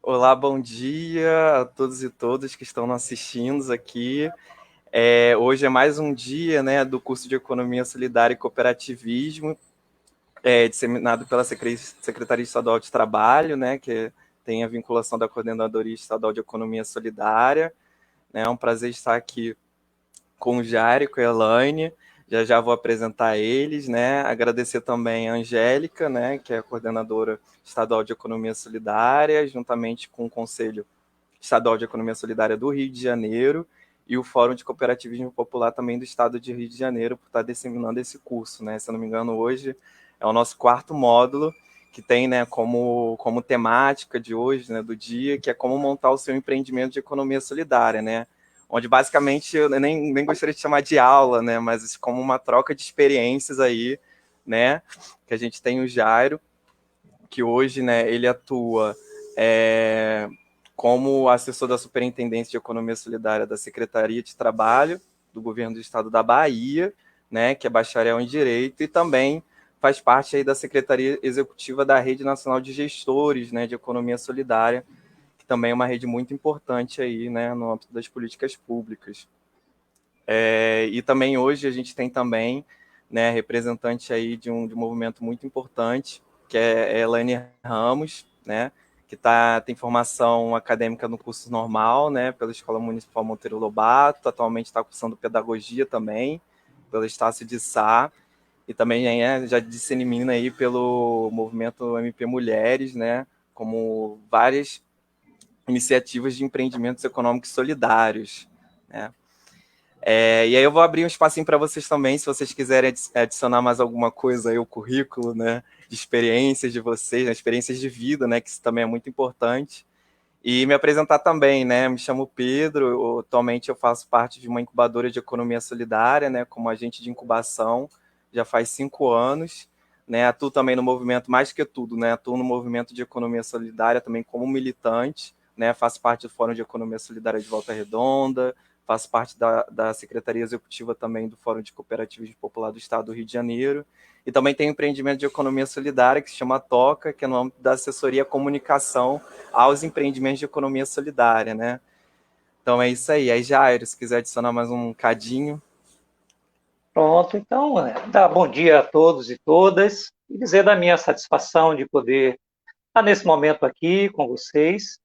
Olá, bom dia a todos e todas que estão nos assistindo aqui. Hoje é mais um dia, né, do curso de Economia Solidária e Cooperativismo, disseminado pela Secretaria Estadual de Trabalho, né, que tem a vinculação da Coordenadoria Estadual de Economia Solidária. Né, é um prazer estar aqui com o Jair e com a Elaine. Já já vou apresentar eles, né? Agradecer também a Angélica, né, que é a coordenadora estadual de Economia Solidária, juntamente com o Conselho Estadual de Economia Solidária do Rio de Janeiro e o Fórum de Cooperativismo Popular também do Estado de Rio de Janeiro por estar disseminando esse curso, né? Se eu não me engano, hoje é o nosso quarto módulo que tem, né, como temática de hoje, né, do dia, que é como montar o seu empreendimento de economia solidária, né? Onde basicamente eu nem gostaria de chamar de aula, né, mas como uma troca de experiências aí, né? Que a gente tem o Jairo, que hoje, né, ele atua é, como assessor da Superintendência de Economia Solidária da Secretaria de Trabalho do Governo do Estado da Bahia, né, que é bacharel em Direito, e também faz parte aí da Secretaria Executiva da Rede Nacional de Gestores, né, de Economia Solidária, que também é uma rede muito importante aí, né, no âmbito das políticas públicas. E também hoje a gente tem também, né, representante aí de um movimento muito importante, que é a Elaine Ramos, né, que tem formação acadêmica no curso normal, né, pela Escola Municipal Monteiro Lobato, atualmente está cursando pedagogia também, pela Estácio de Sá, e também já dissemina aí pelo movimento MP Mulheres, né, como várias iniciativas de empreendimentos econômicos solidários, né. E aí eu vou abrir um espacinho para vocês também, se vocês quiserem adicionar mais alguma coisa aí ao currículo, né, de experiências de vocês, né, experiências de vida, né, que isso também é muito importante. E me apresentar também, né, me chamo Pedro, atualmente eu faço parte de uma incubadora de economia solidária, né, como agente de incubação, já faz 5 anos, né, atuo também no movimento, mais que tudo, né, atuo no movimento de economia solidária também como militante, né, faço parte do Fórum de Economia Solidária de Volta Redonda, faço parte da Secretaria Executiva também do Fórum de Cooperativismo Popular do Estado do Rio de Janeiro, e também tem um empreendimento de economia solidária que se chama Toca, que é no âmbito da assessoria à comunicação aos empreendimentos de economia solidária, né? Então é isso aí. Aí, Jairo, se quiser adicionar mais um cadinho. Pronto, então, dar bom dia a todos e todas e dizer da minha satisfação de poder estar nesse momento aqui com vocês,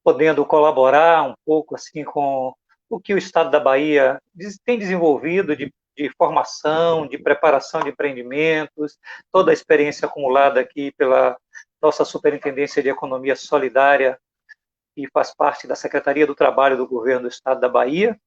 podendo colaborar um pouco assim com o que o Estado da Bahia tem desenvolvido de formação, de preparação de empreendimentos, toda a experiência acumulada aqui pela nossa Superintendência de Economia Solidária, que faz parte da Secretaria do Trabalho do Governo do Estado da Bahia.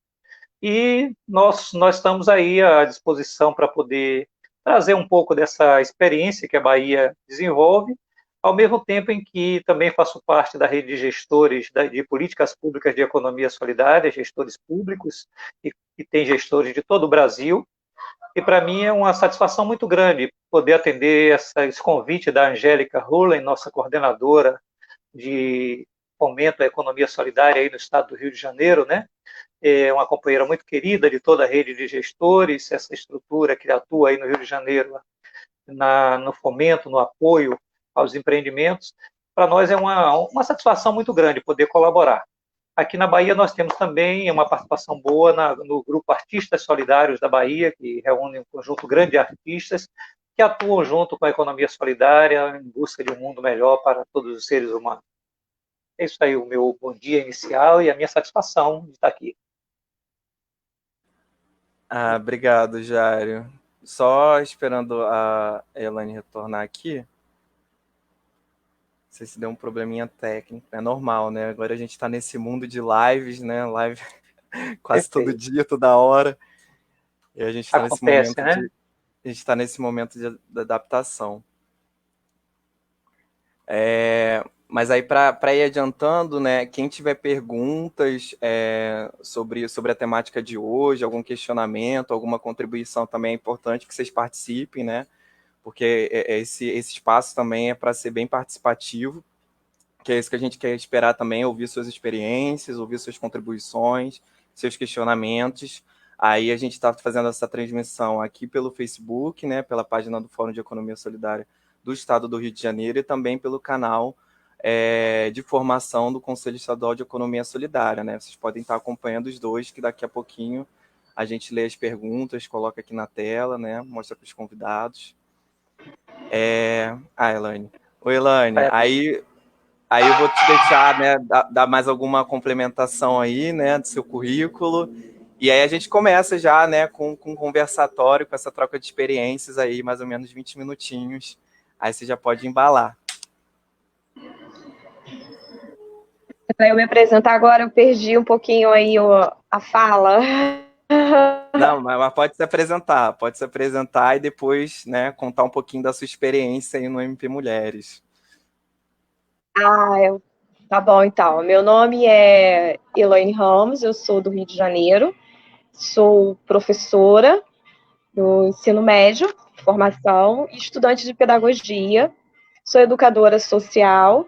E nós estamos aí à disposição para poder trazer um pouco dessa experiência que a Bahia desenvolve, ao mesmo tempo em que também faço parte da rede de gestores de políticas públicas de economia solidária, gestores públicos, e tem gestores de todo o Brasil. E para mim é uma satisfação muito grande poder atender esse convite da Angélica Hullen, nossa coordenadora de fomento à economia solidária aí no estado do Rio de Janeiro, né? É uma companheira muito querida de toda a rede de gestores, essa estrutura que atua aí no Rio de Janeiro no fomento, no apoio aos empreendimentos. Para nós é uma satisfação muito grande poder colaborar. Aqui na Bahia nós temos também uma participação boa no grupo Artistas Solidários da Bahia, que reúne um conjunto grande de artistas que atuam junto com a economia solidária em busca de um mundo melhor para todos os seres humanos. É isso aí, o meu bom dia inicial e a minha satisfação de estar aqui. Ah, obrigado, Jairo. Só esperando a Elaine retornar aqui. Não sei se deu um probleminha técnico, é normal, né? Agora a gente está nesse mundo de lives, né? Live quase todo Perfeito. dia, toda hora. E a gente está nesse Acontece, momento né? de adaptação. Mas aí, para ir adiantando, né, quem tiver perguntas sobre a temática de hoje, algum questionamento, alguma contribuição, também é importante que vocês participem, né? Porque esse espaço também é para ser bem participativo, que é isso que a gente quer esperar também, ouvir suas experiências, ouvir suas contribuições, seus questionamentos. Aí a gente está fazendo essa transmissão aqui pelo Facebook, né, pela página do Fórum de Economia Solidária do Estado do Rio de Janeiro e também pelo canal de formação do Conselho Estadual de Economia Solidária, né? Vocês podem estar acompanhando os dois, que daqui a pouquinho a gente lê as perguntas, coloca aqui na tela, né? Mostra para os convidados. Elaine. Oi, Elaine. Aí eu vou te deixar, né, dar mais alguma complementação aí, né, do seu currículo. E aí a gente começa já, né, com um conversatório, com essa troca de experiências aí, mais ou menos 20 minutinhos. Aí você já pode embalar. Para eu me apresentar agora, eu perdi um pouquinho aí a fala. Não, mas pode se apresentar e depois, né, contar um pouquinho da sua experiência aí no MP Mulheres. Tá bom, então. Meu nome é Elaine Ramos, eu sou do Rio de Janeiro, sou professora do ensino médio, formação, e estudante de pedagogia, sou educadora social,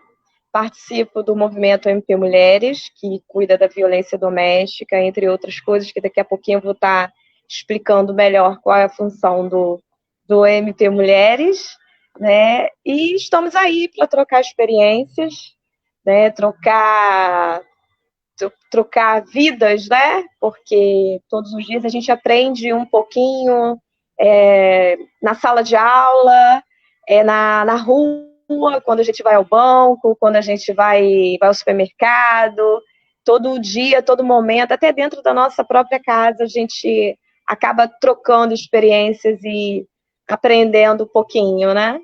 participo do movimento MP Mulheres, que cuida da violência doméstica, entre outras coisas, que daqui a pouquinho eu vou estar explicando melhor qual é a função do MP Mulheres, né? E estamos aí para trocar experiências, né? Trocar vidas, né? Porque todos os dias a gente aprende um pouquinho na sala de aula, na rua, quando a gente vai ao banco, quando a gente vai ao supermercado, todo dia, todo momento, até dentro da nossa própria casa, a gente acaba trocando experiências e aprendendo um pouquinho, né?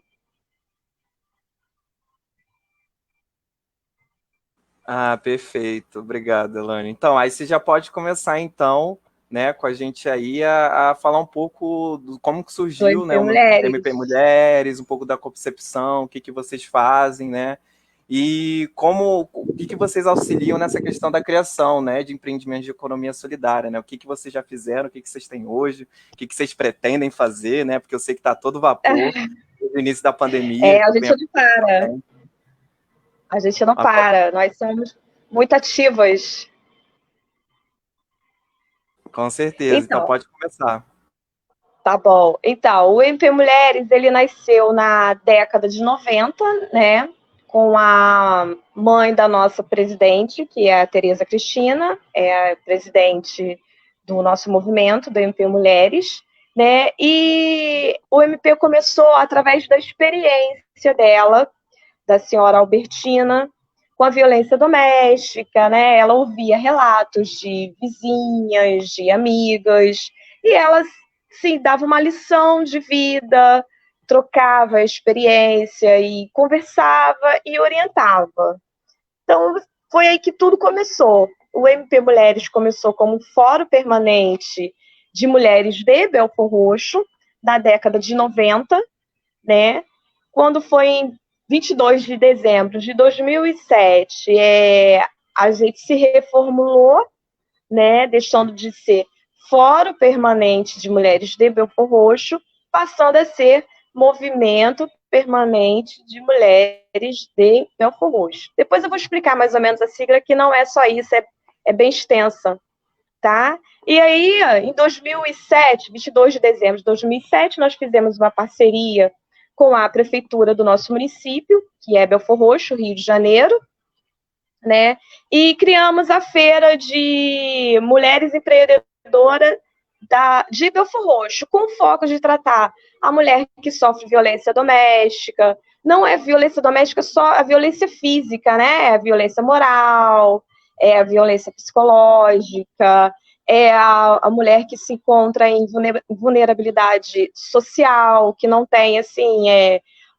Perfeito. Obrigado, Elaine. Então, aí você já pode começar, então, né, com a gente aí a falar um pouco do como que Do surgiu, né, MP o Mulheres. MP Mulheres, um pouco da concepção, o que que vocês fazem, né, e o que que vocês auxiliam nessa questão da criação, né, de empreendimentos de economia solidária, né, o que que vocês já fizeram, o que que vocês têm hoje, o que que vocês pretendem fazer, né, porque eu sei que está todo vapor desde o início da pandemia. A gente não para. A gente não para. Nós somos muito ativas. Com certeza. Então pode começar. Tá bom. Então, o MP Mulheres, ele nasceu na década de 90, né? Com a mãe da nossa presidente, que é a Tereza Cristina, é a presidente do nosso movimento, do MP Mulheres, né? E o MP começou através da experiência dela, da senhora Albertina, com a violência doméstica, né? Ela ouvia relatos de vizinhas, de amigas, e ela, sim, dava uma lição de vida, trocava experiência e conversava e orientava. Então, foi aí que tudo começou. O MP Mulheres começou como um fórum permanente de mulheres de Belford Roxo, na década de 90, né? Quando foi em 22 de dezembro de 2007, a gente se reformulou, né, deixando de ser Fórum Permanente de Mulheres de Belford Roxo, passando a ser Movimento Permanente de Mulheres de Belford Roxo. Depois eu vou explicar mais ou menos a sigla, que não é só isso, é bem extensa, tá? E aí, em 2007, 22 de dezembro de 2007, nós fizemos uma parceria com a prefeitura do nosso município, que é Belford Roxo, Rio de Janeiro, né? E criamos a feira de mulheres empreendedoras de Belford Roxo, com foco de tratar a mulher que sofre violência doméstica. Não é violência doméstica só a violência física, né? É a violência moral, é a violência psicológica, é a mulher que se encontra em vulnerabilidade social, que não tem, assim,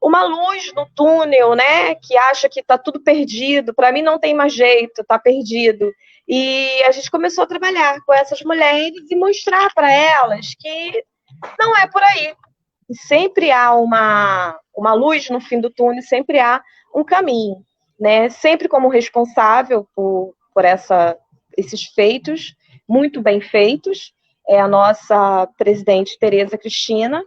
uma luz no túnel, né, que acha que está tudo perdido, para mim não tem mais jeito, está perdido. E a gente começou a trabalhar com essas mulheres e mostrar para elas que não é por aí. Sempre há uma luz no fim do túnel, sempre há um caminho, né? Sempre como responsável por esses feitos, muito bem feitos, é a nossa presidente Tereza Cristina.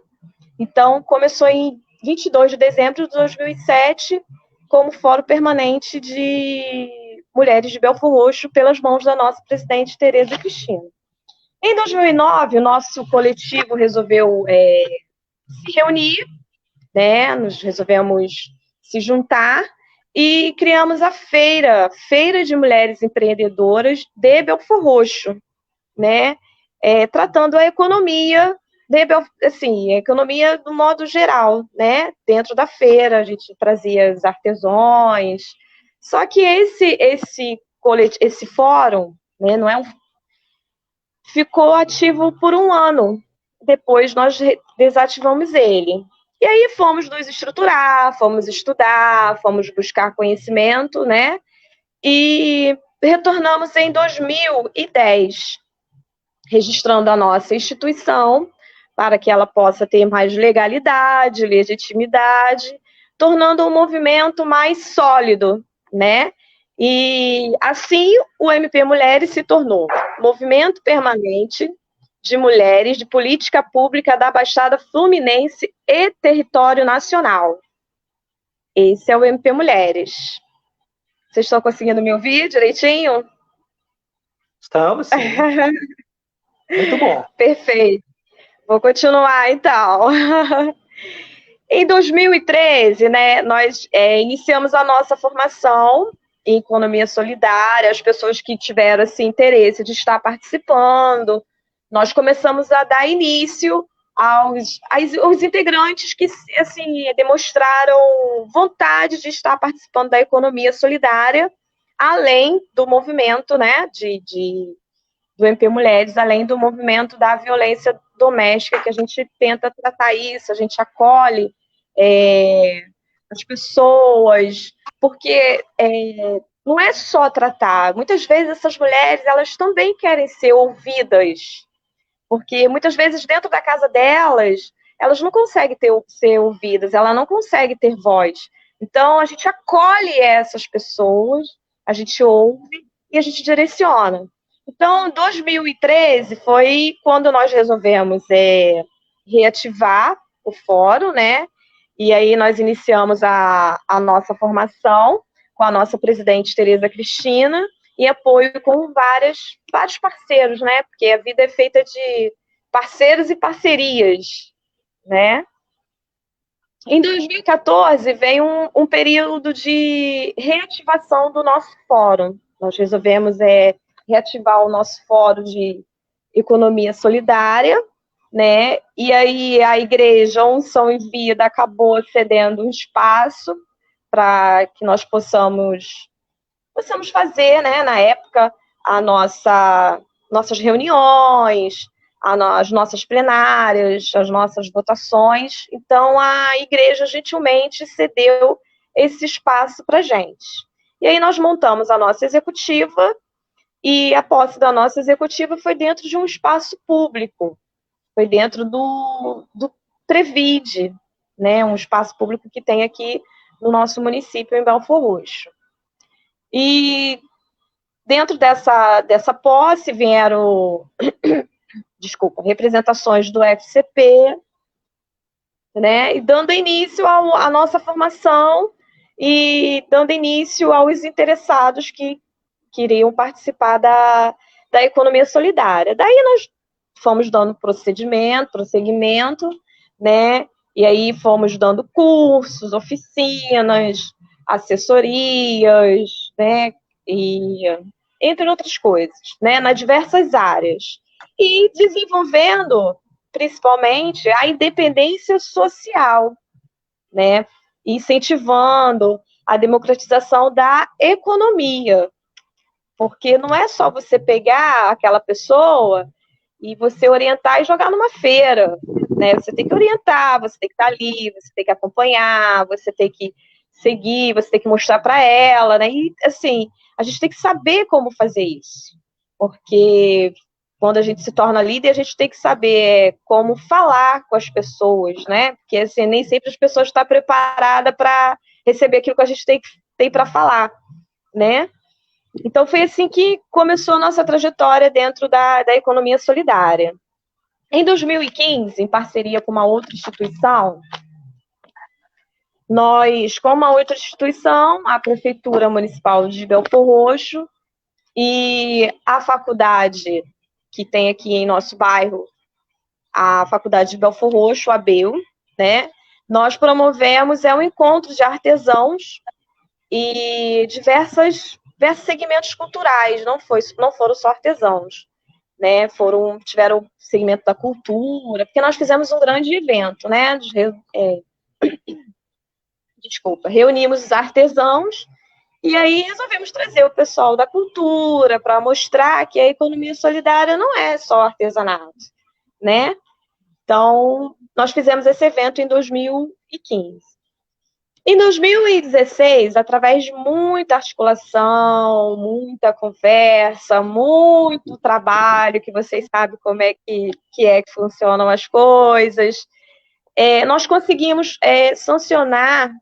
Então, começou em 22 de dezembro de 2007 como Fórum Permanente de Mulheres de Belford Roxo, pelas mãos da nossa presidente Tereza Cristina. Em 2009, o nosso coletivo resolveu se reunir, né? Nos resolvemos se juntar e criamos a Feira de Mulheres Empreendedoras de Belford Roxo, né? Tratando a economia, assim, a economia do modo geral, né? Dentro da feira, a gente trazia os artesãos. Só que esse fórum, né, não é um, ficou ativo por um ano. Depois nós desativamos ele. E aí fomos nos estruturar, fomos estudar, fomos buscar conhecimento, né? E retornamos em 2010, registrando a nossa instituição para que ela possa ter mais legalidade, legitimidade, tornando um movimento mais sólido, né? E assim o MP Mulheres se tornou movimento permanente de mulheres de política pública da Baixada Fluminense e território nacional. Esse é o MP Mulheres. Vocês estão conseguindo me ouvir direitinho? Estamos, sim. Muito bom. Perfeito. Vou continuar, então. Em 2013, né, nós iniciamos a nossa formação em economia solidária, as pessoas que tiveram esse interesse de estar participando. Nós começamos a dar início aos integrantes que assim, demonstraram vontade de estar participando da economia solidária, além do movimento, né, do MP Mulheres, além do movimento da violência doméstica, que a gente tenta tratar isso, a gente acolhe as pessoas, porque não é só tratar. Muitas vezes essas mulheres, elas também querem ser ouvidas, porque muitas vezes dentro da casa delas, elas não conseguem ser ouvidas, ela não consegue ter voz. Então, a gente acolhe essas pessoas, a gente ouve e a gente direciona. Então, 2013 foi quando nós resolvemos reativar o fórum, né? E aí nós iniciamos a nossa formação com a nossa presidente Tereza Cristina, e apoio com vários parceiros, né? Porque a vida é feita de parceiros e parcerias, né? Em 2014 veio um período de reativação do nosso fórum. Nós resolvemos reativar o nosso fórum de economia solidária, né? E aí a igreja Unção e Vida acabou cedendo um espaço para que nós possamos fazer, né, na época, nossas reuniões, as nossas plenárias, as nossas votações. Então, a igreja gentilmente cedeu esse espaço para a gente. E aí nós montamos a nossa executiva, e a posse da nossa executiva foi dentro de um espaço público, foi dentro do Trevide, né, um espaço público que tem aqui no nosso município, em Belford Roxo. E dentro dessa posse vieram, representações do FCP, né, e dando início à nossa formação e dando início aos interessados que queriam participar da economia solidária. Daí nós fomos dando prosseguimento, né, e aí fomos dando cursos, oficinas, assessorias, né, e entre outras coisas, né, nas diversas áreas. E desenvolvendo, principalmente, a independência social, né, incentivando a democratização da economia, porque não é só você pegar aquela pessoa e você orientar e jogar numa feira, né? Você tem que orientar, você tem que estar ali, você tem que acompanhar, você tem que seguir, você tem que mostrar para ela, né? E, assim, a gente tem que saber como fazer isso, porque quando a gente se torna líder, a gente tem que saber como falar com as pessoas, né? Porque, assim, nem sempre as pessoas estão preparadas para receber aquilo que a gente tem para falar, né? Então, foi assim que começou a nossa trajetória dentro da economia solidária. Em 2015, em parceria com uma outra instituição, nós, com uma outra instituição, a Prefeitura Municipal de Belford Roxo e a faculdade que tem aqui em nosso bairro, a Faculdade de Belford Roxo, a ABEL, né? Nós promovemos um encontro de artesãos e diversos segmentos culturais, não foram só artesãos, né? Tiveram segmento da cultura, porque nós fizemos um grande evento, né? Reunimos os artesãos e aí resolvemos trazer o pessoal da cultura para mostrar que a economia solidária não é só artesanato, né? Então, nós fizemos esse evento em 2015. Em 2016, através de muita articulação, muita conversa, muito trabalho, que vocês sabem como é que funcionam as coisas, nós conseguimos sancionar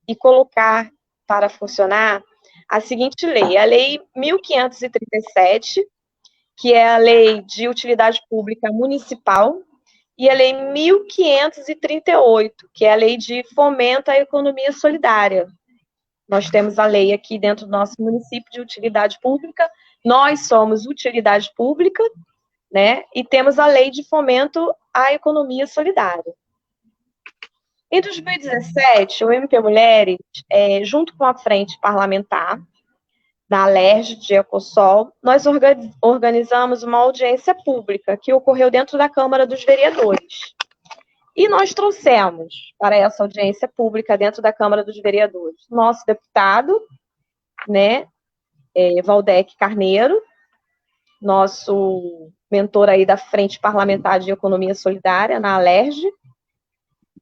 e colocar para funcionar a seguinte lei, a Lei 1537, que é a Lei de Utilidade Pública Municipal, e a Lei 1538, que é a Lei de Fomento à Economia Solidária. Nós temos a lei aqui dentro do nosso município de utilidade pública, nós somos utilidade pública, né? E temos a Lei de Fomento à Economia Solidária. Em 2017, o MP Mulheres, junto com a Frente Parlamentar, da Alerj, de Ecossol, nós organizamos uma audiência pública que ocorreu dentro da Câmara dos Vereadores. E nós trouxemos para essa audiência pública dentro da Câmara dos Vereadores nosso deputado, né, Valdec Carneiro, nosso mentor aí da Frente Parlamentar de Economia Solidária, na Alerj,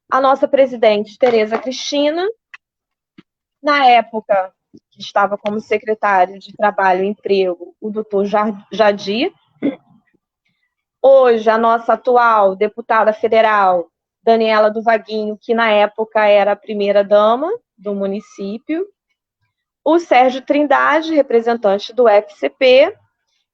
a nossa presidente, Tereza Cristina, na época que estava como secretário de Trabalho e Emprego, o doutor Jadir. Hoje, a nossa atual deputada federal, Daniela do Vaguinho, que na época era a primeira-dama do município. O Sérgio Trindade, representante do FCP.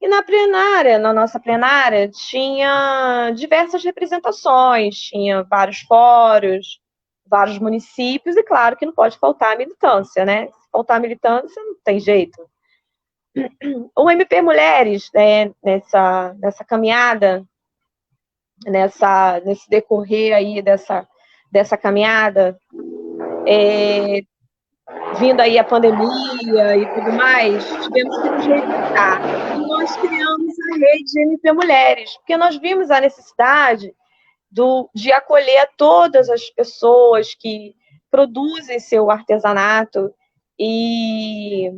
E na nossa plenária, tinha diversas representações, tinha vários fóruns, vários municípios, e claro que não pode faltar a militância, né? Se faltar a militância, não tem jeito. O MP Mulheres, né, nessa caminhada, nesse decorrer aí dessa caminhada, vindo aí a pandemia e tudo mais, tivemos que nos reinventar. E nós criamos a rede MP Mulheres, porque nós vimos a necessidade de acolher todas as pessoas que produzem seu artesanato e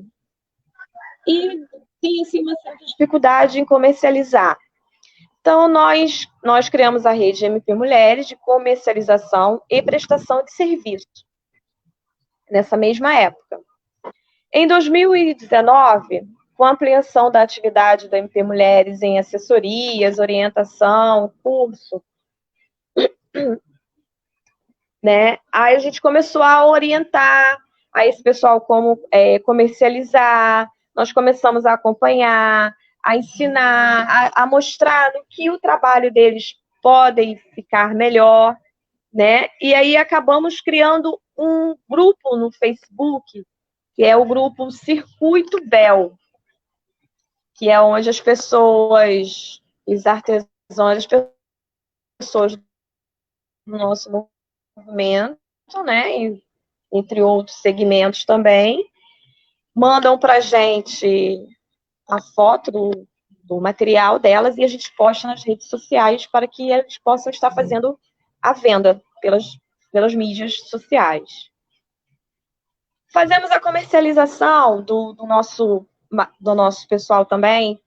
tem assim, uma certa dificuldade em comercializar. Então, nós criamos a rede MP Mulheres de comercialização e prestação de serviço, nessa mesma época. Em 2019, com a ampliação da atividade da MP Mulheres em assessorias, orientação, curso, né? Aí a gente começou a orientar a esse pessoal como comercializar, nós começamos a acompanhar, a ensinar, a mostrar no que o trabalho deles pode ficar melhor, né? E aí acabamos criando um grupo no Facebook, que é o grupo Circuito Bel, que é onde as pessoas, os artesãos, as pessoas do nosso movimento, né, e, entre outros segmentos também, mandam para a gente a foto do material delas e a gente posta nas redes sociais para que eles possam estar fazendo a venda pelas mídias sociais. Fazemos a comercialização do nosso pessoal também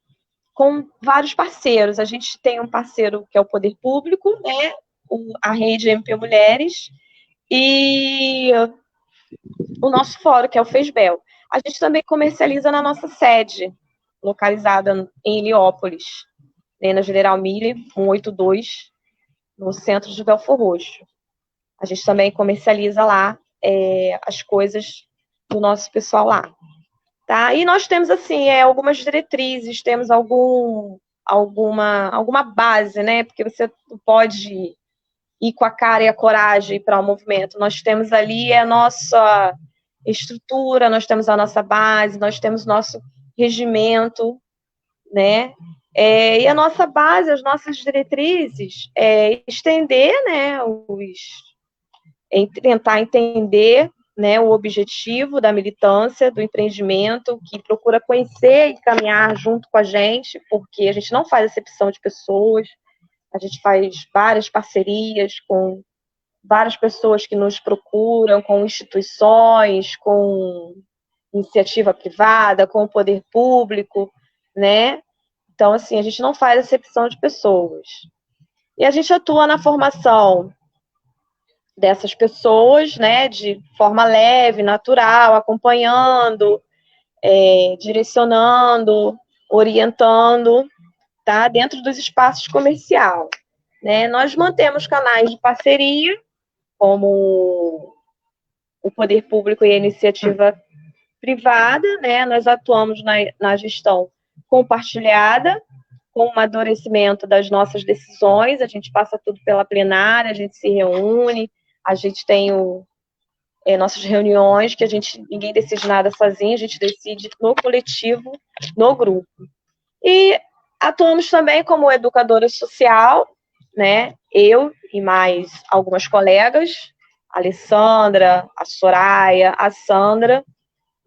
com vários parceiros. A gente tem um parceiro que é o Poder Público, né, a Rede MP Mulheres, e o nosso fórum, que é o FESBEL. A gente também comercializa na nossa sede, localizada em Heliópolis, na General Mille, 182, no centro de Belford Roxo. A gente também comercializa lá as coisas do nosso pessoal lá. Tá? E nós temos, assim, algumas diretrizes, temos alguma base, né? Porque você pode ir com a cara e a coragem para o movimento. Nós temos ali a nossa estrutura, nós temos a nossa base, nós temos nosso regimento, né? E a nossa base, as nossas diretrizes, estender, né, tentar entender né, o objetivo da militância, do empreendimento, que procura conhecer e caminhar junto com a gente, porque a gente não faz acepção de pessoas, a gente faz várias parcerias com várias pessoas que nos procuram, com instituições, com iniciativa privada, com o poder público, né? Então, assim, a gente não faz acepção de pessoas. E a gente atua na formação dessas pessoas, né, de forma leve, natural, acompanhando, direcionando, orientando, tá, dentro dos espaços comerciais, né? Nós mantemos canais de parceria, como o poder público e a iniciativa privada, né? Nós atuamos na gestão compartilhada, com o amadurecimento das nossas decisões, a gente passa tudo pela plenária, a gente se reúne, a gente tem nossas reuniões, que ninguém decide nada sozinho, a gente decide no coletivo, no grupo. E atuamos também como educadora social, né? Eu e mais algumas colegas, a Alessandra, a Soraya, a Sandra,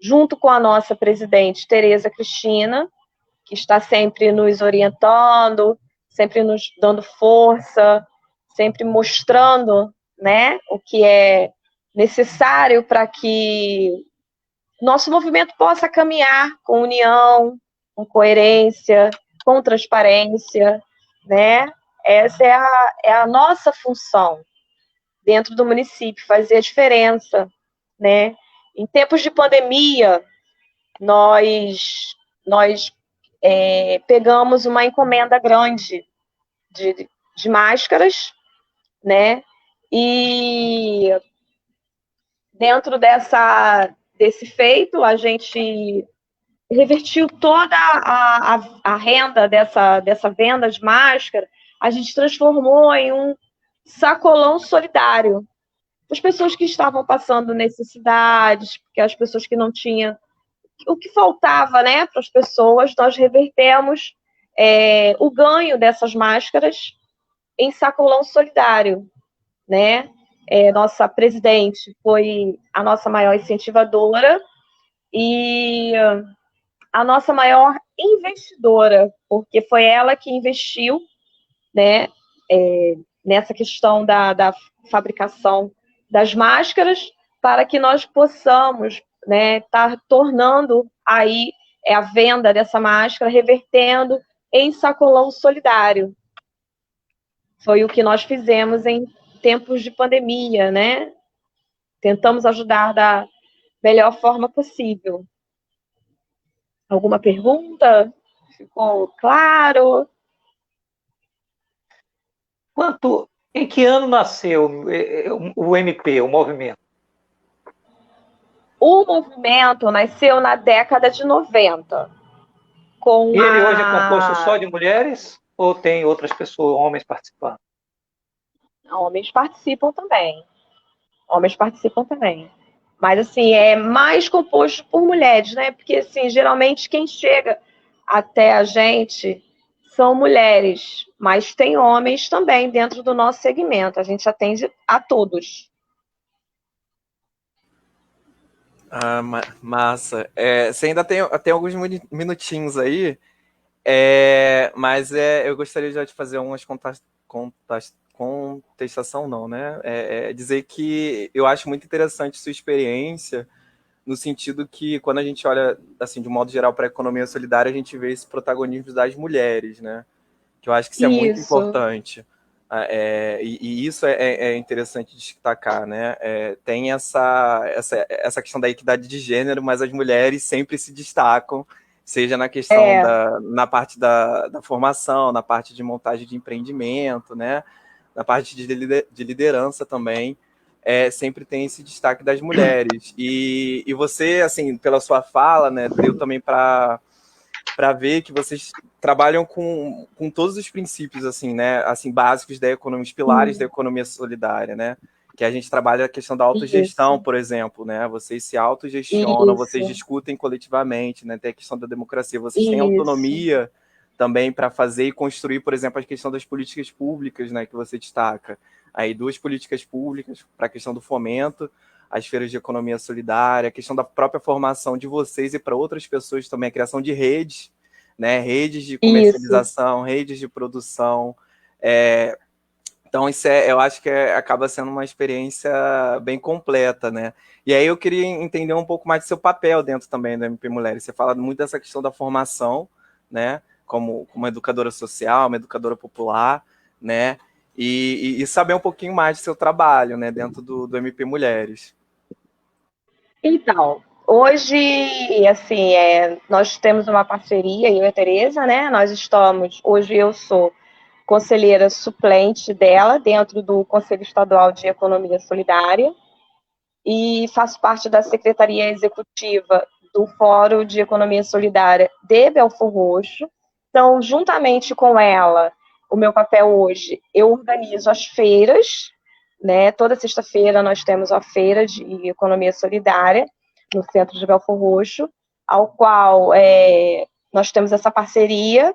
junto com a nossa presidente Tereza Cristina, que está sempre nos orientando, sempre nos dando força, sempre mostrando, né, o que é necessário para que nosso movimento possa caminhar com união, com coerência, com transparência, né? Essa é a nossa função dentro do município, fazer a diferença, né? Em tempos de pandemia, nós pegamos uma encomenda grande de máscaras, né? E dentro desse feito, a gente revertiu toda a renda dessa venda de máscara, a gente transformou em um sacolão solidário. As pessoas que estavam passando necessidades, porque as pessoas que não tinham o que faltava, né, para as pessoas, nós revertemos o ganho dessas máscaras em sacolão solidário, né? Nossa presidente foi a nossa maior incentivadora e a nossa maior investidora, porque foi ela que investiu, né, nessa questão da fabricação das máscaras, para que nós possamos, né, estar tornando aí a venda dessa máscara, revertendo em sacolão solidário. Foi o que nós fizemos em tempos de pandemia, né? Tentamos ajudar da melhor forma possível. Alguma pergunta? Ficou claro? Em que ano nasceu o MP, o movimento? O movimento nasceu na década de 90. E ele hoje é composto só de mulheres ou tem outras pessoas, homens participando? Homens participam também. Homens participam também. Mas, assim, é mais composto por mulheres, né? Porque, assim, geralmente quem chega até a gente são mulheres, mas tem homens também dentro do nosso segmento. A gente atende a todos. Ah, massa. Você ainda tem alguns minutinhos aí, mas eu gostaria já de fazer umas contestação, não, né? Dizer que eu acho muito interessante sua experiência, no sentido que, quando a gente olha, assim, de um modo geral, para a economia solidária, a gente vê esse protagonismo das mulheres, né? Que eu acho que isso é muito Isso. importante. E isso é interessante destacar, né? Tem essa questão da equidade de gênero, mas as mulheres sempre se destacam, seja na questão na parte da formação, na parte de montagem de empreendimento, né? Na parte de liderança também. Sempre tem esse destaque das mulheres. E você, assim, pela sua fala, né, deu também para ver que vocês trabalham com todos os princípios, assim, né, assim, básicos da economia, os pilares da economia solidária, né, que a gente trabalha a questão da autogestão, por exemplo, né, vocês se autogestionam, vocês discutem coletivamente, né, tem a questão da democracia, vocês têm autonomia também para fazer e construir, por exemplo, a questão das políticas públicas, né, que você destaca. Aí 2 políticas públicas para a questão do fomento, as feiras de economia solidária, a questão da própria formação de vocês e para outras pessoas também, a criação de redes, né? Redes de Isso. comercialização, redes de produção. Então, eu acho que acaba sendo uma experiência bem completa, né? E aí eu queria entender um pouco mais do seu papel dentro também do MP Mulheres. Você fala muito dessa questão da formação, né? Como uma educadora social, uma educadora popular, né? E saber um pouquinho mais do seu trabalho, né? Dentro do MP Mulheres. Então, hoje, assim, nós temos uma parceria, eu e a Tereza, né? Hoje eu sou conselheira suplente dela dentro do Conselho Estadual de Economia Solidária e faço parte da Secretaria Executiva do Fórum de Economia Solidária de Belford Roxo. Então, juntamente com ela, o meu papel hoje, eu organizo as feiras, né? Toda sexta-feira nós temos a feira de economia solidária no centro de Belford Roxo, ao qual nós temos essa parceria,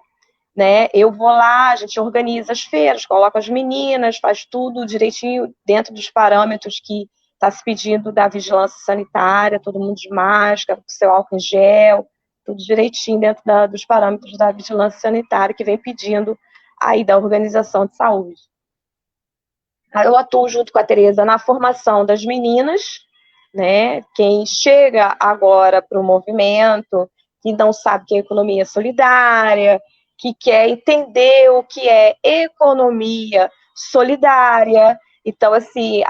né? Eu vou lá, a gente organiza as feiras, coloca as meninas, faz tudo direitinho dentro dos parâmetros que está se pedindo da vigilância sanitária, todo mundo de máscara, com seu álcool em gel, tudo direitinho dentro dos parâmetros da vigilância sanitária que vem pedindo aí da organização de saúde. Eu atuo junto com a Tereza na formação das meninas, né? Quem chega agora para o movimento, que não sabe o que é economia solidária, que quer entender o que é economia solidária. Então, assim,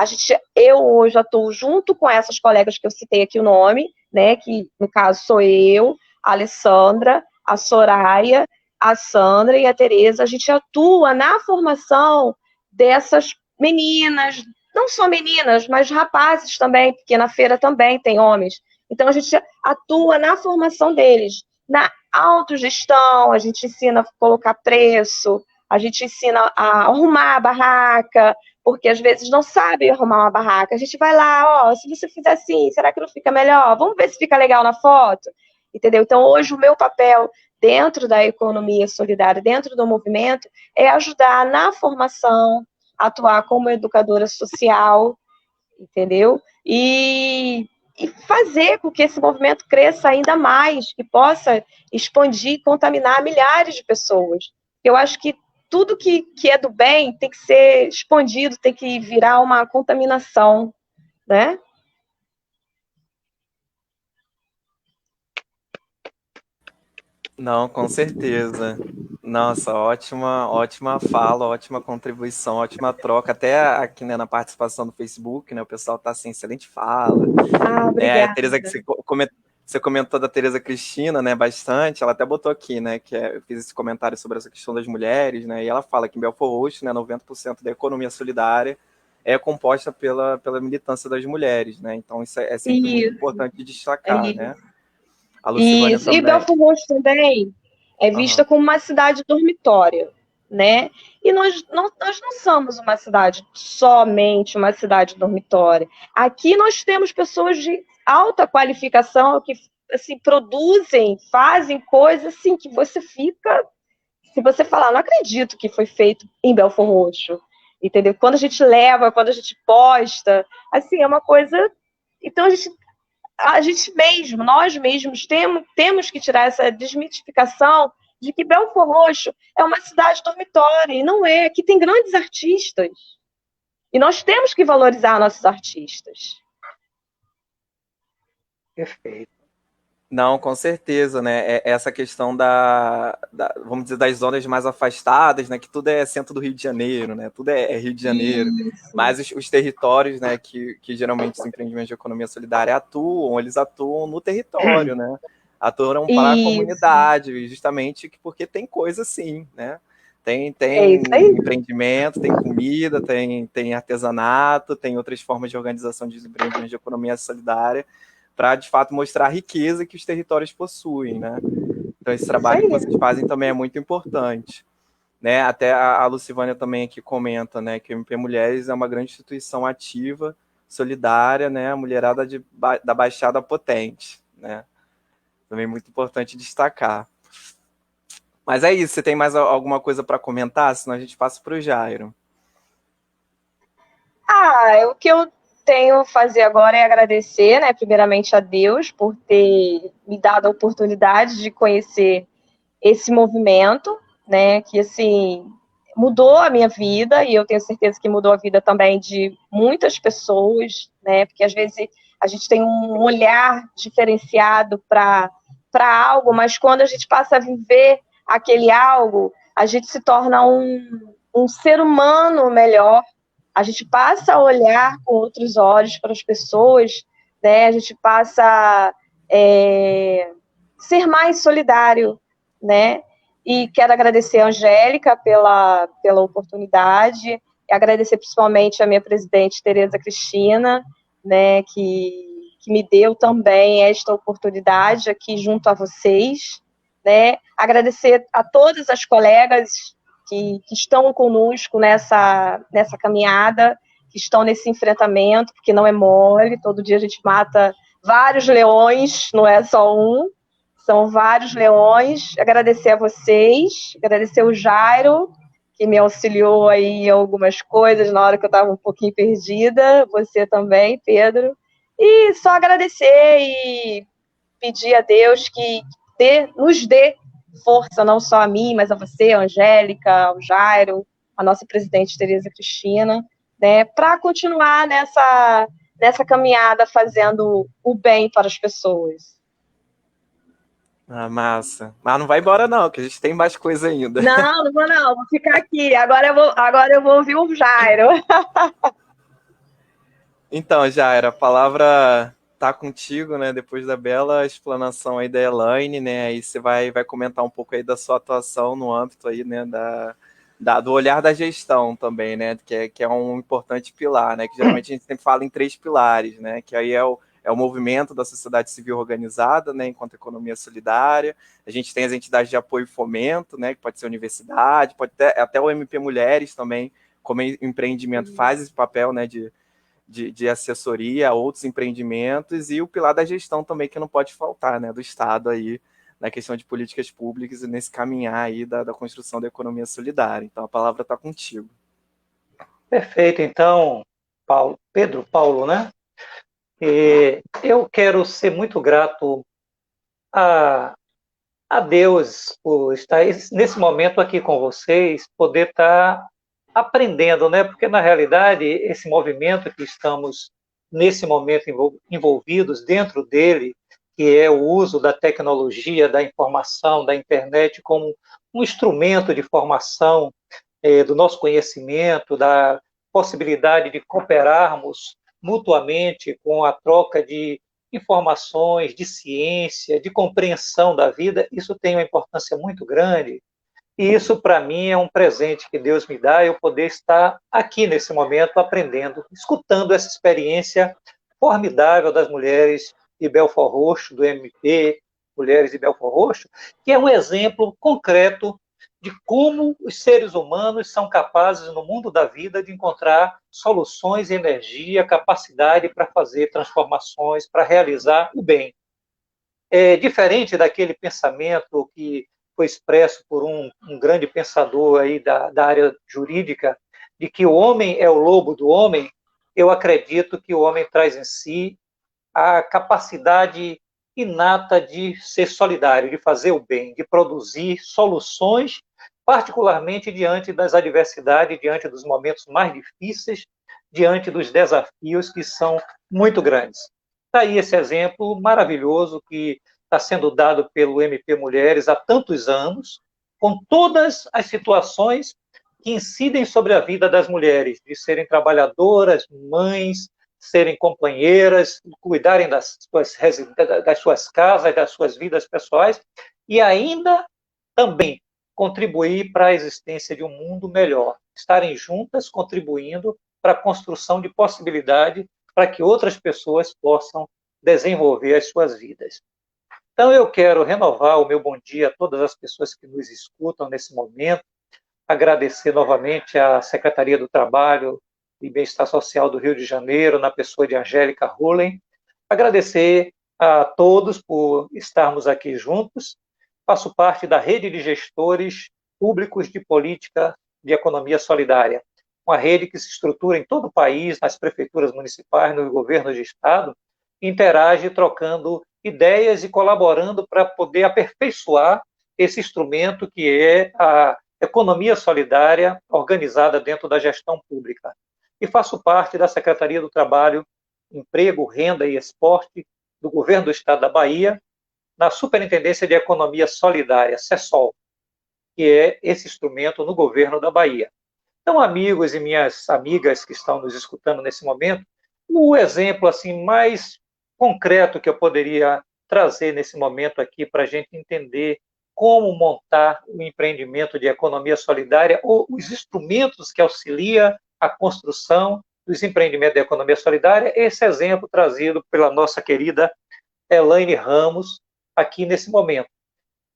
eu hoje atuo junto com essas colegas que eu citei aqui o nome, né? Que no caso sou eu, a Alessandra, a Soraya, a Sandra e a Tereza. A gente atua na formação dessas meninas, não só meninas, mas rapazes também, porque na feira também tem homens. Então a gente atua na formação deles, na autogestão, a gente ensina a colocar preço, a gente ensina a arrumar a barraca, porque às vezes não sabe arrumar uma barraca. A gente vai lá, ó, se você fizer assim, será que não fica melhor? Vamos ver se fica legal na foto. Entendeu? Então hoje o meu papel dentro da economia solidária, dentro do movimento, é ajudar na formação, atuar como educadora social, entendeu? E fazer com que esse movimento cresça ainda mais, que possa expandir e contaminar milhares de pessoas. Eu acho que tudo que é do bem tem que ser expandido, tem que virar uma contaminação, né? Não, com certeza. Nossa, ótima fala, ótima contribuição, ótima troca. Até aqui, né, na participação do Facebook, né, o pessoal tá assim, excelente fala. Ah, Né, obrigada. Tereza, que você comentou da Tereza Cristina, né, bastante. Ela até botou aqui, né, eu fiz esse comentário sobre essa questão das mulheres, né, e ela fala que em Belford Roxo, né, 90% da economia solidária é composta pela militância das mulheres, né. Então isso é sempre muito Isso, importante de é destacar, isso. né. A Lucivânia Isso. E também. Belford Roxo também é vista Aham. como uma cidade dormitória, né? E nós não somos uma cidade somente uma cidade dormitória. Aqui nós temos pessoas de alta qualificação que assim produzem, fazem coisas assim que você fica, se você falar, não acredito que foi feito em Belford Roxo, entendeu? Quando a gente leva, quando a gente posta, assim é uma coisa. Então a gente mesmo, nós mesmos temos que tirar essa desmitificação de que Belford Roxo é uma cidade dormitória, e não é. Aqui tem grandes artistas. E nós temos que valorizar nossos artistas. Perfeito. Não, com certeza, né? Essa questão vamos dizer, das zonas mais afastadas, né? Que tudo é centro do Rio de Janeiro, né? Tudo é Rio de Janeiro. Isso. Mas os territórios, né? Que geralmente os empreendimentos de economia solidária atuam, eles atuam no território, né? Atuam para a Isso. comunidade, justamente porque tem coisa sim, né? É Tem isso aí. empreendimento, tem comida, tem artesanato, tem outras formas de organização de empreendimentos de economia solidária para, de fato, mostrar a riqueza que os territórios possuem, né? Então, esse Isso trabalho que aí. vocês fazem também é muito importante, né? Até a Lucivânia também aqui comenta, né, que o MP Mulheres é uma grande instituição ativa, solidária, né? A mulherada da Baixada Potente, né? Também muito importante destacar. Mas é isso, você tem mais alguma coisa para comentar? Senão a gente passa para o Jairo. O que eu tenho a fazer agora é agradecer, né, primeiramente a Deus por ter me dado a oportunidade de conhecer esse movimento, né, que assim mudou a minha vida e eu tenho certeza que mudou a vida também de muitas pessoas, né, porque às vezes a gente tem um olhar diferenciado para algo, mas quando a gente passa a viver aquele algo, a gente se torna um ser humano melhor, a gente passa a olhar com outros olhos para as pessoas, né, a gente passa a ser mais solidário, né? E quero agradecer a Angélica pela oportunidade, e agradecer principalmente a minha presidente, Tereza Cristina, né, que me deu também esta oportunidade aqui junto a vocês, né? Agradecer a todas as colegas que estão conosco nessa caminhada, que estão nesse enfrentamento, porque não é mole, todo dia a gente mata vários leões, não é só um, são vários leões. Agradecer a vocês, agradecer o Jairo, que me auxiliou aí em algumas coisas na hora que eu estava um pouquinho perdida, você também, Pedro. E só agradecer e pedir a Deus que nos dê força, não só a mim, mas a você, a Angélica, ao Jairo, a nossa presidente Tereza Cristina, né, para continuar nessa caminhada fazendo o bem para as pessoas. Ah, massa. Mas não vai embora não, que a gente tem mais coisa ainda. Não vou não, vou ficar aqui. Agora eu vou ouvir o Jairo. Então, Jaira, a palavra tá contigo, né? Depois da bela explanação aí da Elaine, né? Aí você vai comentar um pouco aí da sua atuação no âmbito aí, né? Do olhar da gestão também, né? Que é um importante pilar, né? Que geralmente a gente sempre fala em 3 pilares, né? Que aí é o movimento da sociedade civil organizada, né? Enquanto economia solidária. A gente tem as entidades de apoio e fomento, né? Que pode ser universidade, pode ter até o MP Mulheres também, como empreendimento faz esse papel, né? De assessoria a outros empreendimentos, e o pilar da gestão também, que não pode faltar, né, do Estado aí, na questão de políticas públicas e nesse caminhar aí da construção da economia solidária. Então, a palavra está contigo. Perfeito, então, Pedro Paulo, né? Eu quero ser muito grato a Deus por estar nesse momento aqui com vocês, poder estar aprendendo, né? Porque, na realidade, esse movimento que estamos, nesse momento, envolvidos dentro dele, que é o uso da tecnologia, da informação, da internet como um instrumento de formação do nosso conhecimento, da possibilidade de cooperarmos mutuamente com a troca de informações, de ciência, de compreensão da vida, isso tem uma importância muito grande. E isso, para mim, é um presente que Deus me dá, eu poder estar aqui nesse momento aprendendo, escutando essa experiência formidável das mulheres de Belford Roxo, do MP Mulheres de Belford Roxo, que é um exemplo concreto de como os seres humanos são capazes, no mundo da vida, de encontrar soluções, energia, capacidade para fazer transformações, para realizar o bem. É diferente daquele pensamento que foi expresso por um grande pensador aí da área jurídica, de que o homem é o lobo do homem. Eu acredito que o homem traz em si a capacidade inata de ser solidário, de fazer o bem, de produzir soluções, particularmente diante das adversidades, diante dos momentos mais difíceis, diante dos desafios que são muito grandes. Está aí esse exemplo maravilhoso que está sendo dado pelo MP Mulheres há tantos anos, com todas as situações que incidem sobre a vida das mulheres, de serem trabalhadoras, mães, serem companheiras, cuidarem das suas casas, das suas vidas pessoais, e ainda também contribuir para a existência de um mundo melhor, estarem juntas contribuindo para a construção de possibilidade para que outras pessoas possam desenvolver as suas vidas. Então, eu quero renovar o meu bom dia a todas as pessoas que nos escutam nesse momento, agradecer novamente à Secretaria do Trabalho e Bem-Estar Social do Rio de Janeiro, na pessoa de Angélica Hullen, agradecer a todos por estarmos aqui juntos. Faço parte da rede de gestores públicos de política de economia solidária. uma rede que se estrutura em todo o país, nas prefeituras municipais, nos governos de estado, interage trocando ideias e colaborando para poder aperfeiçoar esse instrumento que é a economia solidária organizada dentro da gestão pública. E faço parte da Secretaria do Trabalho, Emprego, Renda e Esporte do Governo do Estado da Bahia, na Superintendência de Economia Solidária, SESOL, que é esse instrumento no governo da Bahia. Então, amigos e minhas amigas que estão nos escutando nesse momento, o exemplo assim mais concreto que eu poderia trazer nesse momento aqui para a gente entender como montar um empreendimento de economia solidária ou os instrumentos que auxiliam a construção dos empreendimentos de economia solidária, esse exemplo trazido pela nossa querida Elaine Ramos aqui nesse momento.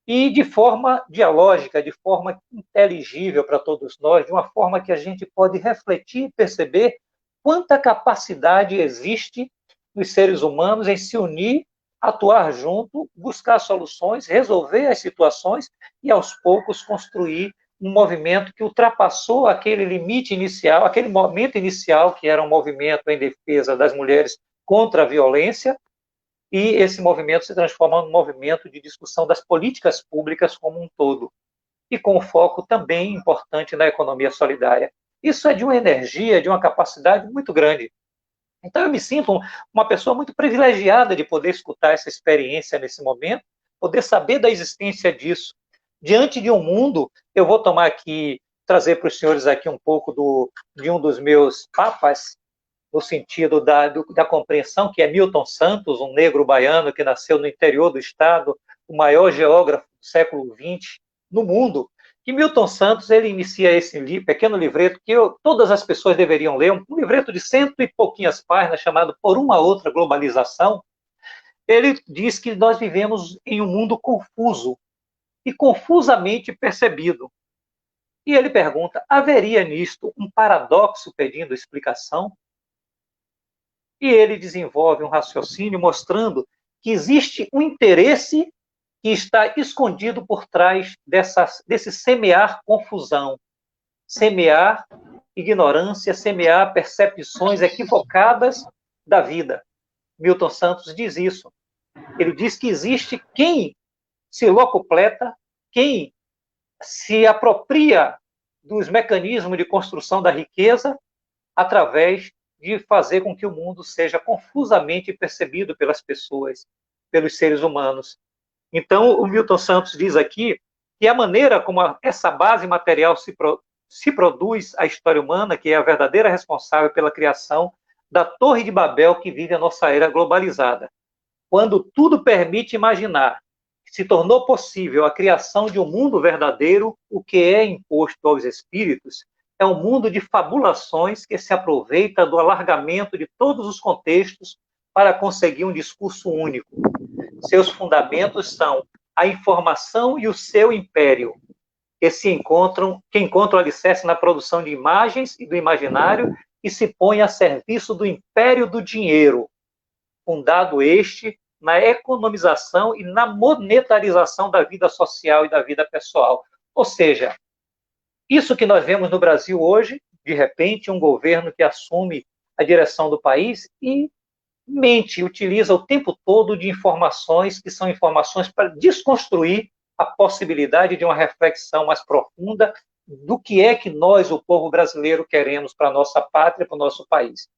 E de forma dialógica, de forma inteligível para todos nós, de uma forma que a gente pode refletir e perceber quanta capacidade existe nos seres humanos em se unir, atuar junto, buscar soluções, resolver as situações e, aos poucos, construir um movimento que ultrapassou aquele limite inicial, aquele momento inicial que era um movimento em defesa das mulheres contra a violência, e esse movimento se transforma num movimento de discussão das políticas públicas como um todo, e com foco também importante na economia solidária. Isso é de uma energia, de uma capacidade muito grande. Então, eu me sinto uma pessoa muito privilegiada de poder escutar essa experiência nesse momento, poder saber da existência disso. Diante de um mundo, eu vou trazer para os senhores aqui um pouco de um dos meus papas, no sentido da compreensão, que é Milton Santos, um negro baiano que nasceu no interior do estado, o maior geógrafo do século XX no mundo. E Milton Santos, ele inicia esse pequeno livreto que todas as pessoas deveriam ler, um livreto de 100 e pouquinhas páginas, chamado Por uma Outra Globalização. Ele diz que nós vivemos em um mundo confuso e confusamente percebido. E ele pergunta, haveria nisto um paradoxo pedindo explicação? E ele desenvolve um raciocínio mostrando que existe um interesse que está escondido por trás desse semear confusão, semear ignorância, semear percepções equivocadas da vida. Milton Santos diz isso. Ele diz que existe quem se locupleta, quem se apropria dos mecanismos de construção da riqueza através de fazer com que o mundo seja confusamente percebido pelas pessoas, pelos seres humanos. Então, o Milton Santos diz aqui que a maneira como essa base material se produz a história humana, que é a verdadeira responsável pela criação da Torre de Babel que vive a nossa era globalizada. Quando tudo permite imaginar que se tornou possível a criação de um mundo verdadeiro, o que é imposto aos espíritos é um mundo de fabulações que se aproveita do alargamento de todos os contextos para conseguir um discurso único. Seus fundamentos são a informação e o seu império, que encontram alicerce na produção de imagens e do imaginário e se põe a serviço do império do dinheiro, fundado este na economização e na monetarização da vida social e da vida pessoal. Ou seja, isso que nós vemos no Brasil hoje, de repente, um governo que assume a direção do país e utiliza o tempo todo de informações que são informações para desconstruir a possibilidade de uma reflexão mais profunda do que é que nós, o povo brasileiro, queremos para a nossa pátria, para o nosso país.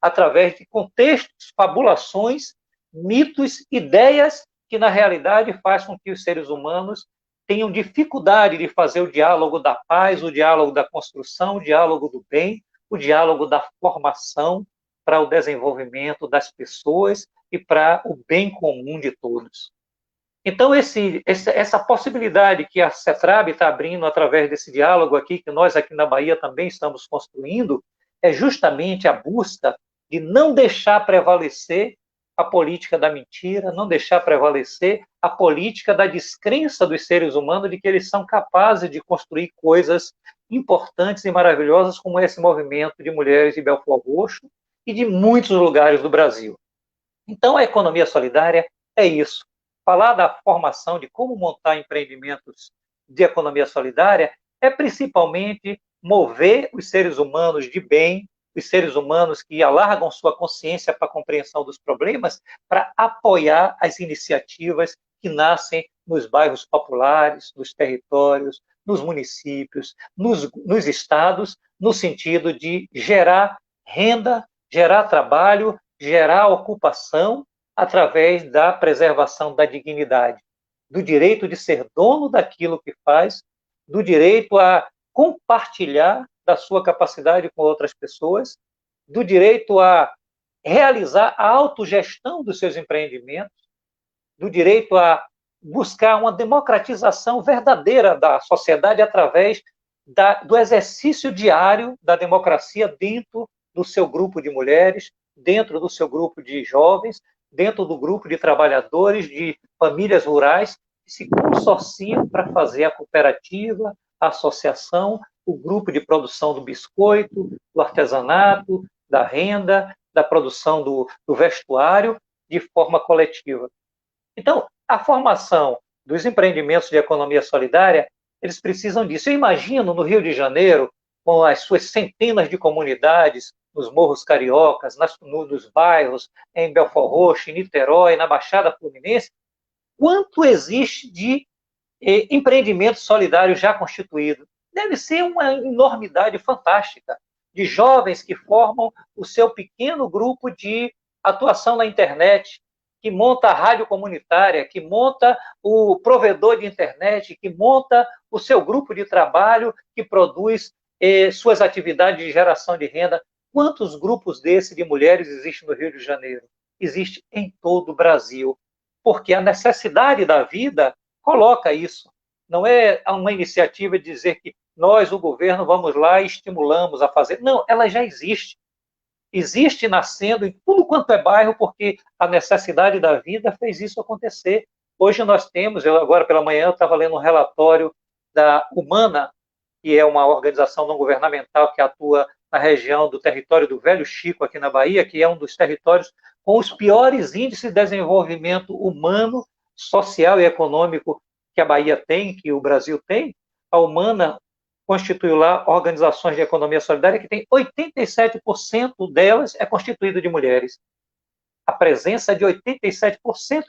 Através de contextos, fabulações, mitos, ideias que, na realidade, faz com que os seres humanos tenham dificuldade de fazer o diálogo da paz, o diálogo da construção, o diálogo do bem, o diálogo da formação para o desenvolvimento das pessoas e para o bem comum de todos. Então, essa possibilidade que a CETRAB está abrindo através desse diálogo aqui, que nós aqui na Bahia também estamos construindo, é justamente a busca de não deixar prevalecer a política da mentira, não deixar prevalecer a política da descrença dos seres humanos de que eles são capazes de construir coisas importantes e maravilhosas como esse movimento de mulheres de Belfort Roxo e de muitos lugares do Brasil. Então, a economia solidária é isso. Falar da formação de como montar empreendimentos de economia solidária é principalmente mover os seres humanos de bem, os seres humanos que alargam sua consciência para a compreensão dos problemas, para apoiar as iniciativas que nascem nos bairros populares, nos territórios, nos municípios, nos estados, no sentido de gerar renda, gerar trabalho, gerar ocupação através da preservação da dignidade, do direito de ser dono daquilo que faz, do direito a compartilhar da sua capacidade com outras pessoas, do direito a realizar a autogestão dos seus empreendimentos, do direito a buscar uma democratização verdadeira da sociedade através do exercício diário da democracia dentro do seu grupo de mulheres, dentro do seu grupo de jovens, dentro do grupo de trabalhadores, de famílias rurais, que se consorciam para fazer a cooperativa, a associação, o grupo de produção do biscoito, do artesanato, da renda, da produção do vestuário, de forma coletiva. Então, a formação dos empreendimentos de economia solidária, eles precisam disso. Eu imagino no Rio de Janeiro, com as suas centenas de comunidades, nos morros cariocas, nos bairros, em Belford Roxo, em Niterói, na Baixada Fluminense, quanto existe de empreendimento solidário já constituído. Deve ser uma enormidade fantástica de jovens que formam o seu pequeno grupo de atuação na internet, que monta a rádio comunitária, que monta o provedor de internet, que monta o seu grupo de trabalho, que produz suas atividades de geração de renda. Quantos grupos desses de mulheres existem no Rio de Janeiro? Existe em todo o Brasil, porque a necessidade da vida coloca isso. Não é uma iniciativa de dizer que nós, o governo, vamos lá e estimulamos a fazer. Não, ela já existe. Existe nascendo em tudo quanto é bairro, porque a necessidade da vida fez isso acontecer. Hoje nós temos, agora pela manhã eu estava lendo um relatório da Humana, que é uma organização não governamental que atua na região do território do Velho Chico, aqui na Bahia, que é um dos territórios com os piores índices de desenvolvimento humano, social e econômico que a Bahia tem, que o Brasil tem. A Humana constituiu lá organizações de economia solidária que tem 87% delas é constituído de mulheres. A presença de 87%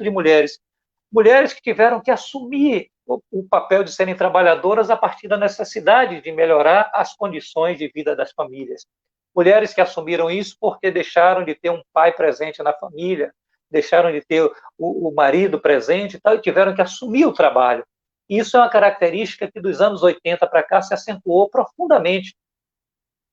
de mulheres. Mulheres que tiveram que assumir o papel de serem trabalhadoras a partir da necessidade de melhorar as condições de vida das famílias. Mulheres que assumiram isso porque deixaram de ter um pai presente na família, deixaram de ter o marido presente e tiveram que assumir o trabalho. Isso é uma característica que dos anos 80 para cá se acentuou profundamente.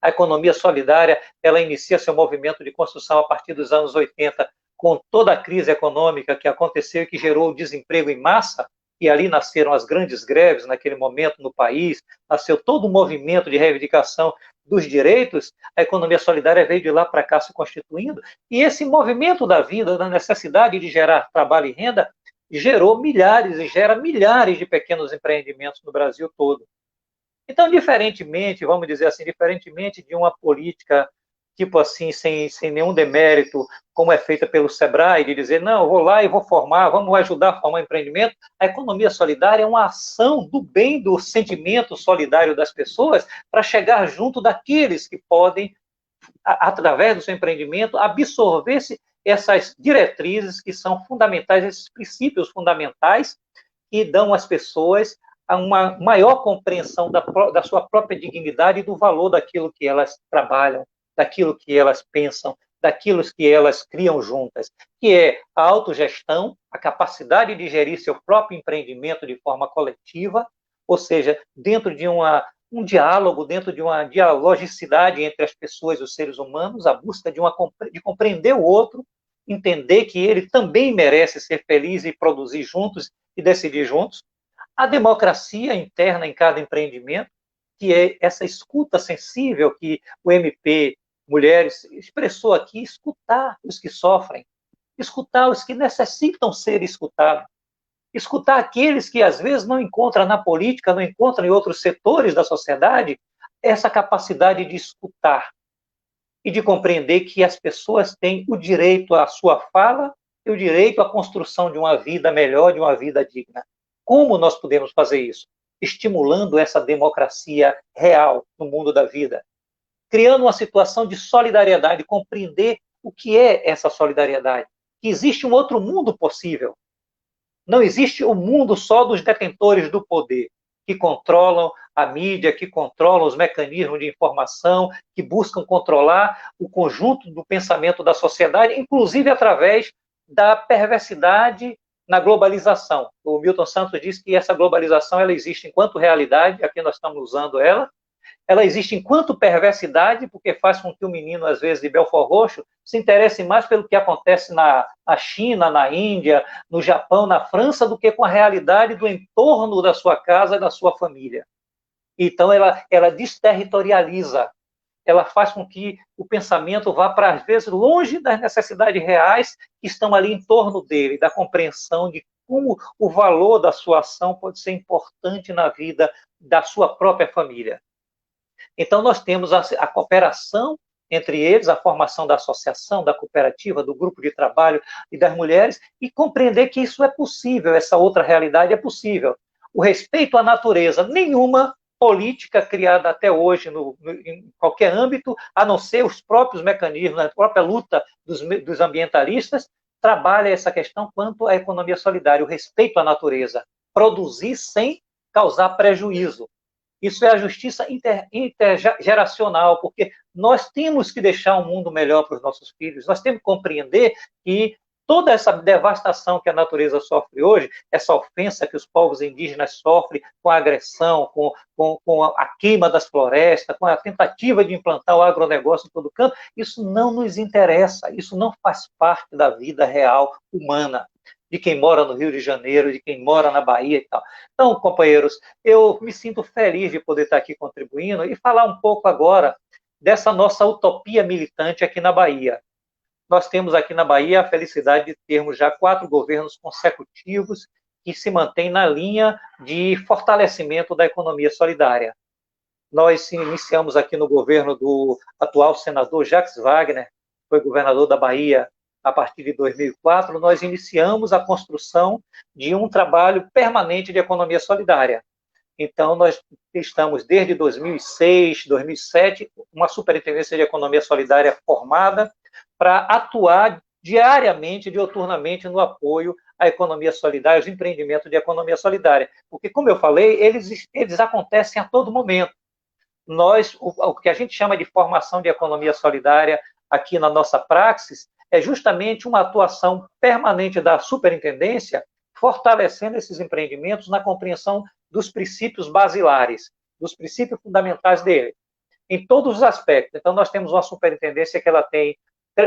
A economia solidária, ela inicia seu movimento de construção a partir dos anos 80, com toda a crise econômica que aconteceu e que gerou o desemprego em massa, e ali nasceram as grandes greves naquele momento no país, nasceu todo um movimento de reivindicação dos direitos, a economia solidária veio de lá para cá se constituindo, e esse movimento da vida, da necessidade de gerar trabalho e renda, gerou milhares e gera milhares de pequenos empreendimentos no Brasil todo. Então, diferentemente, vamos dizer assim, diferentemente de uma política, tipo assim, sem nenhum demérito, como é feita pelo Sebrae, de dizer, não, eu vou lá e vou formar, vamos ajudar a formar um empreendimento, a economia solidária é uma ação do bem, do sentimento solidário das pessoas, para chegar junto daqueles que podem, através do seu empreendimento, absorver-se essas diretrizes que são fundamentais, esses princípios fundamentais que dão às pessoas uma maior compreensão da sua própria dignidade e do valor daquilo que elas trabalham, daquilo que elas pensam, daquilo que elas criam juntas, que é a autogestão, a capacidade de gerir seu próprio empreendimento de forma coletiva, ou seja, dentro de um diálogo, dentro de uma dialogicidade entre as pessoas e os seres humanos, a busca de compreender o outro, entender que ele também merece ser feliz e produzir juntos e decidir juntos. A democracia interna em cada empreendimento, que é essa escuta sensível que o MP Mulheres expressou aqui, escutar os que sofrem, escutar os que necessitam ser escutados, escutar aqueles que às vezes não encontram na política, não encontram em outros setores da sociedade, essa capacidade de escutar e de compreender que as pessoas têm o direito à sua fala e o direito à construção de uma vida melhor, de uma vida digna. Como nós podemos fazer isso? estimulando essa democracia real no mundo da vida, criando uma situação de solidariedade, compreender o que é essa solidariedade, que existe um outro mundo possível. Não existe o mundo só dos detentores do poder, que controlam a mídia, que controlam os mecanismos de informação, que buscam controlar o conjunto do pensamento da sociedade, inclusive através da perversidade na globalização. O Milton Santos diz que essa globalização ela existe enquanto realidade, aqui nós estamos usando ela existe enquanto perversidade, porque faz com que o menino, às vezes, de Belfort Roxo, se interesse mais pelo que acontece na China, na Índia, no Japão, na França, do que com a realidade do entorno da sua casa e da sua família. Então, ela desterritorializa, ela faz com que o pensamento vá para, às vezes, longe das necessidades reais que estão ali em torno dele, da compreensão de como o valor da sua ação pode ser importante na vida da sua própria família. Então, nós temos a cooperação entre eles, a formação da associação, da cooperativa, do grupo de trabalho e das mulheres, e compreender que isso é possível, essa outra realidade é possível. O respeito à natureza, nenhuma política criada até hoje em qualquer âmbito, a não ser os próprios mecanismos, a própria luta dos ambientalistas, trabalha essa questão quanto à economia solidária, o respeito à natureza, produzir sem causar prejuízo. Isso é a justiça intergeracional, porque nós temos que deixar um mundo melhor para os nossos filhos, nós temos que compreender que toda essa devastação que a natureza sofre hoje, essa ofensa que os povos indígenas sofrem com a agressão, com a queima das florestas, com a tentativa de implantar o agronegócio em todo canto, isso não nos interessa, isso não faz parte da vida real humana, de quem mora no Rio de Janeiro, de quem mora na Bahia e tal. Então, companheiros, eu me sinto feliz de poder estar aqui contribuindo e falar um pouco agora dessa nossa utopia militante aqui na Bahia. Nós temos aqui na Bahia a felicidade de termos já 4 governos consecutivos que se mantêm na linha de fortalecimento da economia solidária. Nós iniciamos aqui no governo do atual senador Jacques Wagner, que foi governador da Bahia a partir de 2004, nós iniciamos a construção de um trabalho permanente de economia solidária. Então, nós estamos desde 2006, 2007, uma superintendência de economia solidária formada para atuar diariamente, diuturnamente, no apoio à economia solidária, aos empreendimentos de economia solidária. Porque, como eu falei, eles acontecem a todo momento. O que a gente chama de formação de economia solidária aqui na nossa praxis é justamente uma atuação permanente da superintendência, fortalecendo esses empreendimentos na compreensão dos princípios basilares, dos princípios fundamentais dele, em todos os aspectos. Então, nós temos uma superintendência que ela tem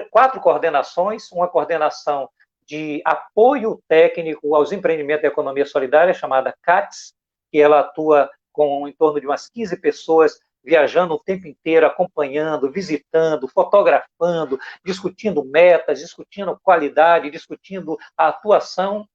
4 coordenações, uma coordenação de apoio técnico aos empreendimentos da economia solidária, chamada CATS, que ela atua com em torno de umas 15 pessoas viajando o tempo inteiro, acompanhando, visitando, fotografando, discutindo metas, discutindo qualidade, discutindo a atuação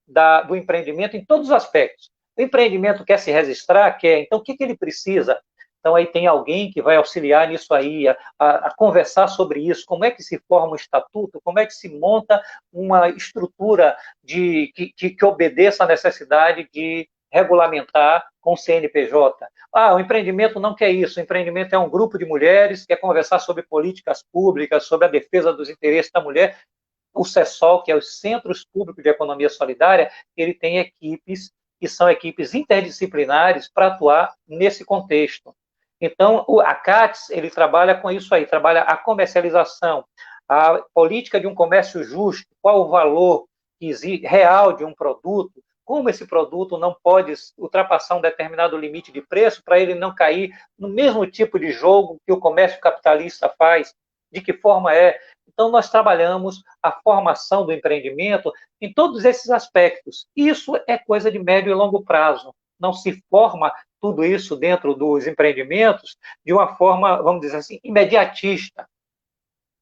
do empreendimento em todos os aspectos. O empreendimento quer se registrar? Quer. Então, o que ele precisa? Então, aí tem alguém que vai auxiliar nisso aí, a conversar sobre isso, como é que se forma um estatuto, como é que se monta uma estrutura que obedeça à necessidade de regulamentar com o CNPJ. O empreendimento não quer isso, o empreendimento é um grupo de mulheres que quer conversar sobre políticas públicas, sobre a defesa dos interesses da mulher. O CESOL, que é os Centros Públicos de Economia Solidária, ele tem equipes que são equipes interdisciplinares para atuar nesse contexto. Então, a CATS, ele trabalha com isso aí, trabalha a comercialização, a política de um comércio justo, qual o valor real de um produto, como esse produto não pode ultrapassar um determinado limite de preço para ele não cair no mesmo tipo de jogo que o comércio capitalista faz, de que forma é. Então, nós trabalhamos a formação do empreendimento em todos esses aspectos. Isso é coisa de médio e longo prazo. Não se forma tudo isso dentro dos empreendimentos de uma forma, vamos dizer assim, imediatista.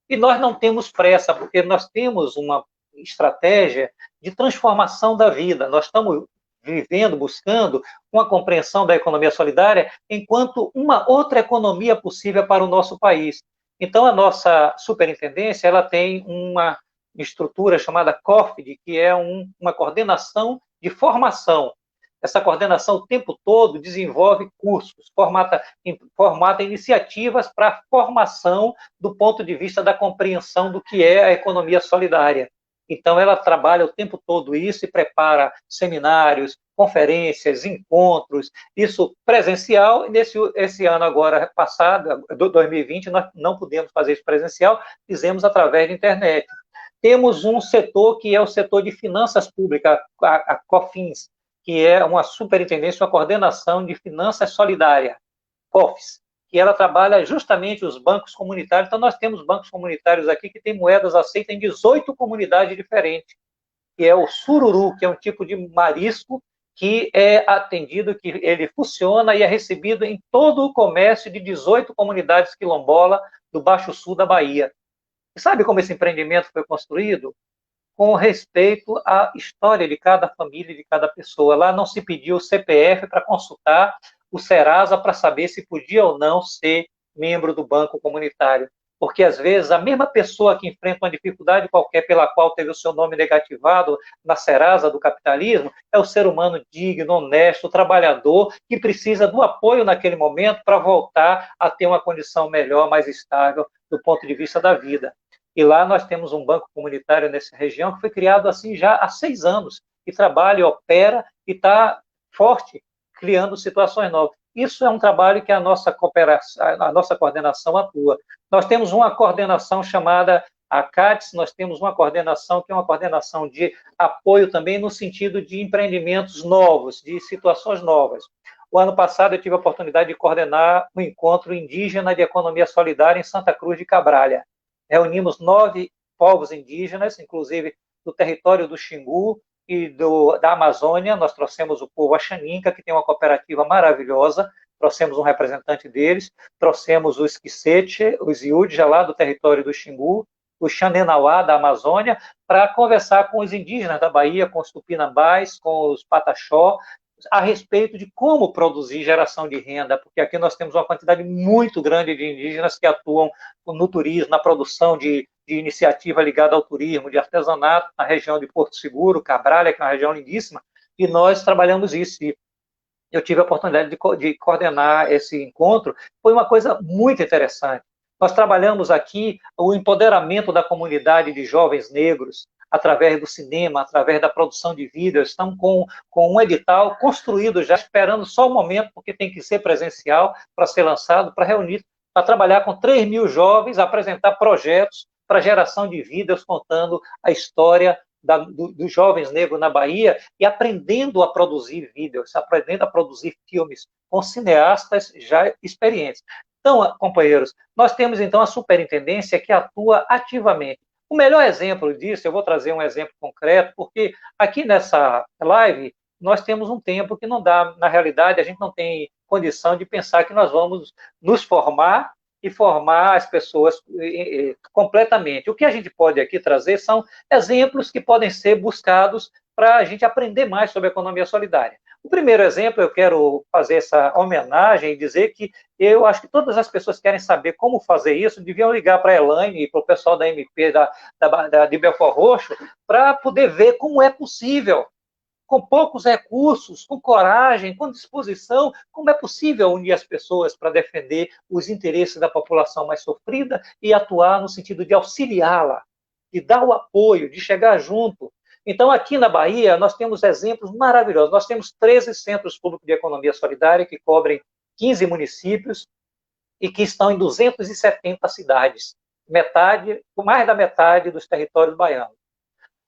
E nós não temos pressa, porque nós temos uma estratégia de transformação da vida. Nós estamos vivendo, buscando uma compreensão da economia solidária enquanto uma outra economia possível para o nosso país. Então, a nossa superintendência ela tem uma estrutura chamada COFID, que é uma coordenação de formação Essa coordenação o tempo todo desenvolve cursos, formata iniciativas para a formação do ponto de vista da compreensão do que é a economia solidária. Então, ela trabalha o tempo todo isso e prepara seminários, conferências, encontros, isso presencial. Esse ano agora passado, 2020, nós não pudemos fazer isso presencial, fizemos através da internet. Temos um setor que é o setor de finanças públicas, a COFINS, que é uma superintendência, uma coordenação de finanças solidárias, COFIS, que ela trabalha justamente os bancos comunitários. Então, nós temos bancos comunitários aqui que têm moedas aceitas em 18 comunidades diferentes, que é o sururu, que é um tipo de marisco que é atendido, que ele funciona e é recebido em todo o comércio de 18 comunidades quilombolas do Baixo Sul da Bahia. E sabe como esse empreendimento foi construído? Com respeito à história de cada família, de cada pessoa. Lá não se pediu o CPF para consultar o Serasa para saber se podia ou não ser membro do banco comunitário. Porque, às vezes, a mesma pessoa que enfrenta uma dificuldade qualquer pela qual teve o seu nome negativado na Serasa do capitalismo, é o ser humano digno, honesto, trabalhador, que precisa do apoio naquele momento para voltar a ter uma condição melhor, mais estável, do ponto de vista da vida. E lá nós temos um banco comunitário nessa região que foi criado assim já há 6 anos, e trabalha, opera e está forte, criando situações novas. Isso é um trabalho que a nossa coordenação atua. Nós temos uma coordenação chamada a CATES, nós temos uma coordenação que é uma coordenação de apoio também no sentido de empreendimentos novos, de situações novas. O ano passado eu tive a oportunidade de coordenar um encontro indígena de economia solidária em Santa Cruz de Cabralha. Reunimos 9 povos indígenas, inclusive do território do Xingu e da Amazônia. Nós trouxemos o povo Axaninca, que tem uma cooperativa maravilhosa, trouxemos um representante deles, trouxemos o Esquicete, os Iúdja lá do território do Xingu, o Xanenauá da Amazônia, para conversar com os indígenas da Bahia, com os tupinambás, com os pataxó, a respeito de como produzir geração de renda, porque aqui nós temos uma quantidade muito grande de indígenas que atuam no turismo, na produção de iniciativa ligada ao turismo, de artesanato, na região de Porto Seguro, Cabralha, que é uma região lindíssima, e nós trabalhamos isso. E eu tive a oportunidade de coordenar esse encontro, foi uma coisa muito interessante. Nós trabalhamos aqui o empoderamento da comunidade de jovens negros, através do cinema, através da produção de vídeos. Estamos com um edital construído, já esperando só o momento, porque tem que ser presencial para ser lançado, para reunir, para trabalhar com 3.000 jovens, apresentar projetos para geração de vídeos, contando a história dos jovens negros na Bahia e aprendendo a produzir vídeos, aprendendo a produzir filmes com cineastas já experientes. Então, companheiros, nós temos então a superintendência que atua ativamente. O melhor exemplo disso, eu vou trazer um exemplo concreto, porque aqui nessa live nós temos um tempo que não dá, na realidade, a gente não tem condição de pensar que nós vamos nos formar e formar as pessoas completamente. O que a gente pode aqui trazer são exemplos que podem ser buscados para a gente aprender mais sobre a economia solidária. O primeiro exemplo, eu quero fazer essa homenagem e dizer que eu acho que todas as pessoas que querem saber como fazer isso deviam ligar para a Elaine e para o pessoal da MP de Belford Roxo para poder ver como é possível, com poucos recursos, com coragem, com disposição, como é possível unir as pessoas para defender os interesses da população mais sofrida e atuar no sentido de auxiliá-la, de dar o apoio, de chegar junto. Então, aqui na Bahia, nós temos exemplos maravilhosos. Nós temos 13 centros públicos de economia solidária que cobrem 15 municípios e que estão em 270 cidades, mais da metade dos territórios baianos.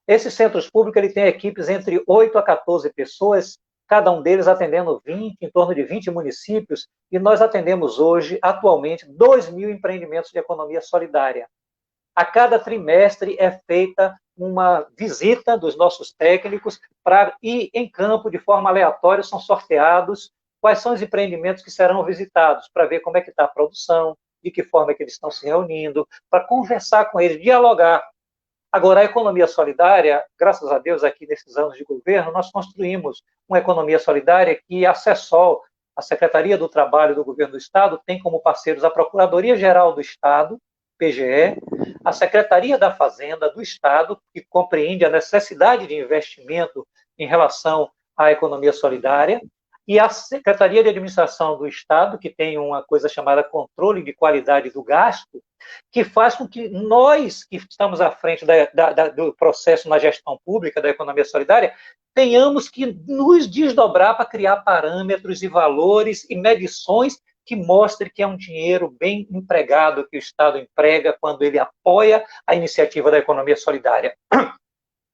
Esses centros públicos ele tem equipes entre 8 a 14 pessoas, cada um deles atendendo em torno de 20 municípios, e nós atendemos hoje, atualmente, 2.000 empreendimentos de economia solidária. A cada trimestre é feita uma visita dos nossos técnicos para ir em campo de forma aleatória, são sorteados quais são os empreendimentos que serão visitados, para ver como é que está a produção, de que forma é que eles estão se reunindo, para conversar com eles, dialogar. Agora, a economia solidária, graças a Deus, aqui nesses anos de governo, nós construímos uma economia solidária que a CESOL, a Secretaria do Trabalho do Governo do Estado, tem como parceiros a Procuradoria-Geral do Estado, PGE, a Secretaria da Fazenda do Estado, que compreende a necessidade de investimento em relação à economia solidária, e a Secretaria de Administração do Estado, que tem uma coisa chamada controle de qualidade do gasto, que faz com que nós, que estamos à frente do processo na gestão pública da economia solidária, tenhamos que nos desdobrar para criar parâmetros e valores e medições que mostrem que é um dinheiro bem empregado que o Estado emprega quando ele apoia a iniciativa da economia solidária.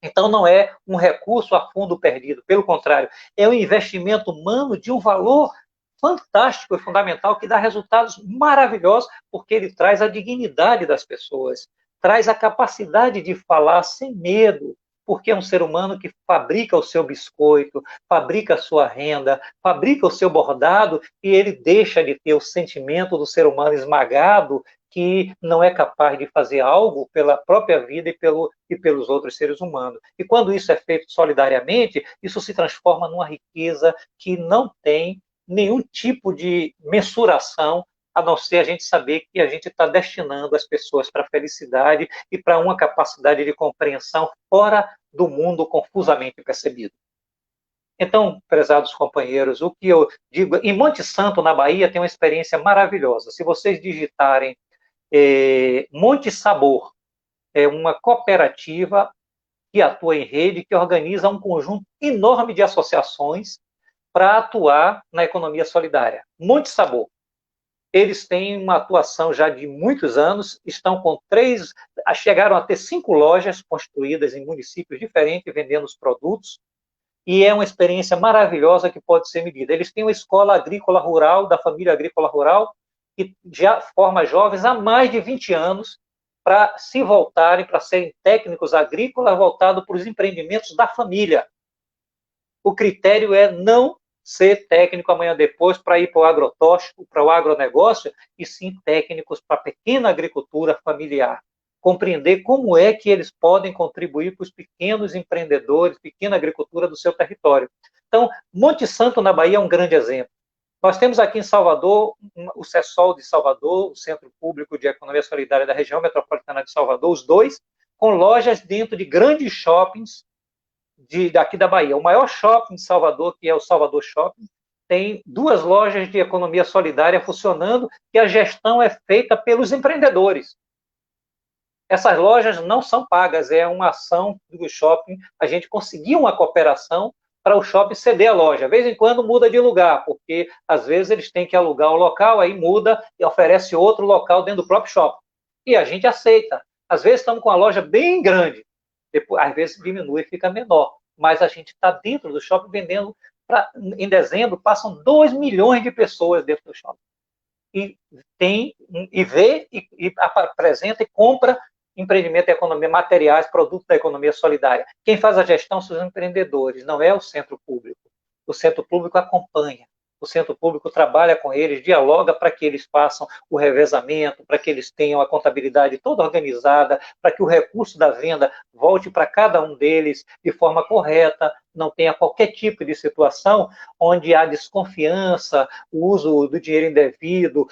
Então, não é um recurso a fundo perdido, pelo contrário, é um investimento humano de um valor fantástico e fundamental que dá resultados maravilhosos, porque ele traz a dignidade das pessoas, traz a capacidade de falar sem medo, porque é um ser humano que fabrica o seu biscoito, fabrica a sua renda, fabrica o seu bordado, e ele deixa de ter o sentimento do ser humano esmagado, que não é capaz de fazer algo pela própria vida e pelos outros seres humanos. E quando isso é feito solidariamente, isso se transforma numa riqueza que não tem nenhum tipo de mensuração, a não ser a gente saber que a gente está destinando as pessoas para a felicidade e para uma capacidade de compreensão fora do mundo confusamente percebido. Então, prezados companheiros, o que eu digo, em Monte Santo, na Bahia, tem uma experiência maravilhosa. Se vocês digitarem Monte Sabor, é uma cooperativa que atua em rede, que organiza um conjunto enorme de associações para atuar na economia solidária. Monte Sabor. Eles têm uma atuação já de muitos anos, estão com chegaram a ter 5 lojas construídas em municípios diferentes, vendendo os produtos, e é uma experiência maravilhosa que pode ser medida. Eles têm uma escola agrícola rural, da família agrícola rural, que já forma jovens há mais de 20 anos para se voltarem, para serem técnicos agrícolas voltados para os empreendimentos da família. O critério é não ser técnico amanhã depois para ir para o agrotóxico, para o agronegócio, e sim técnicos para a pequena agricultura familiar. Compreender como é que eles podem contribuir para os pequenos empreendedores, pequena agricultura do seu território. Então, Monte Santo, na Bahia, é um grande exemplo. Nós temos aqui em Salvador, o CESOL de Salvador, o Centro Público de Economia Solidária da Região Metropolitana de Salvador, os dois, com lojas dentro de grandes shoppings daqui da Bahia. O maior shopping de Salvador, que é o Salvador Shopping, tem 2 lojas de economia solidária funcionando, que a gestão é feita pelos empreendedores. Essas lojas não são pagas, é uma ação do shopping, a gente conseguiu uma cooperação para o shopping ceder a loja. De vez em quando muda de lugar, porque às vezes eles têm que alugar um local, aí muda e oferece outro local dentro do próprio shopping. E a gente aceita. Às vezes estamos com uma loja bem grande, depois, às vezes diminui e fica menor, mas a gente está dentro do shopping vendendo, em dezembro passam 2 milhões de pessoas dentro do shopping. E vê, e apresenta e compra empreendimento e economia, materiais, produtos da economia solidária. Quem faz a gestão são os empreendedores, não é o centro público. O centro público acompanha. O centro público trabalha com eles, dialoga para que eles façam o revezamento, para que eles tenham a contabilidade toda organizada, para que o recurso da venda volte para cada um deles de forma correta, não tenha qualquer tipo de situação onde há desconfiança, o uso do dinheiro indevido,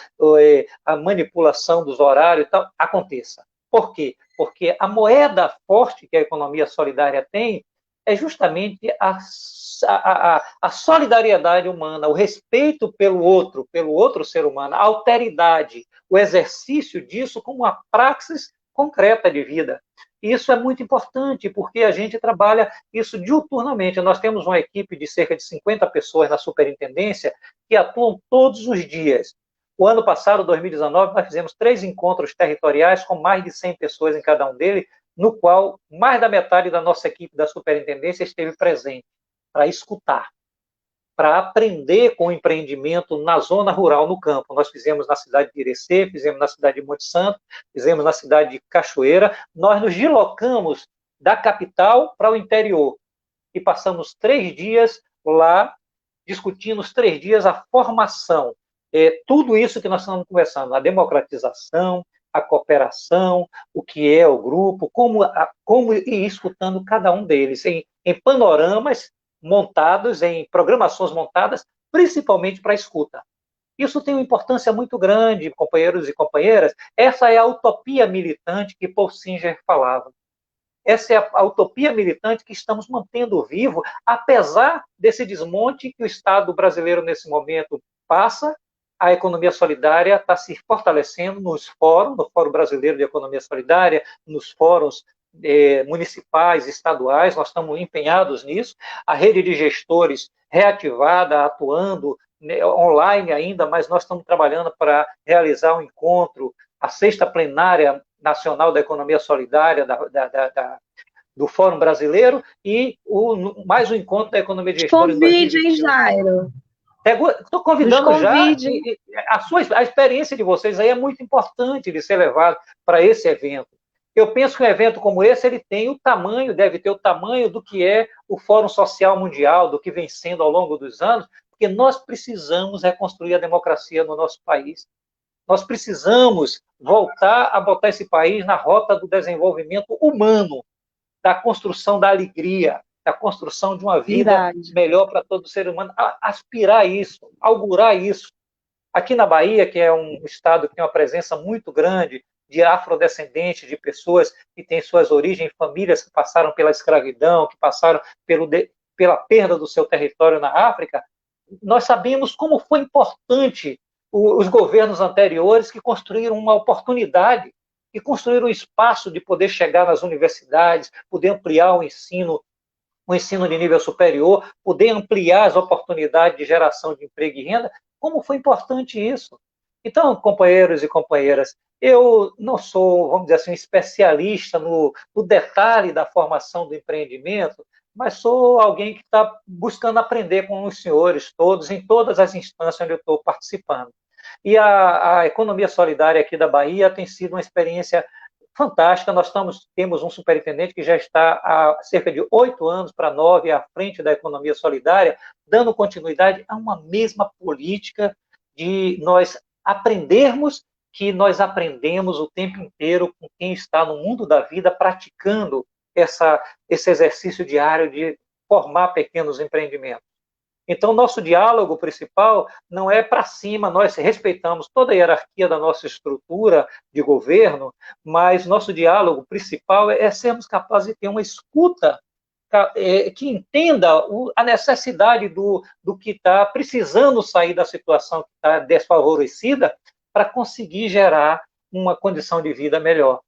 a manipulação dos horários e tal, aconteça. Por quê? Porque a moeda forte que a economia solidária tem é justamente a solidariedade humana, o respeito pelo outro ser humano, a alteridade, o exercício disso como uma praxis concreta de vida. Isso é muito importante, porque a gente trabalha isso diuturnamente. Nós temos uma equipe de cerca de 50 pessoas na superintendência que atuam todos os dias. O ano passado, 2019, nós fizemos 3 encontros territoriais com mais de 100 pessoas em cada um deles, no qual mais da metade da nossa equipe da superintendência esteve presente para escutar, para aprender com o empreendimento na zona rural, no campo. Nós fizemos na cidade de Irecê, fizemos na cidade de Monte Santo, fizemos na cidade de Cachoeira. Nós nos deslocamos da capital para o interior e passamos 3 dias lá, discutindo os 3 dias a formação. Tudo isso que nós estamos conversando, a democratização, a cooperação, o que é o grupo, como ir escutando cada um deles, em panoramas montados, em programações montadas, principalmente para a escuta. Isso tem uma importância muito grande, companheiros e companheiras. Essa é a utopia militante que Paul Singer falava. essa é a utopia militante que estamos mantendo vivo, apesar desse desmonte que o Estado brasileiro, nesse momento, passa. A economia solidária está se fortalecendo nos fóruns, no Fórum Brasileiro de Economia Solidária, nos fóruns municipais, estaduais, nós estamos empenhados nisso. A rede de gestores reativada, atuando online ainda, mas nós estamos trabalhando para realizar um encontro, a 6ª plenária nacional da economia solidária do Fórum Brasileiro e mais um encontro da economia de gestores em 2021. Convide, hein, Jairo? Estou convidando já. A experiência de vocês aí é muito importante de ser levado para esse evento. Eu penso que um evento como esse ele tem o tamanho, deve ter o tamanho do que é o Fórum Social Mundial, do que vem sendo ao longo dos anos, porque nós precisamos reconstruir a democracia no nosso país. Nós precisamos voltar a botar esse país na rota do desenvolvimento humano, da construção da alegria, da construção de uma vida melhor para todo ser humano, aspirar isso, augurar isso. Aqui na Bahia, que é um estado que tem uma presença muito grande de afrodescendentes, de pessoas que têm suas origens, famílias que passaram pela escravidão, que passaram pela perda do seu território na África, nós sabemos como foi importante os governos anteriores que construíram uma oportunidade, que construíram um espaço de poder chegar nas universidades, poder ampliar o ensino de nível superior, poder ampliar as oportunidades de geração de emprego e renda. Como foi importante isso? Então, companheiros e companheiras, eu não sou, vamos dizer assim, um especialista no detalhe da formação do empreendimento, mas sou alguém que está buscando aprender com os senhores todos, em todas as instâncias onde eu estou participando. E a economia solidária aqui da Bahia tem sido uma experiência fantástica. Nós temos um superintendente que já está há cerca de 8 anos para 9 à frente da economia solidária, dando continuidade a uma mesma política de nós aprendermos que nós aprendemos o tempo inteiro com quem está no mundo da vida praticando esse exercício diário de formar pequenos empreendimentos. Então, nosso diálogo principal não é para cima, nós respeitamos toda a hierarquia da nossa estrutura de governo, mas nosso diálogo principal é sermos capazes de ter uma escuta que entenda a necessidade do que está precisando sair da situação que está desfavorecida para conseguir gerar uma condição de vida melhor.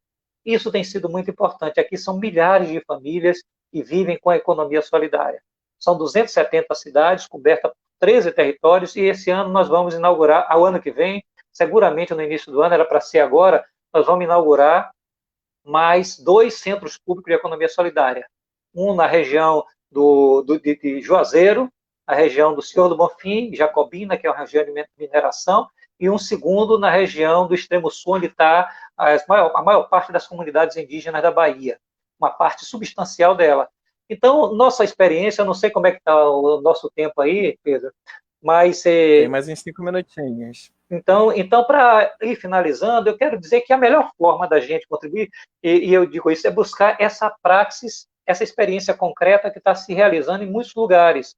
Isso tem sido muito importante. Aqui são milhares de famílias que vivem com a economia solidária. São 270 cidades, cobertas por 13 territórios, e esse ano nós vamos inaugurar, ao ano que vem, seguramente no início do ano, era para ser agora, nós vamos inaugurar mais 2 centros públicos de economia solidária. Um na região de Juazeiro, a região do Senhor do Bonfim, Jacobina, que é uma região de mineração, e um segundo na região do extremo sul, onde está a maior parte das comunidades indígenas da Bahia, uma parte substancial dela. Então, nossa experiência, eu não sei como é que está o nosso tempo aí, Pedro, mas... Tem mais uns 5 minutinhos. Então para ir finalizando, eu quero dizer que a melhor forma da gente contribuir, e eu digo isso, é buscar essa praxis, essa experiência concreta que está se realizando em muitos lugares.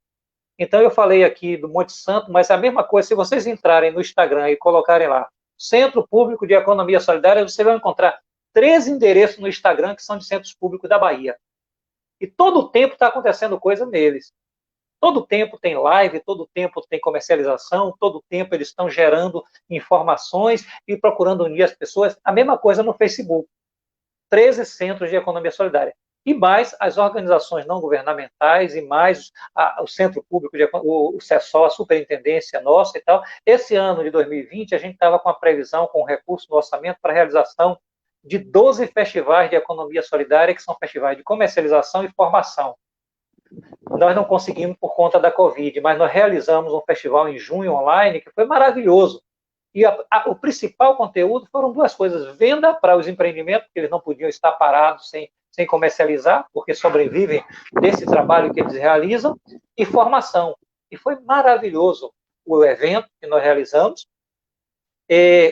Então, eu falei aqui do Monte Santo, mas a mesma coisa, se vocês entrarem no Instagram e colocarem lá, Centro Público de Economia Solidária, você vai encontrar 13 endereços no Instagram que são de centros públicos da Bahia. E todo o tempo está acontecendo coisa neles. Todo o tempo tem live, todo o tempo tem comercialização, todo o tempo eles estão gerando informações e procurando unir as pessoas. A mesma coisa no Facebook. 13 centros de economia solidária. E mais as organizações não governamentais e mais o Centro Público, o CESOL, a superintendência nossa e tal. Esse ano de 2020, a gente estava com a previsão, com o recurso no orçamento para a realização de 12 festivais de economia solidária, que são festivais de comercialização e formação. Nós não conseguimos por conta da Covid, mas nós realizamos um festival em junho online, que foi maravilhoso. E o principal conteúdo foram 2 coisas: venda para os empreendimentos, porque eles não podiam estar parados sem comercializar, porque sobrevivem desse trabalho que eles realizam, e formação. E foi maravilhoso o evento que nós realizamos.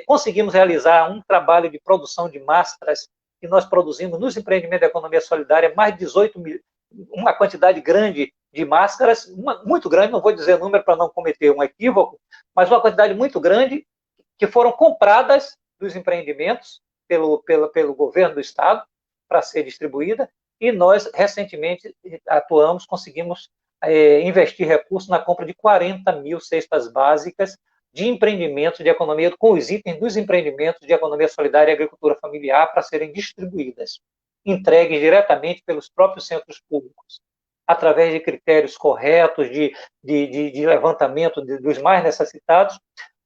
Conseguimos realizar um trabalho de produção de máscaras que nós produzimos nos empreendimentos da economia solidária, mais de 18 mil, uma quantidade grande de máscaras, muito grande, não vou dizer o número para não cometer um equívoco, mas uma quantidade muito grande que foram compradas dos empreendimentos pelo governo do Estado para ser distribuída, e nós, recentemente, conseguimos investir recursos na compra de 40 mil cestas básicas de empreendimentos de economia, com os itens dos empreendimentos de economia solidária e agricultura familiar para serem distribuídas, entregues diretamente pelos próprios centros públicos, através de critérios corretos, de levantamento dos mais necessitados,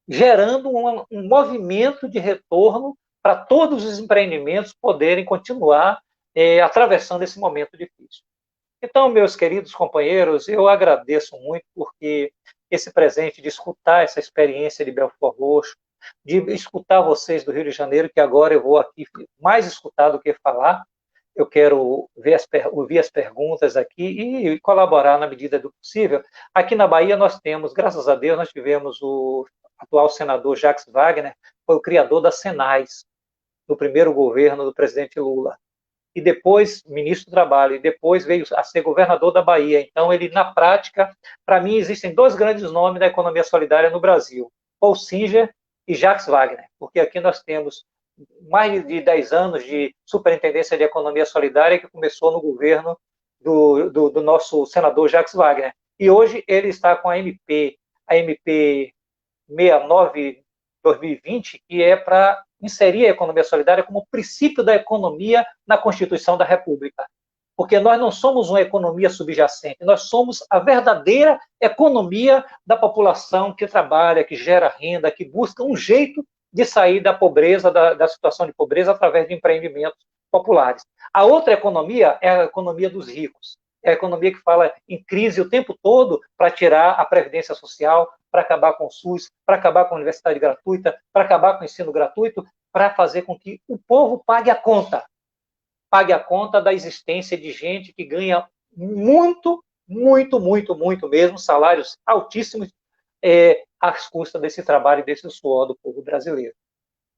gerando um movimento de retorno para todos os empreendimentos poderem continuar atravessando esse momento difícil. Então, meus queridos companheiros, eu agradeço muito porque esse presente de escutar essa experiência de Belford Roxo, de escutar vocês do Rio de Janeiro, que agora eu vou aqui mais escutar do que falar. Eu quero ouvir as perguntas aqui e colaborar na medida do possível. Aqui na Bahia nós temos, graças a Deus, nós tivemos o atual senador Jacques Wagner, foi o criador da Senais, no primeiro governo do presidente Lula. E depois ministro do Trabalho, e depois veio a ser governador da Bahia. Então, ele, na prática, para mim, existem dois grandes nomes da economia solidária no Brasil, Paul Singer e Jacques Wagner, porque aqui nós temos mais de 10 anos de superintendência de economia solidária que começou no governo do nosso senador Jacques Wagner. E hoje ele está com a MP 69/2020, que é para inserir a economia solidária como princípio da economia na Constituição da República. Porque nós não somos uma economia subjacente, nós somos a verdadeira economia da população que trabalha, que gera renda, que busca um jeito de sair da pobreza, da situação de pobreza, através de empreendimentos populares. A outra economia é a economia dos ricos. É a economia que fala em crise o tempo todo para tirar a previdência social, para acabar com o SUS, para acabar com a universidade gratuita, para acabar com o ensino gratuito, para fazer com que o povo pague a conta da existência de gente que ganha muito, muito, muito, muito mesmo, salários altíssimos, às custas desse trabalho e desse suor do povo brasileiro.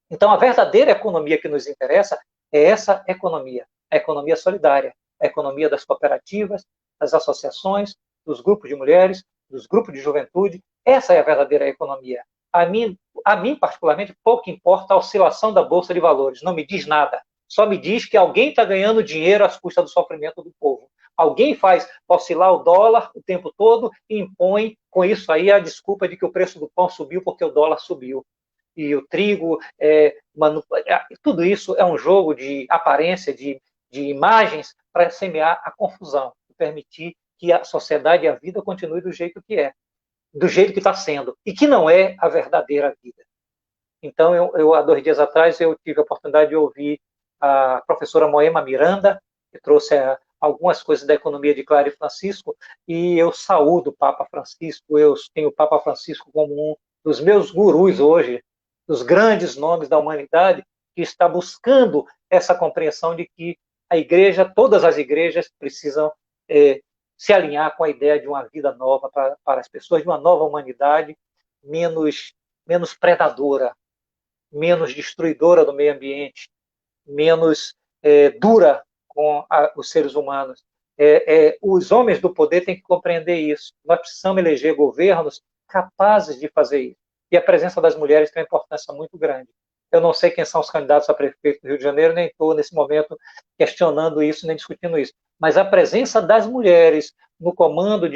Então, a verdadeira economia que nos interessa é essa economia, a economia solidária, a economia das cooperativas, das associações, dos grupos de mulheres, dos grupos de juventude. Essa é a verdadeira economia. A mim, particularmente, pouco importa a oscilação da Bolsa de Valores, não me diz nada. Só me diz que alguém está ganhando dinheiro às custas do sofrimento do povo. Alguém faz oscilar o dólar o tempo todo e impõe com isso aí a desculpa de que o preço do pão subiu porque o dólar subiu. E o trigo, tudo isso é um jogo de aparência, de imagens para semear a confusão, permitir que a sociedade e a vida continue do jeito que é, do jeito que está sendo, e que não é a verdadeira vida. Então, há 2 dias atrás, eu tive a oportunidade de ouvir a professora Moema Miranda, que trouxe algumas coisas da economia de Clara e Francisco, e eu saúdo o Papa Francisco, eu tenho o Papa Francisco como um dos meus gurus hoje, dos grandes nomes da humanidade, que está buscando essa compreensão de que a igreja, todas as igrejas precisam se alinhar com a ideia de uma vida nova para as pessoas, de uma nova humanidade menos predadora, menos destruidora do meio ambiente, menos dura com os seres humanos. Os homens do poder têm que compreender isso. Nós precisamos eleger governos capazes de fazer isso. E a presença das mulheres tem uma importância muito grande. Eu não sei quem são os candidatos a prefeito do Rio de Janeiro, nem estou, nesse momento, questionando isso, nem discutindo isso. Mas a presença das mulheres no comando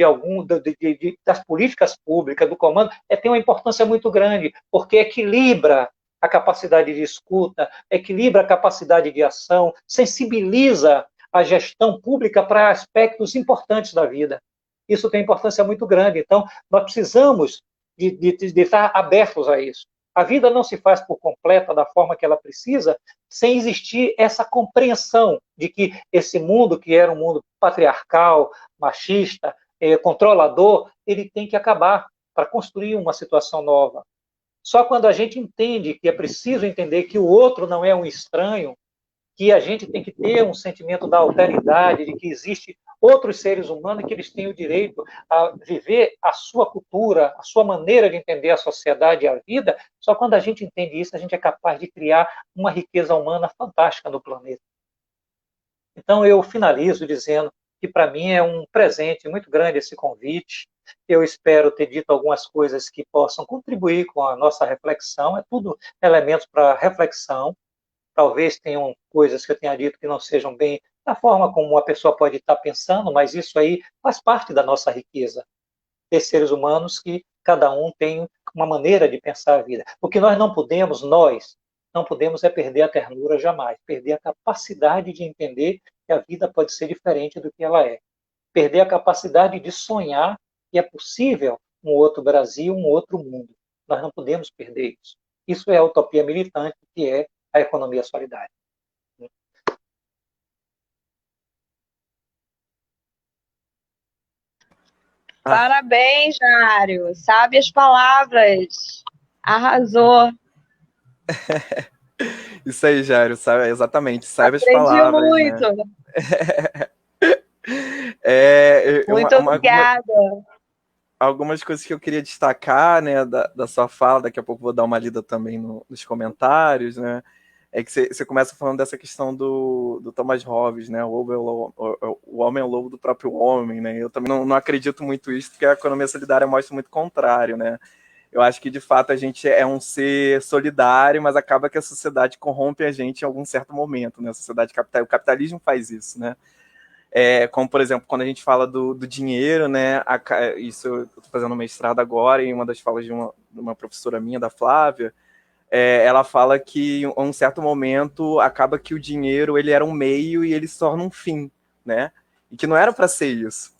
das políticas públicas, do comando, tem uma importância muito grande, porque equilibra a capacidade de escuta, equilibra a capacidade de ação, sensibiliza a gestão pública para aspectos importantes da vida. Isso tem importância muito grande. Então, nós precisamos de estar abertos a isso. A vida não se faz por completa da forma que ela precisa, sem existir essa compreensão de que esse mundo, que era um mundo patriarcal, machista, controlador, ele tem que acabar para construir uma situação nova. Só quando a gente entende que é preciso entender que o outro não é um estranho, que a gente tem que ter um sentimento da alteridade, de que existe outros seres humanos que eles têm o direito a viver a sua cultura, a sua maneira de entender a sociedade e a vida, só quando a gente entende isso, a gente é capaz de criar uma riqueza humana fantástica no planeta. Então, eu finalizo dizendo que, para mim, é um presente muito grande esse convite. Eu espero ter dito algumas coisas que possam contribuir com a nossa reflexão. É tudo elementos para reflexão. Talvez tenham coisas que eu tenha dito que não sejam bem da forma como a pessoa pode estar pensando, mas isso aí faz parte da nossa riqueza, ter seres humanos que cada um tem uma maneira de pensar a vida. O que nós não podemos é perder a ternura jamais, perder a capacidade de entender que a vida pode ser diferente do que ela é, perder a capacidade de sonhar que é possível um outro Brasil, um outro mundo. Nós não podemos perder isso. Isso é a utopia militante, que é a economia solidária. Parabéns, Jário. Sabe as palavras. Arrasou. Isso aí, Jairo, sabe, exatamente, saiba as Aprendi palavras, muito. né? É, Muito obrigada. algumas coisas que eu queria destacar, né, da sua fala, daqui a pouco vou dar uma lida também nos comentários, né, é que você começa falando dessa questão do Thomas Hobbes, né, o homem-lobo do próprio homem, né, eu também não acredito muito isso, porque a economia solidária mostra muito o contrário, né, eu acho que, de fato, a gente é um ser solidário, mas acaba que a sociedade corrompe a gente em algum certo momento, né, a sociedade capital, o capitalismo faz isso, né, como, por exemplo, quando a gente fala do dinheiro, né? Isso eu estou fazendo um mestrado agora, e uma das falas de uma professora minha, da Flávia, ela fala que em um certo momento acaba que o dinheiro ele era um meio e ele se torna um fim, né? E que não era para ser isso.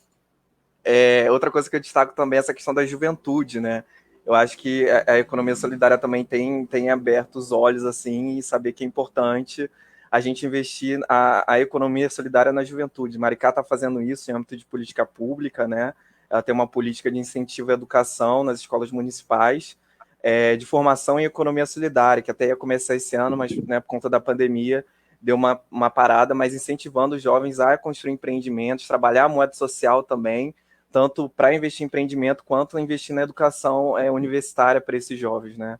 Outra coisa que eu destaco também é essa questão da juventude, né? Eu acho que a economia solidária também tem aberto os olhos assim e saber que é importante a gente investir a economia solidária na juventude. Maricá está fazendo isso em âmbito de política pública, né? Ela tem uma política de incentivo à educação nas escolas municipais, de formação em economia solidária, que até ia começar esse ano, mas, né, por conta da pandemia deu uma parada, mas incentivando os jovens a construir empreendimentos, trabalhar a moeda social também, tanto para investir em empreendimento quanto investir na educação universitária para esses jovens, né?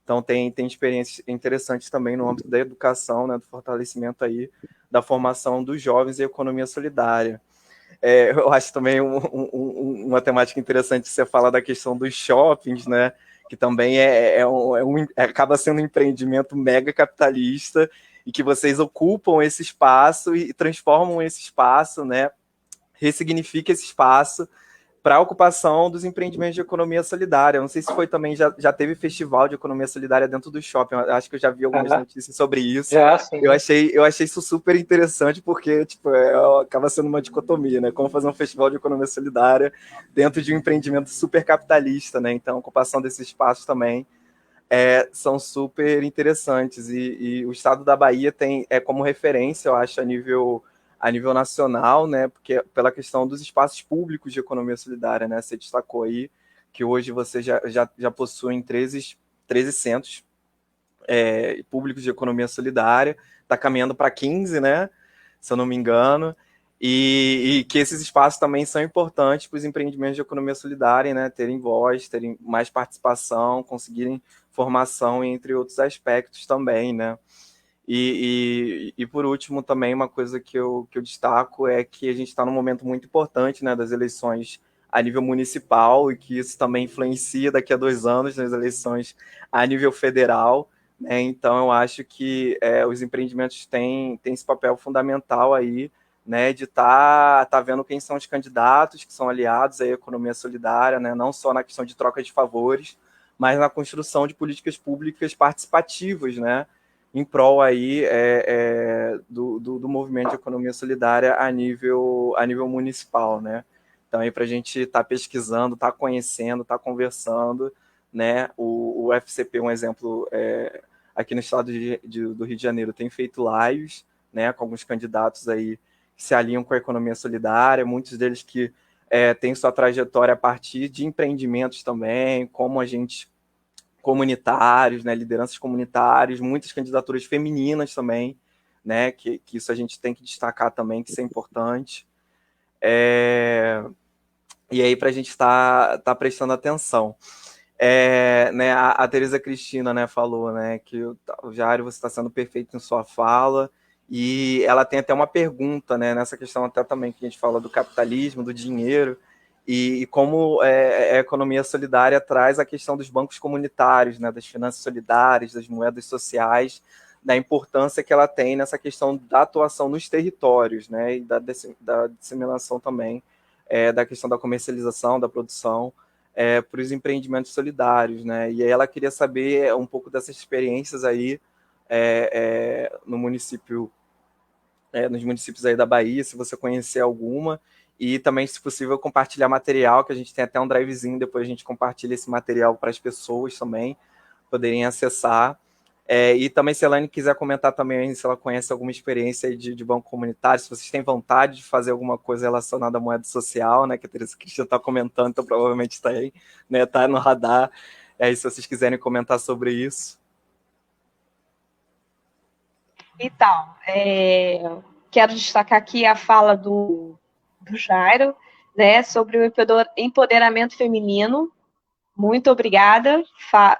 Então tem experiências interessantes também no âmbito da educação, né, do fortalecimento aí da formação dos jovens e economia solidária. Eu acho também uma temática interessante, você fala da questão dos shoppings, né, que também acaba sendo um empreendimento mega capitalista e que vocês ocupam esse espaço e transformam esse espaço, né, ressignifica esse espaço para a ocupação dos empreendimentos de economia solidária. Não sei se foi também, já teve festival de economia solidária dentro do shopping. Eu acho que eu já vi algumas notícias sobre isso. Já, sim. Eu achei isso super interessante, porque tipo, acaba sendo uma dicotomia, né? Como fazer um festival de economia solidária dentro de um empreendimento super capitalista, né? Então, a ocupação desses espaços também são super interessantes. E o estado da Bahia tem como referência, eu acho, a nível nacional, né? Porque pela questão dos espaços públicos de economia solidária, né? Você destacou aí que hoje você já possui 13 centros públicos de economia solidária, está caminhando para 15, né? Se eu não me engano. E que esses espaços também são importantes para os empreendimentos de economia solidária, né? Terem voz, terem mais participação, conseguirem formação, entre outros aspectos também, né? E por último, também uma coisa que eu destaco é que a gente está num momento muito importante, né, das eleições a nível municipal, e que isso também influencia daqui a 2 anos nas eleições a nível federal, né? Então eu acho que os empreendimentos têm esse papel fundamental aí, né, de tá vendo quem são os candidatos que são aliados à economia solidária, né, não só na questão de troca de favores, mas na construção de políticas públicas participativas, né, em prol aí do movimento de economia solidária a nível municipal, né? Então aí para a gente estar pesquisando, estar conhecendo, estar conversando, né? O FCP, um exemplo, aqui no estado do Rio de Janeiro, tem feito lives, né, com alguns candidatos aí que se alinham com a economia solidária, muitos deles que têm sua trajetória a partir de empreendimentos também, como a gente comunitários, né, lideranças comunitárias, muitas candidaturas femininas também, né, que isso a gente tem que destacar também, que isso é importante. E aí para a gente tá prestando atenção. Né, a Tereza Cristina, né, falou, né, que o Jário, você está sendo perfeito em sua fala, e ela tem até uma pergunta, né, nessa questão até também que a gente fala do capitalismo, do dinheiro, e como a economia solidária traz a questão dos bancos comunitários, né, das finanças solidárias, das moedas sociais, da importância que ela tem nessa questão da atuação nos territórios, né, e da disseminação também, da questão da comercialização, da produção, para os empreendimentos solidários, né, e aí ela queria saber um pouco dessas experiências aí no município, nos municípios aí da Bahia, se você conhecer alguma, e também, se possível, compartilhar material, que a gente tem até um drivezinho, depois a gente compartilha esse material para as pessoas também poderem acessar. E também, se a Elaine quiser comentar também se ela conhece alguma experiência aí de banco comunitário, se vocês têm vontade de fazer alguma coisa relacionada à moeda social, né, que a Teresa Cristina está comentando, então provavelmente está aí, né, está no radar. Se vocês quiserem comentar sobre isso. Então, quero destacar aqui a fala do Jairo, né, sobre o empoderamento feminino. Muito obrigada,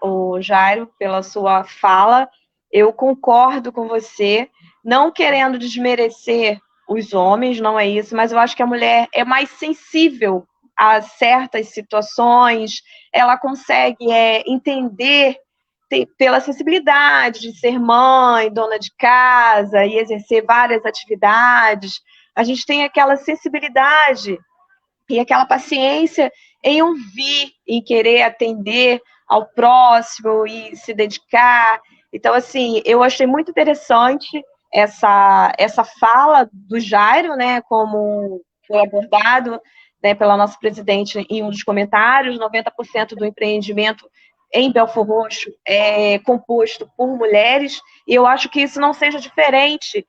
o Jairo, pela sua fala. Eu concordo com você, não querendo desmerecer os homens, não é isso, mas eu acho que a mulher é mais sensível a certas situações, ela consegue entender pela sensibilidade de ser mãe, dona de casa e exercer várias atividades. A gente tem aquela sensibilidade e aquela paciência em ouvir, em querer atender ao próximo e se dedicar. Então, assim, eu achei muito interessante essa fala do Jairo, né, como foi abordado, né, pela nossa presidente em um dos comentários, 90% do empreendimento em Belfor Roxo é composto por mulheres, e eu acho que isso não seja diferente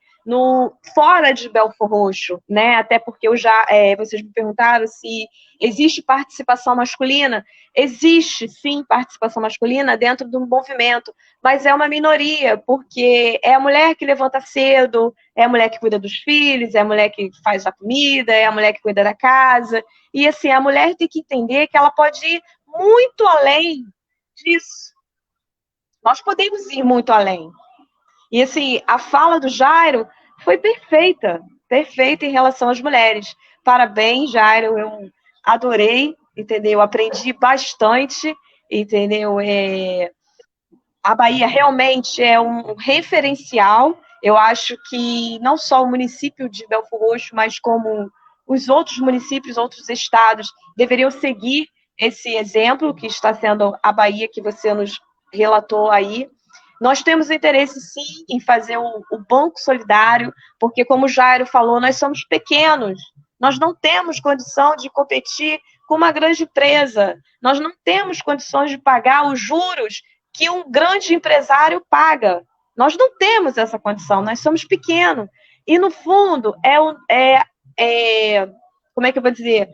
fora de Belfor Roxo, né? Até porque vocês me perguntaram se existe participação masculina. Existe, sim, participação masculina dentro do movimento, mas é uma minoria, porque é a mulher que levanta cedo, é a mulher que cuida dos filhos, é a mulher que faz a comida, é a mulher que cuida da casa, e assim, a mulher tem que entender que ela pode ir muito além disso. Nós podemos ir muito além. E assim, a fala do Jairo foi perfeita em relação às mulheres. Parabéns, Jairo, eu adorei, entendeu? Aprendi bastante, entendeu? A Bahia realmente é um referencial. Eu acho que não só o município de Belfor Roxo, mas como os outros municípios, outros estados, deveriam seguir esse exemplo que está sendo a Bahia, que você nos relatou aí. Nós temos interesse, sim, em fazer o Banco Solidário, porque, como o Jairo falou, nós somos pequenos, nós não temos condição de competir com uma grande empresa, nós não temos condições de pagar os juros que um grande empresário paga. Nós não temos essa condição, nós somos pequenos. E, no fundo, como é que eu vou dizer?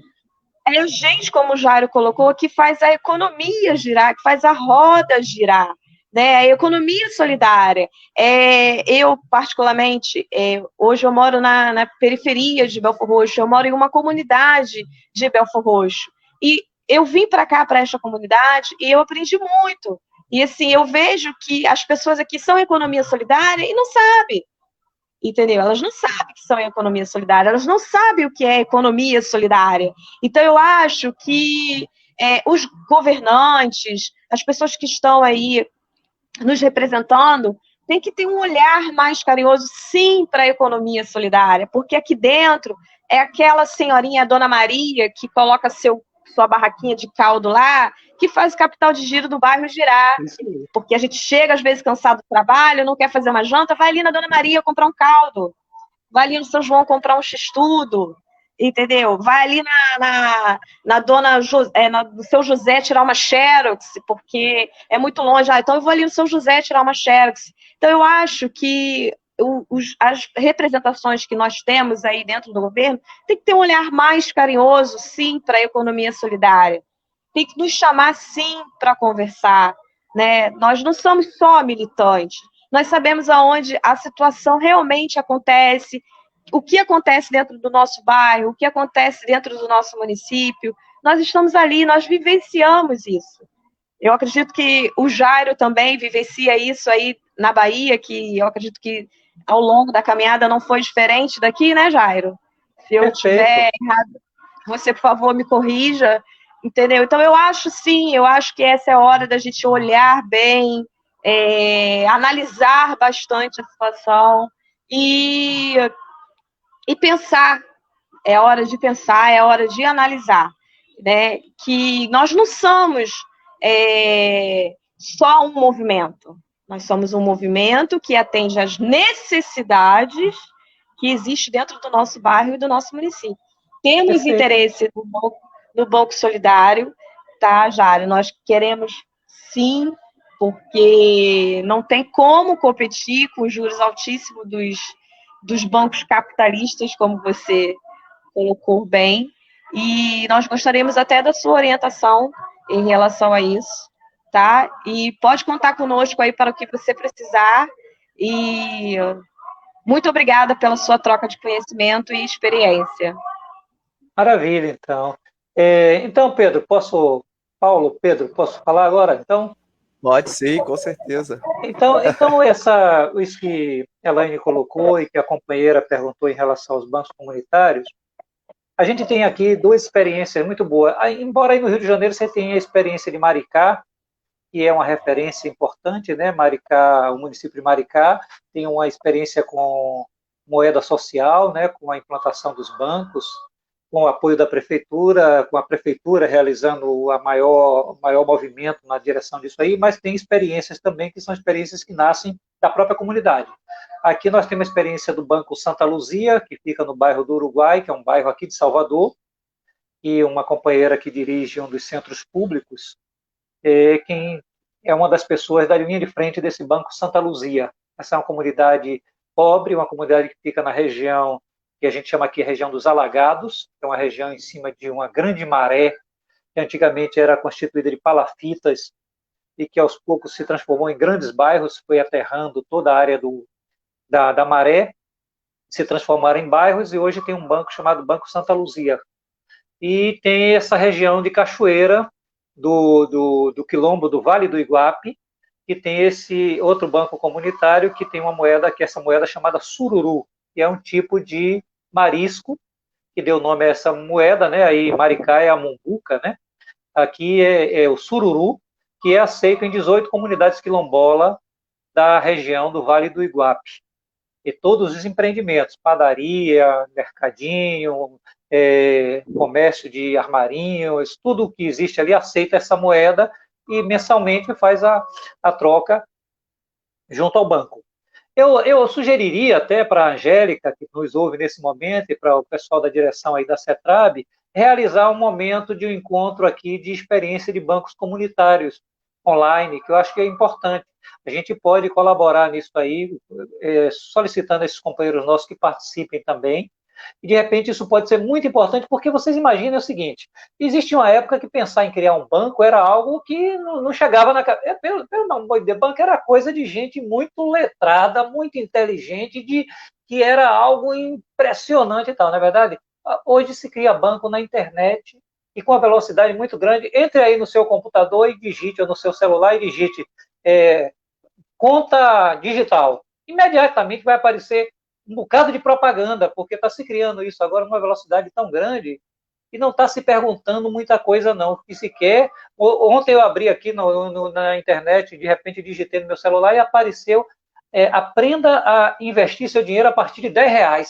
É a gente, como o Jairo colocou, que faz a economia girar, que faz a roda girar, né? A economia solidária. Eu, particularmente, hoje eu moro na periferia de Belfor Roxo, eu moro em uma comunidade de Belfor Roxo, e eu vim para cá, para esta comunidade, e eu aprendi muito. E, assim, eu vejo que as pessoas aqui são economia solidária e não sabem, entendeu? Elas não sabem que são economia solidária, elas não sabem o que é economia solidária. Então, eu acho que os governantes, as pessoas que estão aí nos representando, têm que ter um olhar mais carinhoso, sim, para a economia solidária, porque aqui dentro é aquela senhorinha, a Dona Maria, que coloca sua barraquinha de caldo lá, que faz o capital de giro do bairro girar. Porque a gente chega, às vezes, cansado do trabalho, não quer fazer uma janta, vai ali na Dona Maria comprar um caldo, vai ali no São João comprar um x-tudo, entendeu? Vai ali na Dona no Seu José tirar uma xerox, porque é muito longe. Então eu vou ali no São José tirar uma xerox. Então eu acho que as representações que nós temos aí dentro do governo tem que ter um olhar mais carinhoso, sim, para a economia solidária. Tem que nos chamar, sim, para conversar, né? Nós não somos só militantes, nós sabemos aonde a situação realmente acontece, o que acontece dentro do nosso bairro, o que acontece dentro do nosso município. Nós estamos ali, nós vivenciamos isso. Eu acredito que o Jairo também vivencia isso aí na Bahia, que eu acredito que ao longo da caminhada não foi diferente daqui, né, Jairo? Se eu estiver errado, você, por favor, me corrija, entendeu? Então, eu acho, sim, eu acho que essa é a hora da gente olhar bem analisar bastante a situação e pensar. É hora de pensar, é hora de analisar, né? Que nós não somos só um movimento. Nós somos um movimento que atende às necessidades que existem dentro do nosso bairro e do nosso município. Temos interesse no Banco Solidário, tá, Jário? Nós queremos sim, porque não tem como competir com os juros altíssimos dos bancos capitalistas, como você colocou bem, e nós gostaríamos até da sua orientação em relação a isso, tá? E pode contar conosco aí para o que você precisar, e muito obrigada pela sua troca de conhecimento e experiência. Maravilha, então. Então, Pedro, posso falar agora, então? Pode ser, com certeza. Então isso que a Elaine colocou e que a companheira perguntou em relação aos bancos comunitários, a gente tem aqui duas experiências muito boas. Embora aí no Rio de Janeiro você tenha a experiência de Maricá, que é uma referência importante, né? Maricá, o município de Maricá tem uma experiência com moeda social, né? Com a implantação dos bancos, com o apoio da prefeitura, com a prefeitura realizando o maior movimento na direção disso aí, mas tem experiências também que são experiências que nascem da própria comunidade. Aqui nós temos a experiência do Banco Santa Luzia, que fica no bairro do Uruguai, que é um bairro aqui de Salvador, e uma companheira que dirige um dos centros públicos, quem é uma das pessoas da linha de frente desse Banco Santa Luzia. Essa é uma comunidade pobre, uma comunidade que fica na região que a gente chama aqui a região dos Alagados, que é uma região em cima de uma grande maré, que antigamente era constituída de palafitas e que aos poucos se transformou em grandes bairros, foi aterrando toda a área da maré, se transformaram em bairros, e hoje tem um banco chamado Banco Santa Luzia. E tem essa região de Cachoeira, do Quilombo, do Vale do Iguape, que tem esse outro banco comunitário que tem uma moeda, que é essa moeda chamada sururu, que é um tipo de marisco, que deu nome a essa moeda, né? Aí Maricá é a mumbuca, né? Aqui é o sururu, que é aceito em 18 comunidades quilombola da região do Vale do Iguape. E todos os empreendimentos, padaria, mercadinho, comércio de armarinhos, tudo que existe ali aceita essa moeda e mensalmente faz a troca junto ao banco. Eu sugeriria até para a Angélica, que nos ouve nesse momento, e para o pessoal da direção aí da CETRAB, realizar um momento de um encontro aqui de experiência de bancos comunitários online, que eu acho que é importante. A gente pode colaborar nisso aí, solicitando esses companheiros nossos que participem também. E, de repente, isso pode ser muito importante, porque vocês imaginem o seguinte, existe uma época que pensar em criar um banco era algo que não chegava na cabeça. Pelo nome de banco, era coisa de gente muito letrada, muito inteligente, que era algo impressionante e tal, não é verdade? Hoje se cria banco na internet e com uma velocidade muito grande. Entre aí no seu computador e digite, ou no seu celular e digite conta digital. Imediatamente vai aparecer um bocado de propaganda, porque está se criando isso agora numa velocidade tão grande e não está se perguntando muita coisa, não. O que se quer. Ontem eu abri aqui na internet, de repente digitei no meu celular e apareceu: aprenda a investir seu dinheiro a partir de R$10.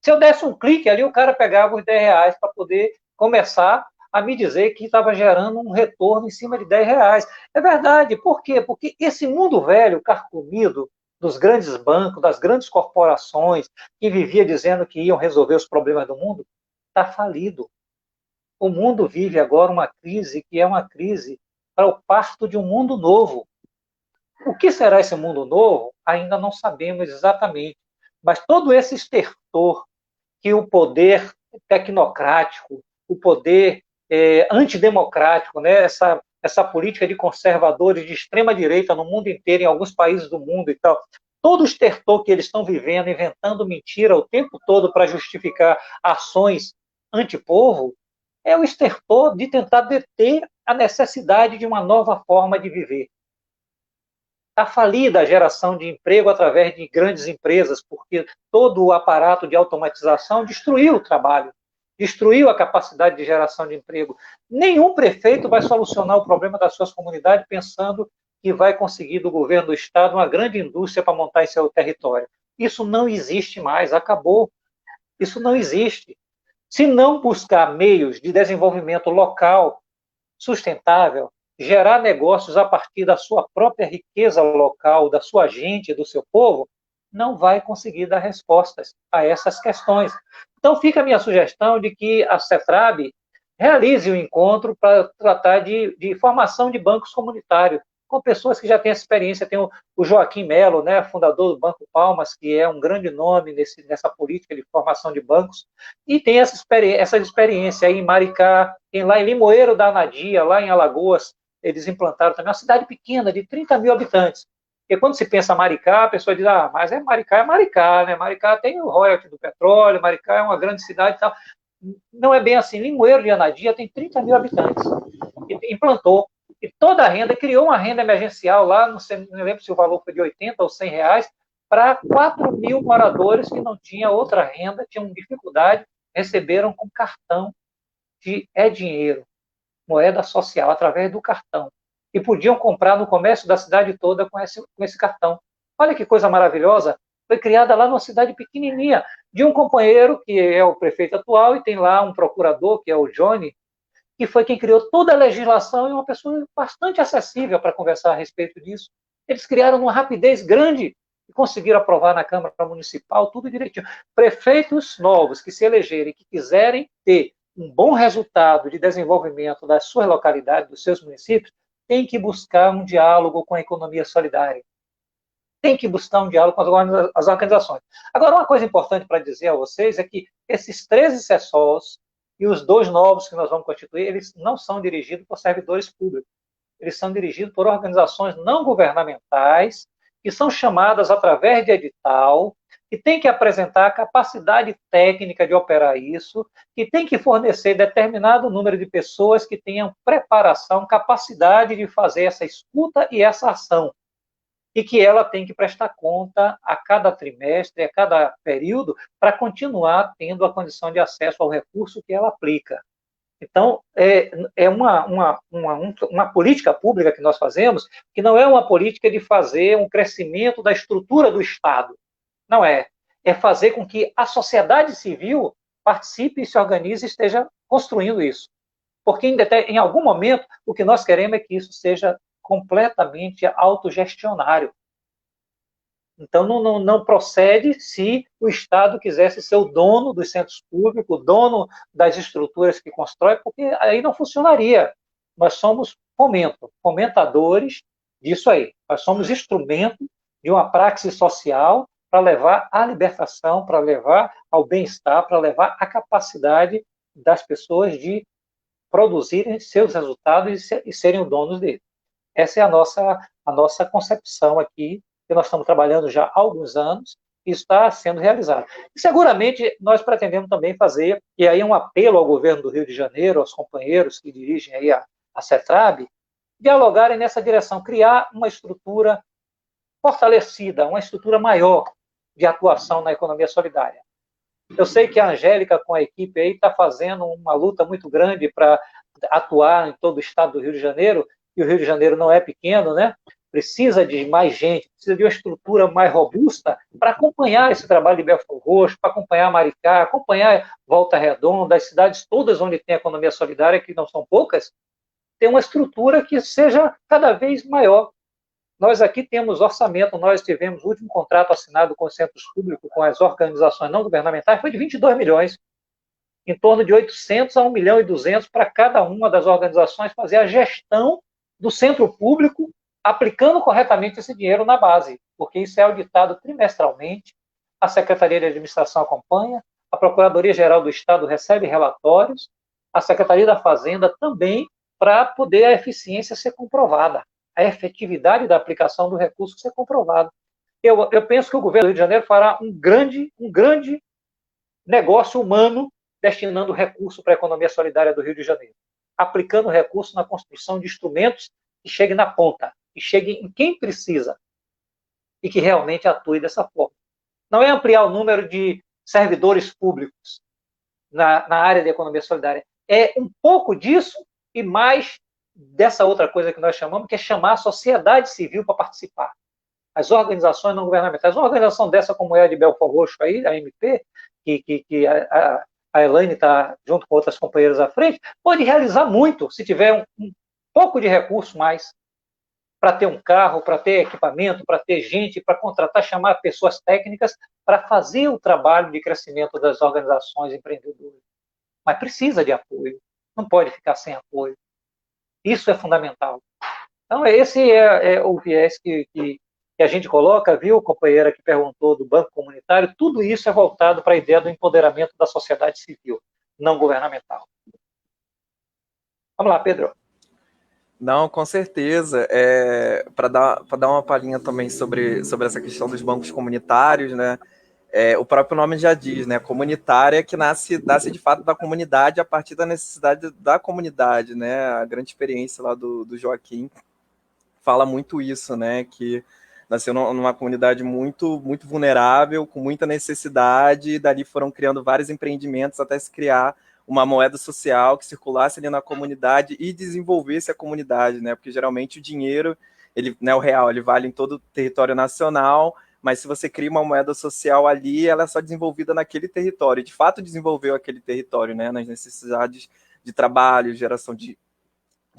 Se eu desse um clique ali, o cara pegava os R$10 para poder começar a me dizer que estava gerando um retorno em cima de R$10. É verdade. Por quê? Porque esse mundo velho, carcomido, dos grandes bancos, das grandes corporações, que vivia dizendo que iam resolver os problemas do mundo, está falido. O mundo vive agora uma crise que é uma crise para o parto de um mundo novo. O que será esse mundo novo? Ainda não sabemos exatamente. Mas todo esse estertor que o poder tecnocrático, o poder antidemocrático, né, essa política de conservadores de extrema-direita no mundo inteiro, em alguns países do mundo e tal, todo o estertor que eles estão vivendo, inventando mentira o tempo todo para justificar ações antipovo, é o estertor de tentar deter a necessidade de uma nova forma de viver. Está falida a geração de emprego através de grandes empresas, porque todo o aparato de automatização destruiu o trabalho, destruiu a capacidade de geração de emprego. Nenhum prefeito vai solucionar o problema das suas comunidades pensando que vai conseguir do governo do Estado uma grande indústria para montar em seu território. Isso não existe mais, acabou. Isso não existe. Se não buscar meios de desenvolvimento local sustentável, gerar negócios a partir da sua própria riqueza local, da sua gente, do seu povo, não vai conseguir dar respostas a essas questões. Então, fica a minha sugestão de que a CETRAB realize um encontro para tratar de formação de bancos comunitários, com pessoas que já têm essa experiência. Tem o Joaquim Melo, né, fundador do Banco Palmas, que é um grande nome nessa política de formação de bancos, e tem essa experiência aí em Maricá, tem lá em Limoeiro da Anadia, lá em Alagoas, eles implantaram também uma cidade pequena, de 30 mil habitantes. Porque quando se pensa Maricá, a pessoa diz, mas é Maricá, né? Maricá tem o royalty do petróleo, Maricá é uma grande cidade e tal. Não é bem assim. Limoeiro de Anadia tem 30 mil habitantes. E implantou. E toda a renda, criou uma renda emergencial lá, não lembro se o valor foi de 80 ou 100 reais, para 4 mil moradores que não tinham outra renda, tinham dificuldade, receberam com cartão de dinheiro, moeda social, através do cartão. E podiam comprar no comércio da cidade toda com esse cartão. Olha que coisa maravilhosa. Foi criada lá numa cidade pequenininha, de um companheiro, que é o prefeito atual, e tem lá um procurador, que é o Johnny, que foi quem criou toda a legislação e uma pessoa bastante acessível para conversar a respeito disso. Eles criaram uma rapidez grande e conseguiram aprovar na Câmara Municipal tudo direitinho. Prefeitos novos que se elegerem, que quiserem ter um bom resultado de desenvolvimento das suas localidades, dos seus municípios, têm que buscar um diálogo com a economia solidária. Tem que buscar um diálogo com as organizações. Agora, uma coisa importante para dizer a vocês é que esses 13 CESOLs e os 2 novos que nós vamos constituir, eles não são dirigidos por servidores públicos. Eles são dirigidos por organizações não governamentais, que são chamadas através de edital, que tem que apresentar a capacidade técnica de operar isso, que tem que fornecer determinado número de pessoas que tenham preparação, capacidade de fazer essa escuta e essa ação. E que ela tem que prestar conta a cada trimestre, a cada período, para continuar tendo a condição de acesso ao recurso que ela aplica. Então, é uma política pública que nós fazemos, que não é uma política de fazer um crescimento da estrutura do Estado. Não é. É fazer com que a sociedade civil participe e se organize e esteja construindo isso. Porque, em algum momento, o que nós queremos é que isso seja completamente autogestionário. Então, não procede se o Estado quisesse ser o dono dos centros públicos, o dono das estruturas que constrói, porque aí não funcionaria. Nós somos fomentadores disso aí. Nós somos instrumento de uma praxis social para levar à libertação, para levar ao bem-estar, para levar à capacidade das pessoas de produzirem seus resultados e serem os donos deles. Essa é a nossa concepção aqui, que nós estamos trabalhando já há alguns anos, e está sendo realizado. E seguramente nós pretendemos também fazer, e aí um apelo ao governo do Rio de Janeiro, aos companheiros que dirigem aí a CETRAB, dialogarem nessa direção, criar uma estrutura fortalecida, uma estrutura maior de atuação na economia solidária. Eu sei que a Angélica, com a equipe aí, está fazendo uma luta muito grande para atuar em todo o estado do Rio de Janeiro, e o Rio de Janeiro não é pequeno, né? Precisa de mais gente, precisa de uma estrutura mais robusta para acompanhar esse trabalho de Belford Roxo, para acompanhar Maricá, acompanhar Volta Redonda, as cidades todas onde tem economia solidária, que não são poucas, tem uma estrutura que seja cada vez maior. Nós aqui temos orçamento, nós tivemos o último contrato assinado com os centros públicos, com as organizações não governamentais, foi de 22 milhões. Em torno de 800 a 1 milhão e 200 para cada uma das organizações fazer a gestão do centro público, aplicando corretamente esse dinheiro na base, porque isso é auditado trimestralmente, a Secretaria de Administração acompanha, a Procuradoria-Geral do Estado recebe relatórios, a Secretaria da Fazenda também, para poder a eficiência ser comprovada, a efetividade da aplicação do recurso ser comprovada. Eu penso que o governo do Rio de Janeiro fará um grande negócio humano destinando recurso para a economia solidária do Rio de Janeiro, aplicando recurso na construção de instrumentos que cheguem na ponta, que cheguem em quem precisa e que realmente atue dessa forma. Não é ampliar o número de servidores públicos na área da economia solidária, é um pouco disso e mais dessa outra coisa que nós chamamos, que é chamar a sociedade civil para participar. As organizações não governamentais. Uma organização dessa como é a de Belford Roxo, aí, a MP, que a Elaine está junto com outras companheiras à frente, pode realizar muito se tiver um pouco de recurso mais para ter um carro, para ter equipamento, para ter gente, para contratar, chamar pessoas técnicas para fazer o trabalho de crescimento das organizações empreendedoras. Mas precisa de apoio, não pode ficar sem apoio. Isso é fundamental. Então, esse é o viés que a gente coloca, viu, companheira que perguntou do Banco Comunitário, tudo isso é voltado para a ideia do empoderamento da sociedade civil, não governamental. Vamos lá, Pedro. Não, com certeza. Para dar uma palhinha também sobre essa questão dos bancos comunitários, né? O próprio nome já diz, né? Comunitária, que nasce de fato da comunidade a partir da necessidade da comunidade, né? A grande experiência lá do Joaquim fala muito isso, né? Que nasceu numa comunidade muito, muito vulnerável, com muita necessidade, e dali foram criando vários empreendimentos até se criar uma moeda social que circulasse ali na comunidade e desenvolvesse a comunidade, né? Porque geralmente o dinheiro, ele, né, o real, ele vale em todo o território nacional, mas se você cria uma moeda social ali, ela é só desenvolvida naquele território. De fato, desenvolveu aquele território, né? Nas necessidades de trabalho, geração de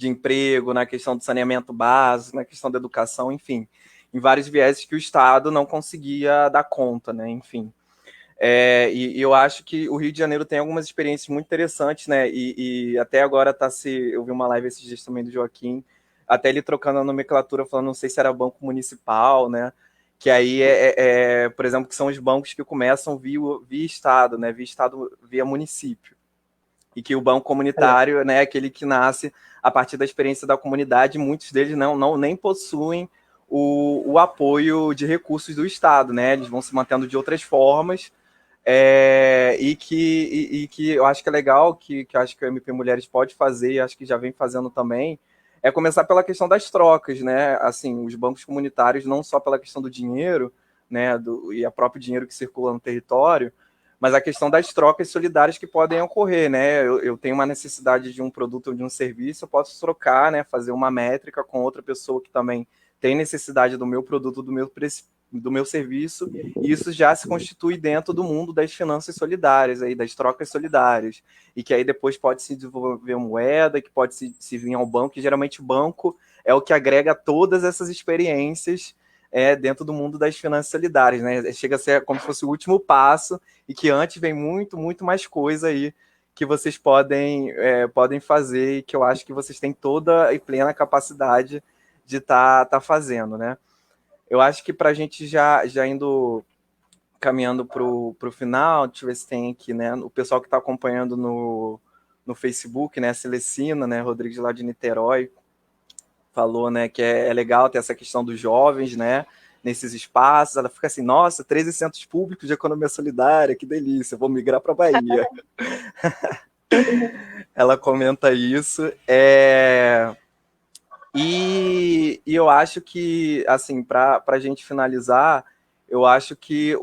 emprego, na questão do saneamento básico, na questão da educação, enfim, em vários vieses que o Estado não conseguia dar conta, né? Enfim. E eu acho que o Rio de Janeiro tem algumas experiências muito interessantes, né? E até agora eu vi uma live esses dias também do Joaquim, até ele trocando a nomenclatura, falando, não sei se era banco municipal, né? Que aí por exemplo, que são os bancos que começam via Estado, né? Via município. E que o banco comunitário, né, é aquele que nasce a partir da experiência da comunidade, muitos deles nem possuem o apoio de recursos do Estado, né? Eles vão se mantendo de outras formas, e que eu acho que é legal, que eu acho que o MP Mulheres pode fazer, e acho que já vem fazendo também, é começar pela questão das trocas, né? Assim, os bancos comunitários, não só pela questão do dinheiro, né, e a próprio dinheiro que circula no território, mas a questão das trocas solidárias que podem ocorrer, né? Eu tenho uma necessidade de um produto ou de um serviço, eu posso trocar, né, fazer uma métrica com outra pessoa que também tem necessidade do meu produto, do meu serviço, e isso já se constitui dentro do mundo das finanças solidárias, aí, das trocas solidárias, e que aí depois pode se desenvolver moeda, que pode se vir ao banco, e geralmente o banco é o que agrega todas essas experiências dentro do mundo das finanças solidárias, né? Chega a ser como se fosse o último passo, e que antes vem muito, muito mais coisa aí que vocês podem fazer, e que eu acho que vocês têm toda e plena capacidade de tá fazendo, né? Eu acho que para a gente já indo caminhando para o final, deixa eu ver se tem aqui, né? O pessoal que está acompanhando no Facebook, né? A Celestina, né? Rodrigues lá de Niterói, falou, né, que é legal ter essa questão dos jovens, né, nesses espaços. Ela fica assim, nossa, 13 centros públicos de economia solidária, que delícia, vou migrar para a Bahia. Ela comenta isso. E eu acho que, assim, para a gente finalizar, eu acho que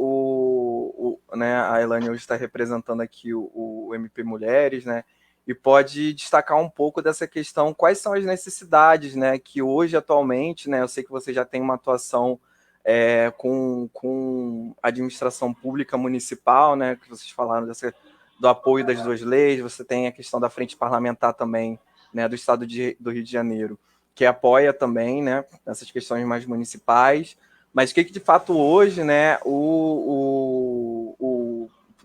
né, a Elaine hoje está representando aqui o MP Mulheres, né, e pode destacar um pouco dessa questão, quais são as necessidades, né, que hoje, atualmente, né, eu sei que você já tem uma atuação com administração pública municipal, né, que vocês falaram do apoio das duas leis, você tem a questão da frente parlamentar também, né, do Estado do Rio de Janeiro, que apoia também, né, essas questões mais municipais, mas o que de fato hoje, né,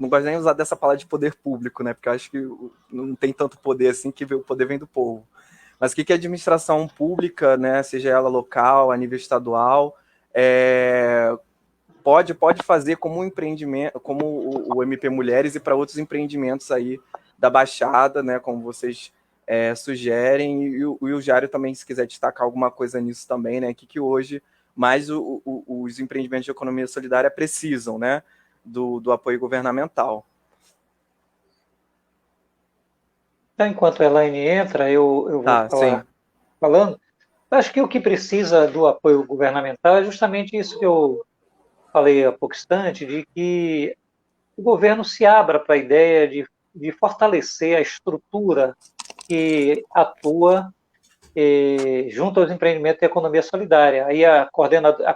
não gosto nem de usar dessa palavra de poder público, né, porque eu acho que não tem tanto poder assim, que o poder vem do povo. Mas o que a administração pública, né, seja ela local, a nível estadual, pode fazer como um empreendimento, como o MP Mulheres, e para outros empreendimentos aí da Baixada, né, como vocês sugerem, e o Jário também, se quiser destacar alguma coisa nisso também, né, que hoje mais os empreendimentos de economia solidária precisam, né, do apoio governamental. Então, enquanto a Elaine entra, eu vou falar, falando. Eu acho que o que precisa do apoio governamental é justamente isso que eu falei há pouco instante, de que o governo se abra para a ideia de fortalecer a estrutura que atua junto aos empreendimentos de economia solidária. Aí a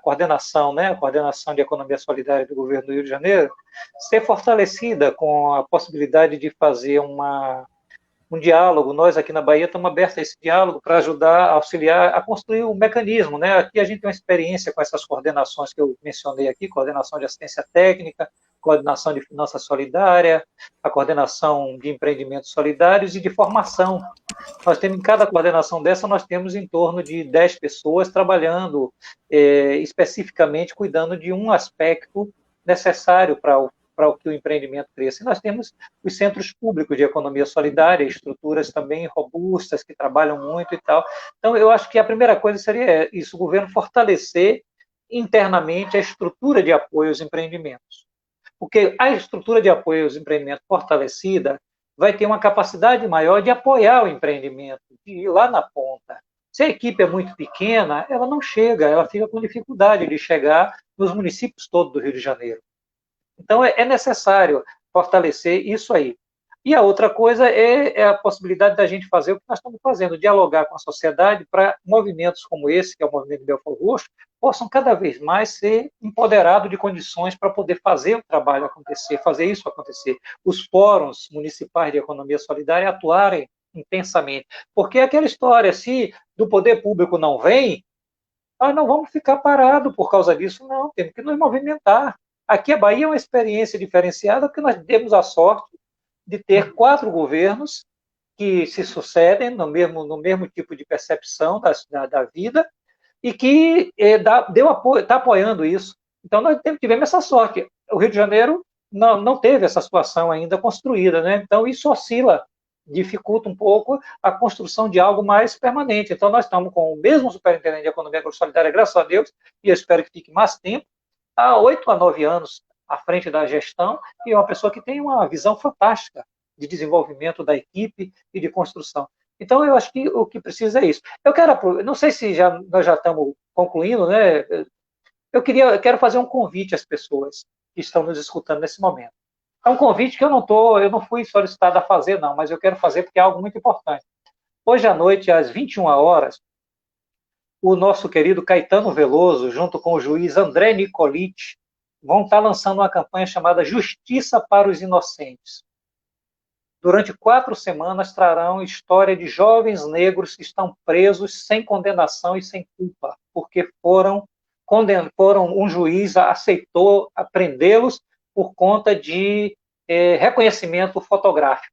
coordenação, né, a coordenação de economia solidária do governo do Rio de Janeiro, ser fortalecida com a possibilidade de fazer um diálogo. Nós aqui na Bahia estamos abertos a esse diálogo para ajudar, auxiliar a construir um mecanismo, né? Aqui a gente tem uma experiência com essas coordenações que eu mencionei aqui, coordenação de assistência técnica, coordenação de finança solidária, a coordenação de empreendimentos solidários e de formação. Nós temos, em cada coordenação dessa, nós temos em torno de 10 pessoas trabalhando especificamente, cuidando de um aspecto necessário para o que o empreendimento cresça. E nós temos os centros públicos de economia solidária, estruturas também robustas, que trabalham muito e tal. Então, eu acho que a primeira coisa seria isso, o governo fortalecer internamente a estrutura de apoio aos empreendimentos. Porque a estrutura de apoio aos empreendimentos fortalecida vai ter uma capacidade maior de apoiar o empreendimento, de ir lá na ponta. Se a equipe é muito pequena, ela não chega, ela fica com dificuldade de chegar nos municípios todos do Rio de Janeiro. Então, é necessário fortalecer isso aí. E a outra coisa é a possibilidade da gente fazer o que nós estamos fazendo, dialogar com a sociedade para movimentos como esse, que é o Movimento Belfort Roxo, possam cada vez mais ser empoderados de condições para poder fazer o trabalho acontecer, fazer isso acontecer. Os fóruns municipais de economia solidária atuarem intensamente. Porque é aquela história, se do poder público não vem, nós não vamos ficar parados por causa disso, não. Temos que nos movimentar. Aqui a Bahia é uma experiência diferenciada, porque nós temos a sorte de ter 4 governos que se sucedem no mesmo tipo de percepção da vida e que está apoiando isso. Então, nós tivemos essa sorte. O Rio de Janeiro não teve essa situação ainda construída, né? Então, isso oscila, dificulta um pouco a construção de algo mais permanente. Então, nós estamos com o mesmo superintendente de Economia Agrosolidária, graças a Deus, e eu espero que fique mais tempo, há 8 a 9 anos à frente da gestão, e é uma pessoa que tem uma visão fantástica de desenvolvimento da equipe e de construção. Então, eu acho que o que precisa é isso. Eu não sei se nós já estamos concluindo, né? Eu quero fazer um convite às pessoas que estão nos escutando nesse momento. É um convite que eu não fui solicitado a fazer, não, mas eu quero fazer porque é algo muito importante. Hoje à noite, às 21 horas, o nosso querido Caetano Veloso, junto com o juiz André Nicoliti, vão estar lançando uma campanha chamada Justiça para os Inocentes. Durante 4 semanas trarão história de jovens negros que estão presos sem condenação e sem culpa, porque um juiz aceitou prendê-los por conta de reconhecimento fotográfico.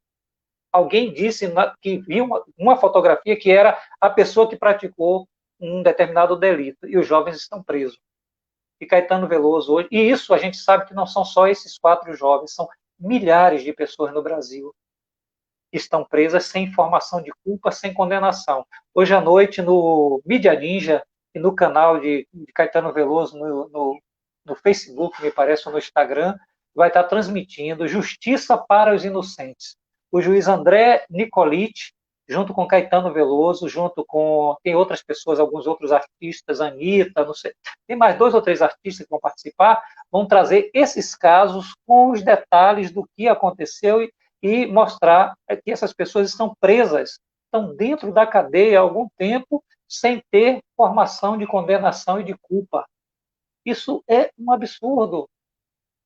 Alguém disse que viu uma fotografia que era a pessoa que praticou um determinado delito, e os jovens estão presos. E Caetano Veloso hoje, e isso a gente sabe que não são só esses 4 jovens, são milhares de pessoas no Brasil que estão presas sem informação de culpa, sem condenação. Hoje à noite, no Mídia Ninja e no canal de Caetano Veloso no Facebook, me parece, ou no Instagram, vai estar transmitindo Justiça para os Inocentes. O juiz André Nicoliti, junto com Caetano Veloso, tem outras pessoas, alguns outros artistas, Anitta, não sei, tem mais 2 ou 3 artistas que vão participar, vão trazer esses casos com os detalhes do que aconteceu e mostrar que essas pessoas estão presas, estão dentro da cadeia há algum tempo, sem ter formação de condenação e de culpa. Isso é um absurdo.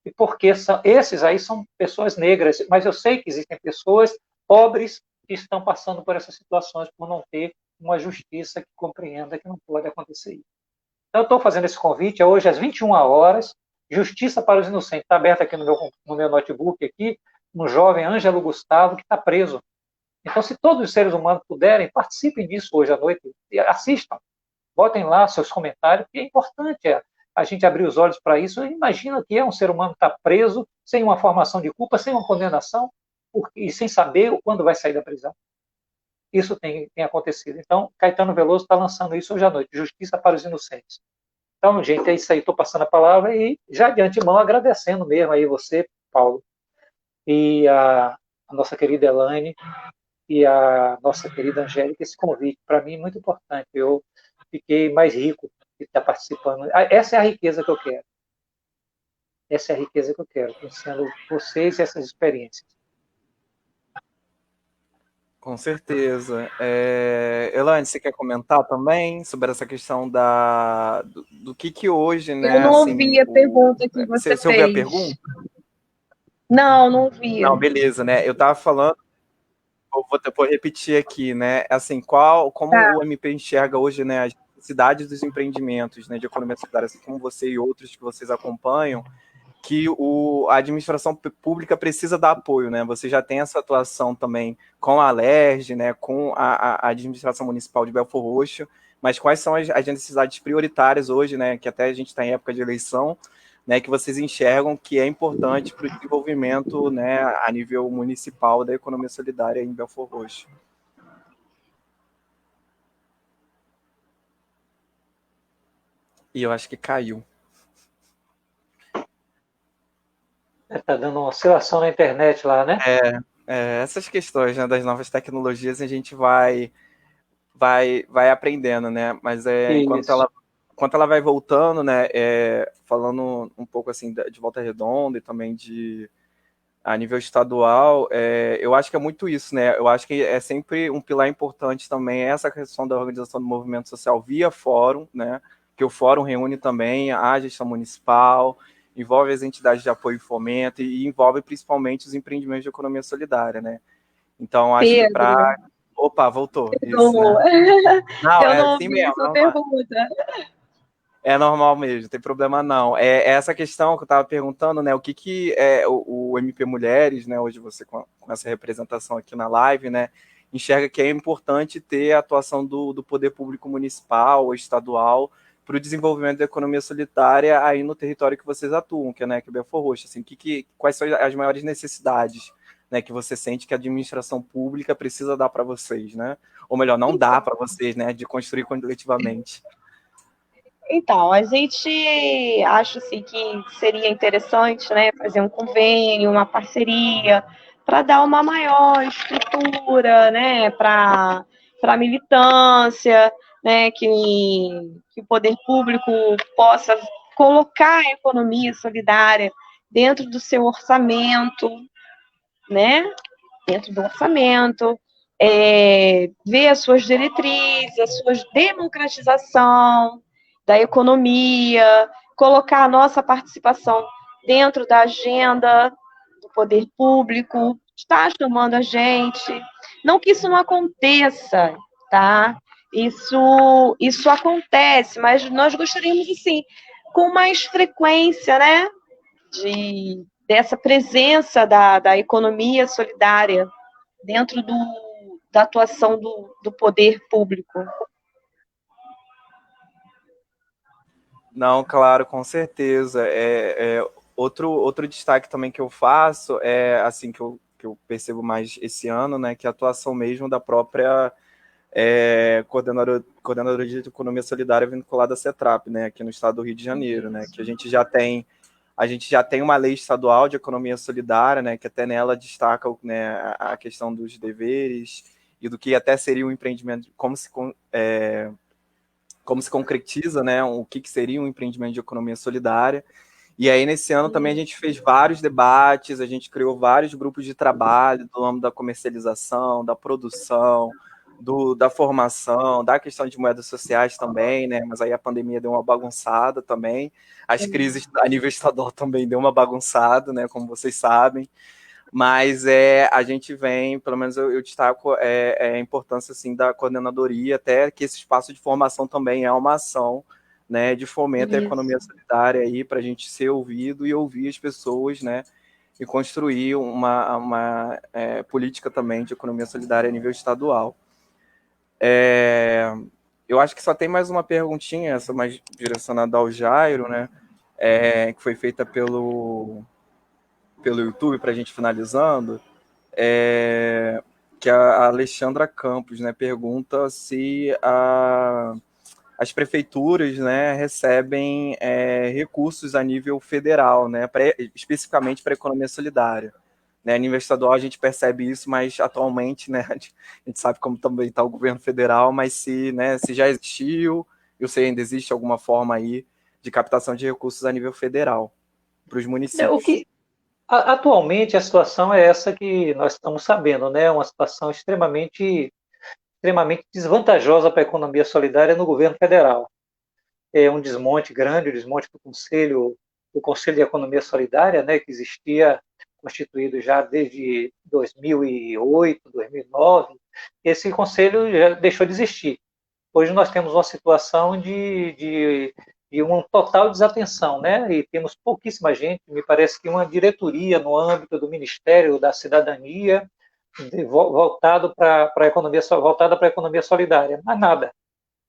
E porque esses aí são pessoas negras, mas eu sei que existem pessoas pobres que estão passando por essas situações por não ter uma justiça que compreenda que não pode acontecer isso. Então, eu estou fazendo esse convite, hoje às 21 horas, Justiça para os Inocentes. Está aberto aqui no meu notebook, aqui, um jovem Ângelo Gustavo, que está preso. Então, se todos os seres humanos puderem, participem disso hoje à noite, e assistam, botem lá seus comentários, porque é importante a gente abrir os olhos para isso. Imagina que um ser humano está preso, sem uma formação de culpa, sem uma condenação, e sem saber quando vai sair da prisão. Isso tem acontecido. Então, Caetano Veloso está lançando isso hoje à noite, Justiça para os Inocentes. Então, gente, é isso aí, estou passando a palavra e já de antemão agradecendo mesmo aí você, Paulo, e a nossa querida Elaine e a nossa querida Angélica, esse convite, para mim, é muito importante. Eu fiquei mais rico de estar participando. Essa é a riqueza que eu quero. Essa é a riqueza que eu quero, conhecendo vocês e essas experiências. Com certeza. Elaine, você quer comentar também sobre essa questão do que hoje, Eu né, não assim, ouvi a pergunta que você você ouviu a fez. pergunta? Não, não ouvi. Não, beleza, né? Eu estava falando, vou repetir aqui, né? Assim, como o MP enxerga hoje, né, as necessidades dos empreendimentos, né, de economia solidária, assim como você e outros que vocês acompanham, que a administração pública precisa dar apoio, né? Você já tem essa atuação também com a Alerj, né? Com a administração municipal de Belford Roxo, mas quais são as necessidades prioritárias hoje, né? Que até a gente está em época de eleição, né? Que vocês enxergam que é importante para o desenvolvimento, né? A nível municipal da economia solidária em Belford Roxo. E eu acho que caiu. Está dando uma oscilação na internet lá, né? Essas questões, né, das novas tecnologias a gente vai aprendendo, né? Mas Isso. enquanto ela vai voltando, né? Falando um pouco assim de Volta Redonda e também a nível estadual, eu acho que é muito isso, né? Eu acho que é sempre um pilar importante também essa questão da organização do movimento social via fórum, né? Que o fórum reúne também a gestão municipal, envolve as entidades de apoio e fomento e envolve principalmente os empreendimentos de economia solidária, né? Então, acho que para... Pedro, Opa, voltou. Isso, eu, né? Não, eu é não assim ouvi a mesmo, sua normal. pergunta. É normal mesmo, não tem problema não. É essa questão que eu estava perguntando, né? O que é o MP Mulheres, né? Hoje você com essa representação aqui na live, né? Enxerga que é importante ter a atuação do poder público municipal ou estadual para o desenvolvimento da economia solidária aí no território que vocês atuam, que é, né, que é Belford Roxo. Assim, quais são as maiores necessidades, né, que você sente que a administração pública precisa dar para vocês, né? Ou melhor, não dá para vocês, né? De construir coletivamente. Então, a gente acha assim, que seria interessante, né, fazer um convênio, uma parceria, para dar uma maior estrutura, né, para a militância, né, que o poder público possa colocar a economia solidária dentro do seu orçamento, né, dentro do orçamento, ver as suas diretrizes, a sua democratização da economia, colocar a nossa participação dentro da agenda do poder público, está chamando a gente. Não que isso não aconteça, tá? Isso acontece, mas nós gostaríamos, assim, com mais frequência, né? Dessa presença da economia solidária dentro da atuação do poder público. Não, claro, com certeza. Outro destaque também que eu faço é assim que eu percebo mais esse ano, né, que é a atuação mesmo da própria coordenadora de economia solidária vinculada à CETRAP, né, aqui no estado do Rio de Janeiro, né, que a gente já tem uma lei estadual de economia solidária, né, que até nela destaca, né, a questão dos deveres e do que até seria um empreendimento, como se concretiza, né, o que seria um empreendimento de economia solidária. E aí, nesse ano, também a gente fez vários debates, a gente criou vários grupos de trabalho do âmbito da comercialização, da produção, da formação, da questão de moedas sociais também, né? Mas aí a pandemia deu uma bagunçada também. As crises a nível estadual também deu uma bagunçada, né? Como vocês sabem. Mas a gente vem, pelo menos eu destaco a importância assim, da coordenadoria, até que esse espaço de formação também é uma ação, né, de fomento à economia solidária aí, para a gente ser ouvido e ouvir as pessoas, né, e construir uma política também de economia solidária a nível estadual. Eu acho que só tem mais uma perguntinha, essa mais direcionada ao Jairo, né, que foi feita pelo YouTube, para a gente finalizando, que a Alexandra Campos, né, pergunta se as prefeituras, né, recebem recursos a nível federal, né, especificamente para a economia solidária. Né, a nível estadual a gente percebe isso, mas atualmente, né, a gente sabe como também está o governo federal, mas se já existiu, eu sei ainda existe alguma forma aí de captação de recursos a nível federal para os O municípios. que, Atualmente, a situação é essa que nós estamos sabendo, né? Uma situação extremamente desvantajosa para a economia solidária no governo federal. É um desmonte grande, o desmonte do Conselho de Economia Solidária, né, que existia, constituído já desde 2008, 2009. Esse conselho já deixou de existir. Hoje nós temos uma situação de uma total desatenção, né? E temos pouquíssima gente, me parece que uma diretoria no âmbito do Ministério da Cidadania voltada para a economia solidária, mas nada,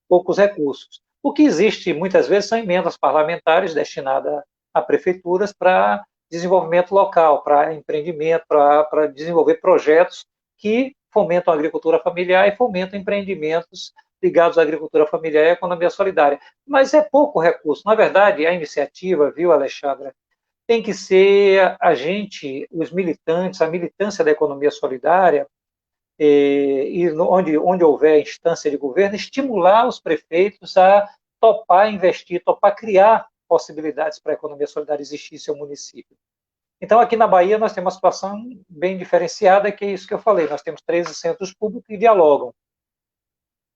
poucos recursos. O que existe muitas vezes são emendas parlamentares destinadas a prefeituras para desenvolvimento local, para empreendimento, para desenvolver projetos que fomentam a agricultura familiar e fomentam empreendimentos ligados à agricultura familiar e à economia solidária. Mas é pouco recurso. Na verdade, a iniciativa, viu, Alexandra, tem que ser a gente, os militantes, a militância da economia solidária, e onde houver instância de governo, estimular os prefeitos a topar investir, topar criar possibilidades para a economia solidária existir em seu município. Então, aqui na Bahia, nós temos uma situação bem diferenciada, que é isso que eu falei. Nós temos 13 centros públicos que dialogam.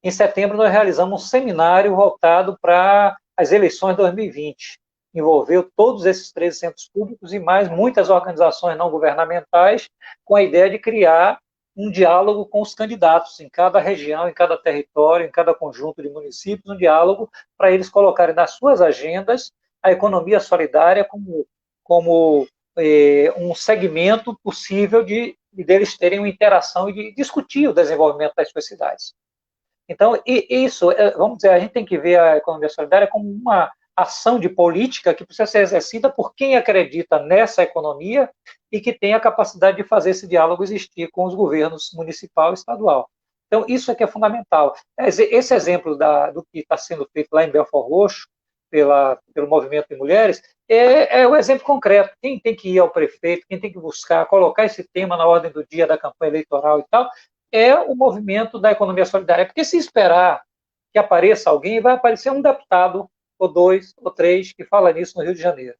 Em setembro, nós realizamos um seminário voltado para as eleições de 2020. Envolveu todos esses 13 centros públicos e mais muitas organizações não governamentais, com a ideia de criar um diálogo com os candidatos em cada região, em cada território, em cada conjunto de municípios, um diálogo para eles colocarem nas suas agendas a economia solidária como um segmento possível deles terem uma interação e de discutir o desenvolvimento das suas cidades. Então, isso, vamos dizer, a gente tem que ver a economia solidária como uma ação de política que precisa ser exercida por quem acredita nessa economia e que tem a capacidade de fazer esse diálogo existir com os governos municipal e estadual. Então, isso é que é fundamental. Esse exemplo do que está sendo feito lá em Belford Roxo, pelo movimento de mulheres, é o exemplo concreto. Quem tem que ir ao prefeito, quem tem que buscar, colocar esse tema na ordem do dia da campanha eleitoral e tal, é o movimento da economia solidária. Porque se esperar que apareça alguém, vai aparecer um deputado, ou dois, ou três, que fala nisso no Rio de Janeiro.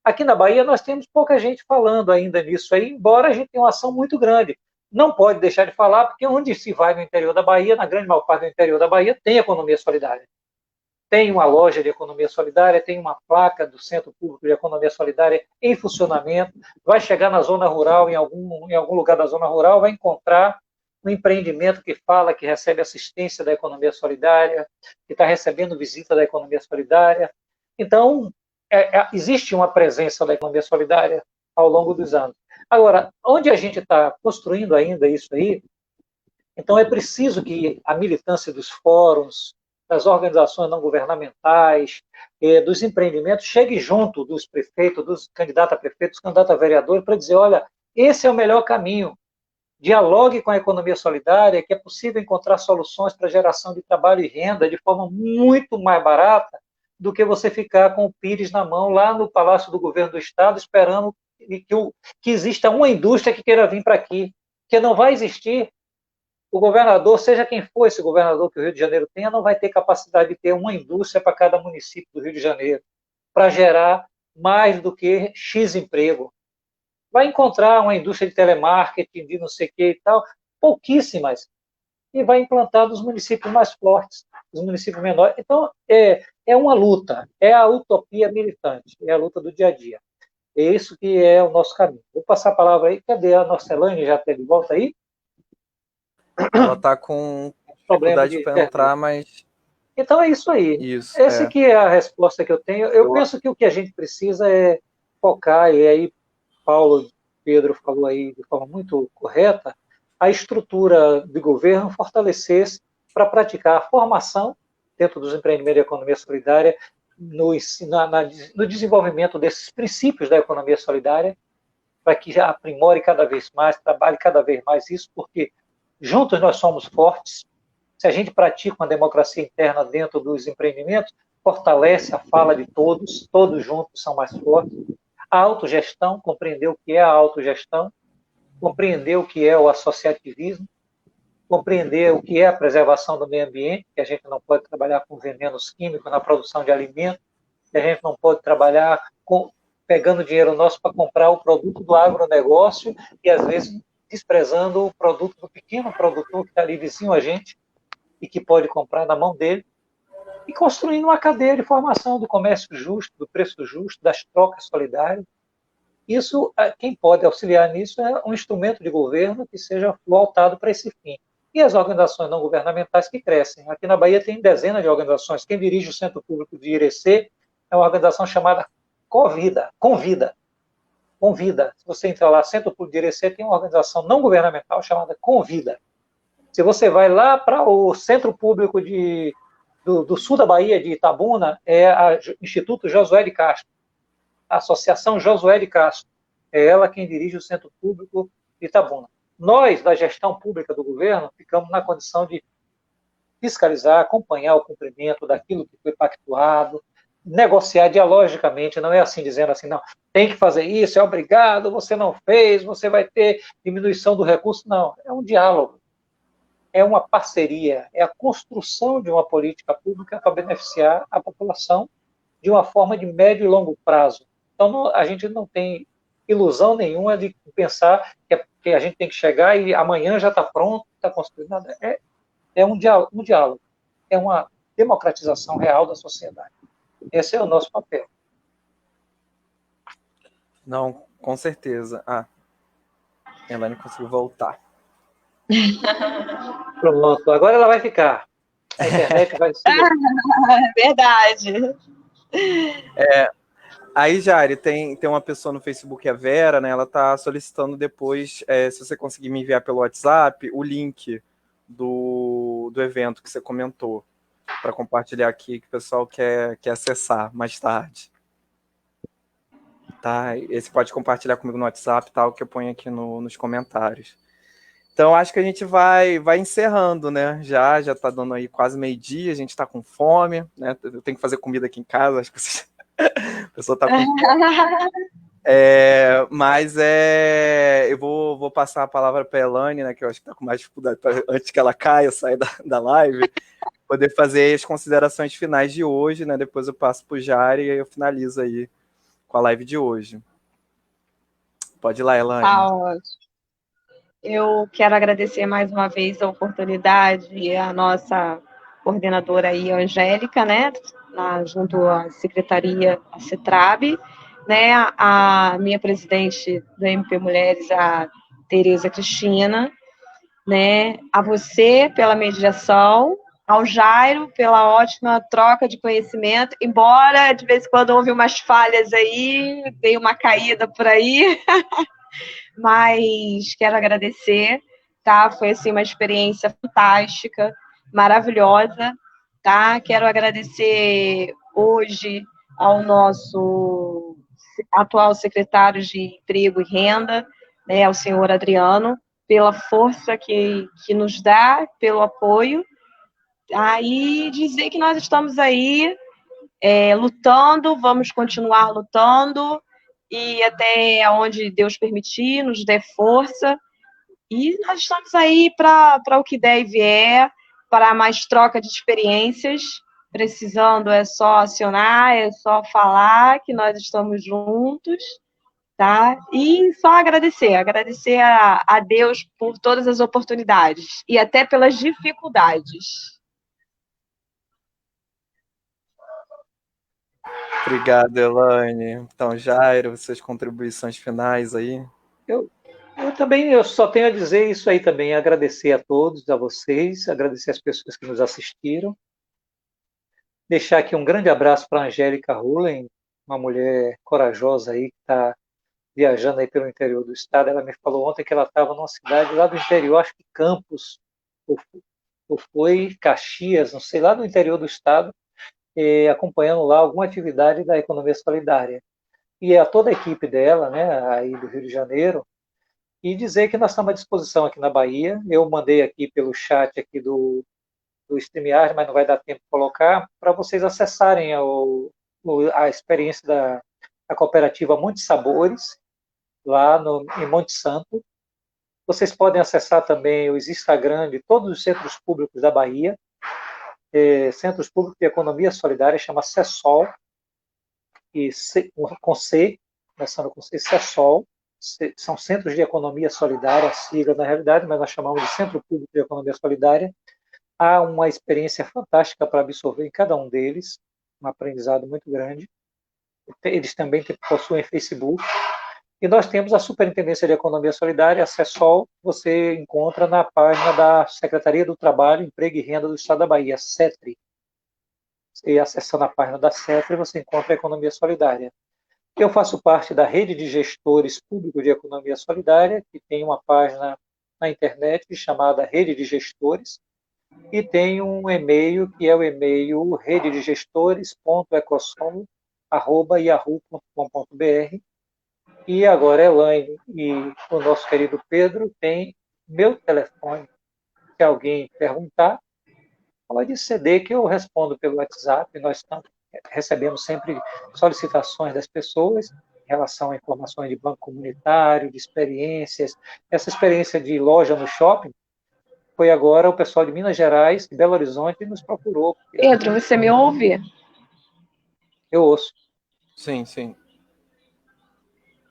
Aqui na Bahia, nós temos pouca gente falando ainda nisso aí, embora a gente tenha uma ação muito grande. Não pode deixar de falar, porque onde se vai no interior da Bahia, na grande maior parte do interior da Bahia, tem economia solidária. Tem uma loja de economia solidária, tem uma placa do Centro Público de Economia Solidária em funcionamento, vai chegar na zona rural, em algum lugar da zona rural, vai encontrar um empreendimento que fala que recebe assistência da economia solidária, que está recebendo visita da economia solidária. Então, existe uma presença da economia solidária ao longo dos anos. Agora, onde a gente está construindo ainda isso aí, então é preciso que a militância dos fóruns, das organizações não governamentais, dos empreendimentos, chegue junto dos prefeitos, dos candidatos a prefeitos, candidatos a vereadores, para dizer, olha, esse é o melhor caminho. Dialogue com a economia solidária, que é possível encontrar soluções para geração de trabalho e renda de forma muito mais barata do que você ficar com o pires na mão lá no Palácio do Governo do Estado, esperando que exista uma indústria que queira vir para aqui, que não vai existir. O governador, seja quem for esse governador que o Rio de Janeiro tenha, não vai ter capacidade de ter uma indústria para cada município do Rio de Janeiro, para gerar mais do que X emprego. Vai encontrar uma indústria de telemarketing, de não sei o que e tal, pouquíssimas, e vai implantar nos municípios mais fortes, nos municípios menores. Então, é uma luta, é a utopia militante, é a luta do dia a dia. É isso que é o nosso caminho. Vou passar a palavra aí. Cadê a nossa Elaine? Já está de volta aí? Ela está com dificuldade para entrar, mas... Então é isso aí. Isso, Essa que é a resposta que eu tenho. Eu penso que o que a gente precisa é focar, e aí Paulo Pedro falou aí de forma muito correta, a estrutura de governo fortalecer-se para praticar a formação dentro dos empreendimentos de economia solidária, no desenvolvimento desses princípios da economia solidária, para que aprimore cada vez mais, trabalhe cada vez mais isso, porque juntos nós somos fortes. Se a gente pratica uma democracia interna dentro dos empreendimentos, fortalece a fala de todos, todos juntos são mais fortes. A autogestão, compreender o que é a autogestão, compreender o que é o associativismo, compreender o que é a preservação do meio ambiente, que a gente não pode trabalhar com venenos químicos na produção de alimentos, que a gente não pode trabalhar pegando dinheiro nosso para comprar o produto do agronegócio e, às vezes, desprezando o produto do pequeno produtor que está ali vizinho a gente e que pode comprar na mão dele, e construindo uma cadeia de formação do comércio justo, do preço justo, das trocas solidárias. Isso, quem pode auxiliar nisso é um instrumento de governo que seja voltado para esse fim. E as organizações não governamentais que crescem. Aqui na Bahia tem dezenas de organizações. Quem dirige o Centro Público de Irecê é uma organização chamada Convida. Se você entrar lá, Centro Público de Irecê tem uma organização não governamental chamada Convida. Se você vai lá para o Centro Público do sul da Bahia, de Itabuna, é o Instituto Josué de Castro, a Associação Josué de Castro. É ela quem dirige o Centro Público de Itabuna. Nós, da gestão pública do governo, ficamos na condição de fiscalizar, acompanhar o cumprimento daquilo que foi pactuado, negociar dialogicamente, não é assim dizendo assim, não, tem que fazer isso, é obrigado, você não fez, você vai ter diminuição do recurso. Não, é um diálogo, é uma parceria, é a construção de uma política pública para beneficiar a população de uma forma de médio e longo prazo. Então, a gente não tem ilusão nenhuma de pensar que a gente tem que chegar e amanhã já está pronto, está construído. Nada. É um diálogo, é uma democratização real da sociedade. Esse é o nosso papel. Não, com certeza. Ah, a Elaine conseguiu voltar. Pronto, agora ela vai ficar. A internet vai se... É verdade. Aí, Jari, tem uma pessoa no Facebook, a Vera, né? Ela tá solicitando depois, se você conseguir me enviar pelo WhatsApp, o link do evento que você comentou, para compartilhar aqui, que o pessoal quer acessar mais tarde. Tá? Esse pode compartilhar comigo no WhatsApp, tal, que eu ponho aqui nos comentários. Então, acho que a gente vai encerrando, né? Já tá dando aí quase meio-dia, a gente tá com fome, né? Eu tenho que fazer comida aqui em casa, acho que vocês... a pessoa tá com fome. Mas eu vou passar a palavra para a Elaine, né? Que eu acho que tá com mais dificuldade, antes que ela caia, saia da live, poder fazer as considerações finais de hoje, né? Depois eu passo pro Jari e eu finalizo aí com a live de hoje. Pode ir lá, Elaine. Tá ótimo. Eu quero agradecer mais uma vez a oportunidade e a nossa coordenadora aí, Angélica, né, junto à secretaria, a CETRAB, né, a minha presidente do MP Mulheres, a Tereza Cristina, né, a você pela mediação, ao Jairo pela ótima troca de conhecimento, embora de vez em quando houve umas falhas aí, dei uma caída por aí, mas quero agradecer, tá? Foi assim uma experiência fantástica, maravilhosa, tá? Quero agradecer hoje ao nosso atual secretário de Emprego e Renda, né, ao senhor Adriano, pela força que nos dá, pelo apoio, e dizer que nós estamos aí lutando, vamos continuar lutando, e até onde Deus permitir, nos dê força. E nós estamos aí para o que der e vier, para mais troca de experiências. Precisando é só acionar, é só falar que nós estamos juntos, tá? E só agradecer a Deus por todas as oportunidades e até pelas dificuldades. Obrigado, Elaine. Então, Jairo, suas contribuições finais aí. Eu também só tenho a dizer isso aí também, agradecer a todos, a vocês, agradecer as pessoas que nos assistiram. Deixar aqui um grande abraço para a Angélica Rulen, uma mulher corajosa aí que está viajando aí pelo interior do estado. Ela me falou ontem que ela estava numa cidade lá do interior, acho que Campos, ou foi Caxias, não sei, lá no interior do estado, acompanhando lá alguma atividade da economia solidária. E a toda a equipe dela, né, aí do Rio de Janeiro, e dizer que nós estamos à disposição aqui na Bahia. Eu mandei aqui pelo chat aqui do StreamYard, mas não vai dar tempo de colocar, para vocês acessarem a experiência da cooperativa Monte Sabores, lá em Monte Santo. Vocês podem acessar também os Instagram de todos os centros públicos da Bahia, Centros Públicos de Economia Solidária, chama CESOL, com C, começando com CESOL, são Centros de Economia Solidária, a sigla na realidade, mas nós chamamos de Centro Público de Economia Solidária. Há uma experiência fantástica para absorver em cada um deles, um aprendizado muito grande. Eles também possuem Facebook. E nós temos a Superintendência de Economia Solidária, a CESOL, você encontra na página da Secretaria do Trabalho, Emprego e Renda do Estado da Bahia, CETRI. E acessando a página da CETRI, você encontra a Economia Solidária. Eu faço parte da rede de gestores públicos de economia solidária, que tem uma página na internet chamada Rede de Gestores, e tem um e-mail, que é o e-mail rededegestores.ecosom@yahoo.com.br. E agora Elaine e o nosso querido Pedro tem meu telefone. Se alguém perguntar, pode ceder que eu respondo pelo WhatsApp. Nós recebemos sempre solicitações das pessoas em relação a informações de banco comunitário, de experiências. Essa experiência de loja no shopping foi agora o pessoal de Minas Gerais, de Belo Horizonte, nos procurou. Pedro, você me ouve? Eu ouço. Sim, sim.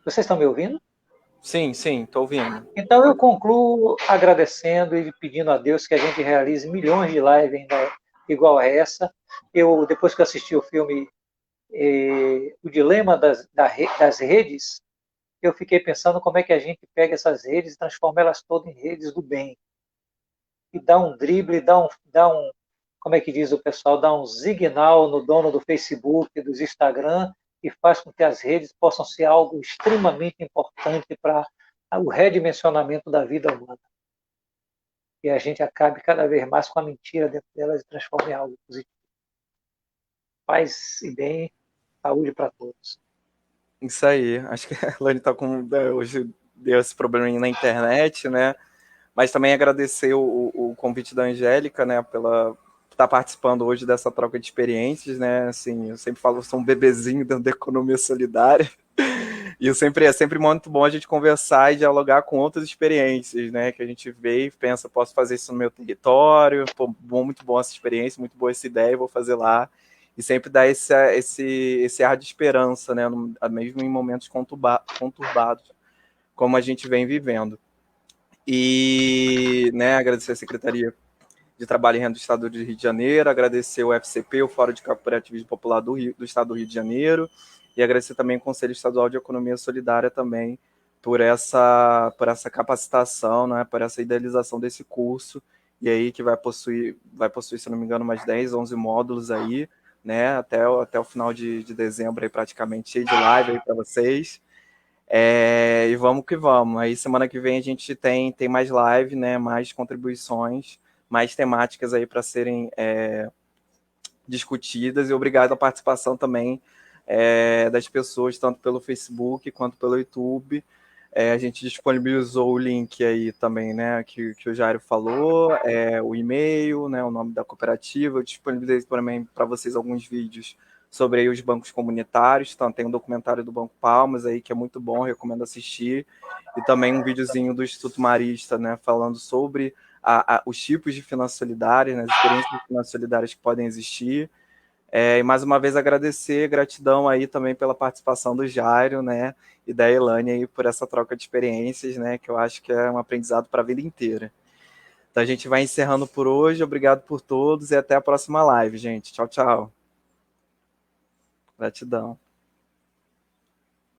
Vocês estão me ouvindo? Sim, estou ouvindo. Então eu concluo agradecendo e pedindo a Deus que a gente realize milhões de lives ainda igual a essa. Eu, depois que eu assisti o filme O Dilema das Redes, eu fiquei pensando como é que a gente pega essas redes e transforma elas todas em redes do bem. E dá um drible, como é que diz o pessoal, dá um signal no dono do Facebook, dos Instagram, e faz com que as redes possam ser algo extremamente importante para o redimensionamento da vida humana. E a gente acabe cada vez mais com a mentira dentro delas e transforme em algo positivo. Paz e bem, saúde para todos. Isso aí. Acho que a Lani tá com. Hoje deu esse probleminha na internet, né? Mas também agradecer o convite da Angélica, né? Pela estar participando hoje dessa troca de experiências, né? Assim, eu sempre falo, eu sou um bebezinho dentro da economia solidária. E é sempre muito bom a gente conversar e dialogar com outras experiências, né? Que a gente vê e pensa, posso fazer isso no meu território, pô, muito bom essa experiência, muito boa essa ideia, vou fazer lá. E sempre dá esse ar de esperança, né? Mesmo em momentos conturbados, como a gente vem vivendo. E, né, agradecer a Secretaria de Trabalho e Renda do Estado do Rio de Janeiro, agradecer o FCP, o Fórum de Cooperativismo Popular do Estado do Rio de Janeiro, e agradecer também o Conselho Estadual de Economia Solidária também por essa capacitação, né, por essa idealização desse curso, e aí que vai possuir, se não me engano, mais 10, 11 módulos aí, né, até o final de dezembro aí praticamente, cheio de live aí para vocês. E vamos que vamos. Aí semana que vem a gente tem mais live, né, mais contribuições, mais temáticas aí para serem discutidas, e obrigado à participação também das pessoas, tanto pelo Facebook quanto pelo YouTube. A gente disponibilizou o link aí também, né, que o Jairo falou, o e-mail, né, o nome da cooperativa. Eu disponibilizei também para vocês alguns vídeos sobre aí os bancos comunitários. Então, tem um documentário do Banco Palmas aí que é muito bom, recomendo assistir, e também um videozinho do Instituto Marista, né, falando sobre os tipos de finanças solidárias, né, as experiências de finanças solidárias que podem existir. E mais uma vez agradecer, gratidão aí também pela participação do Jairo, né, e da Elane aí por essa troca de experiências, né, que eu acho que é um aprendizado para a vida inteira. Então a gente vai encerrando por hoje, obrigado por todos e até a próxima live, gente. Tchau, tchau. Gratidão.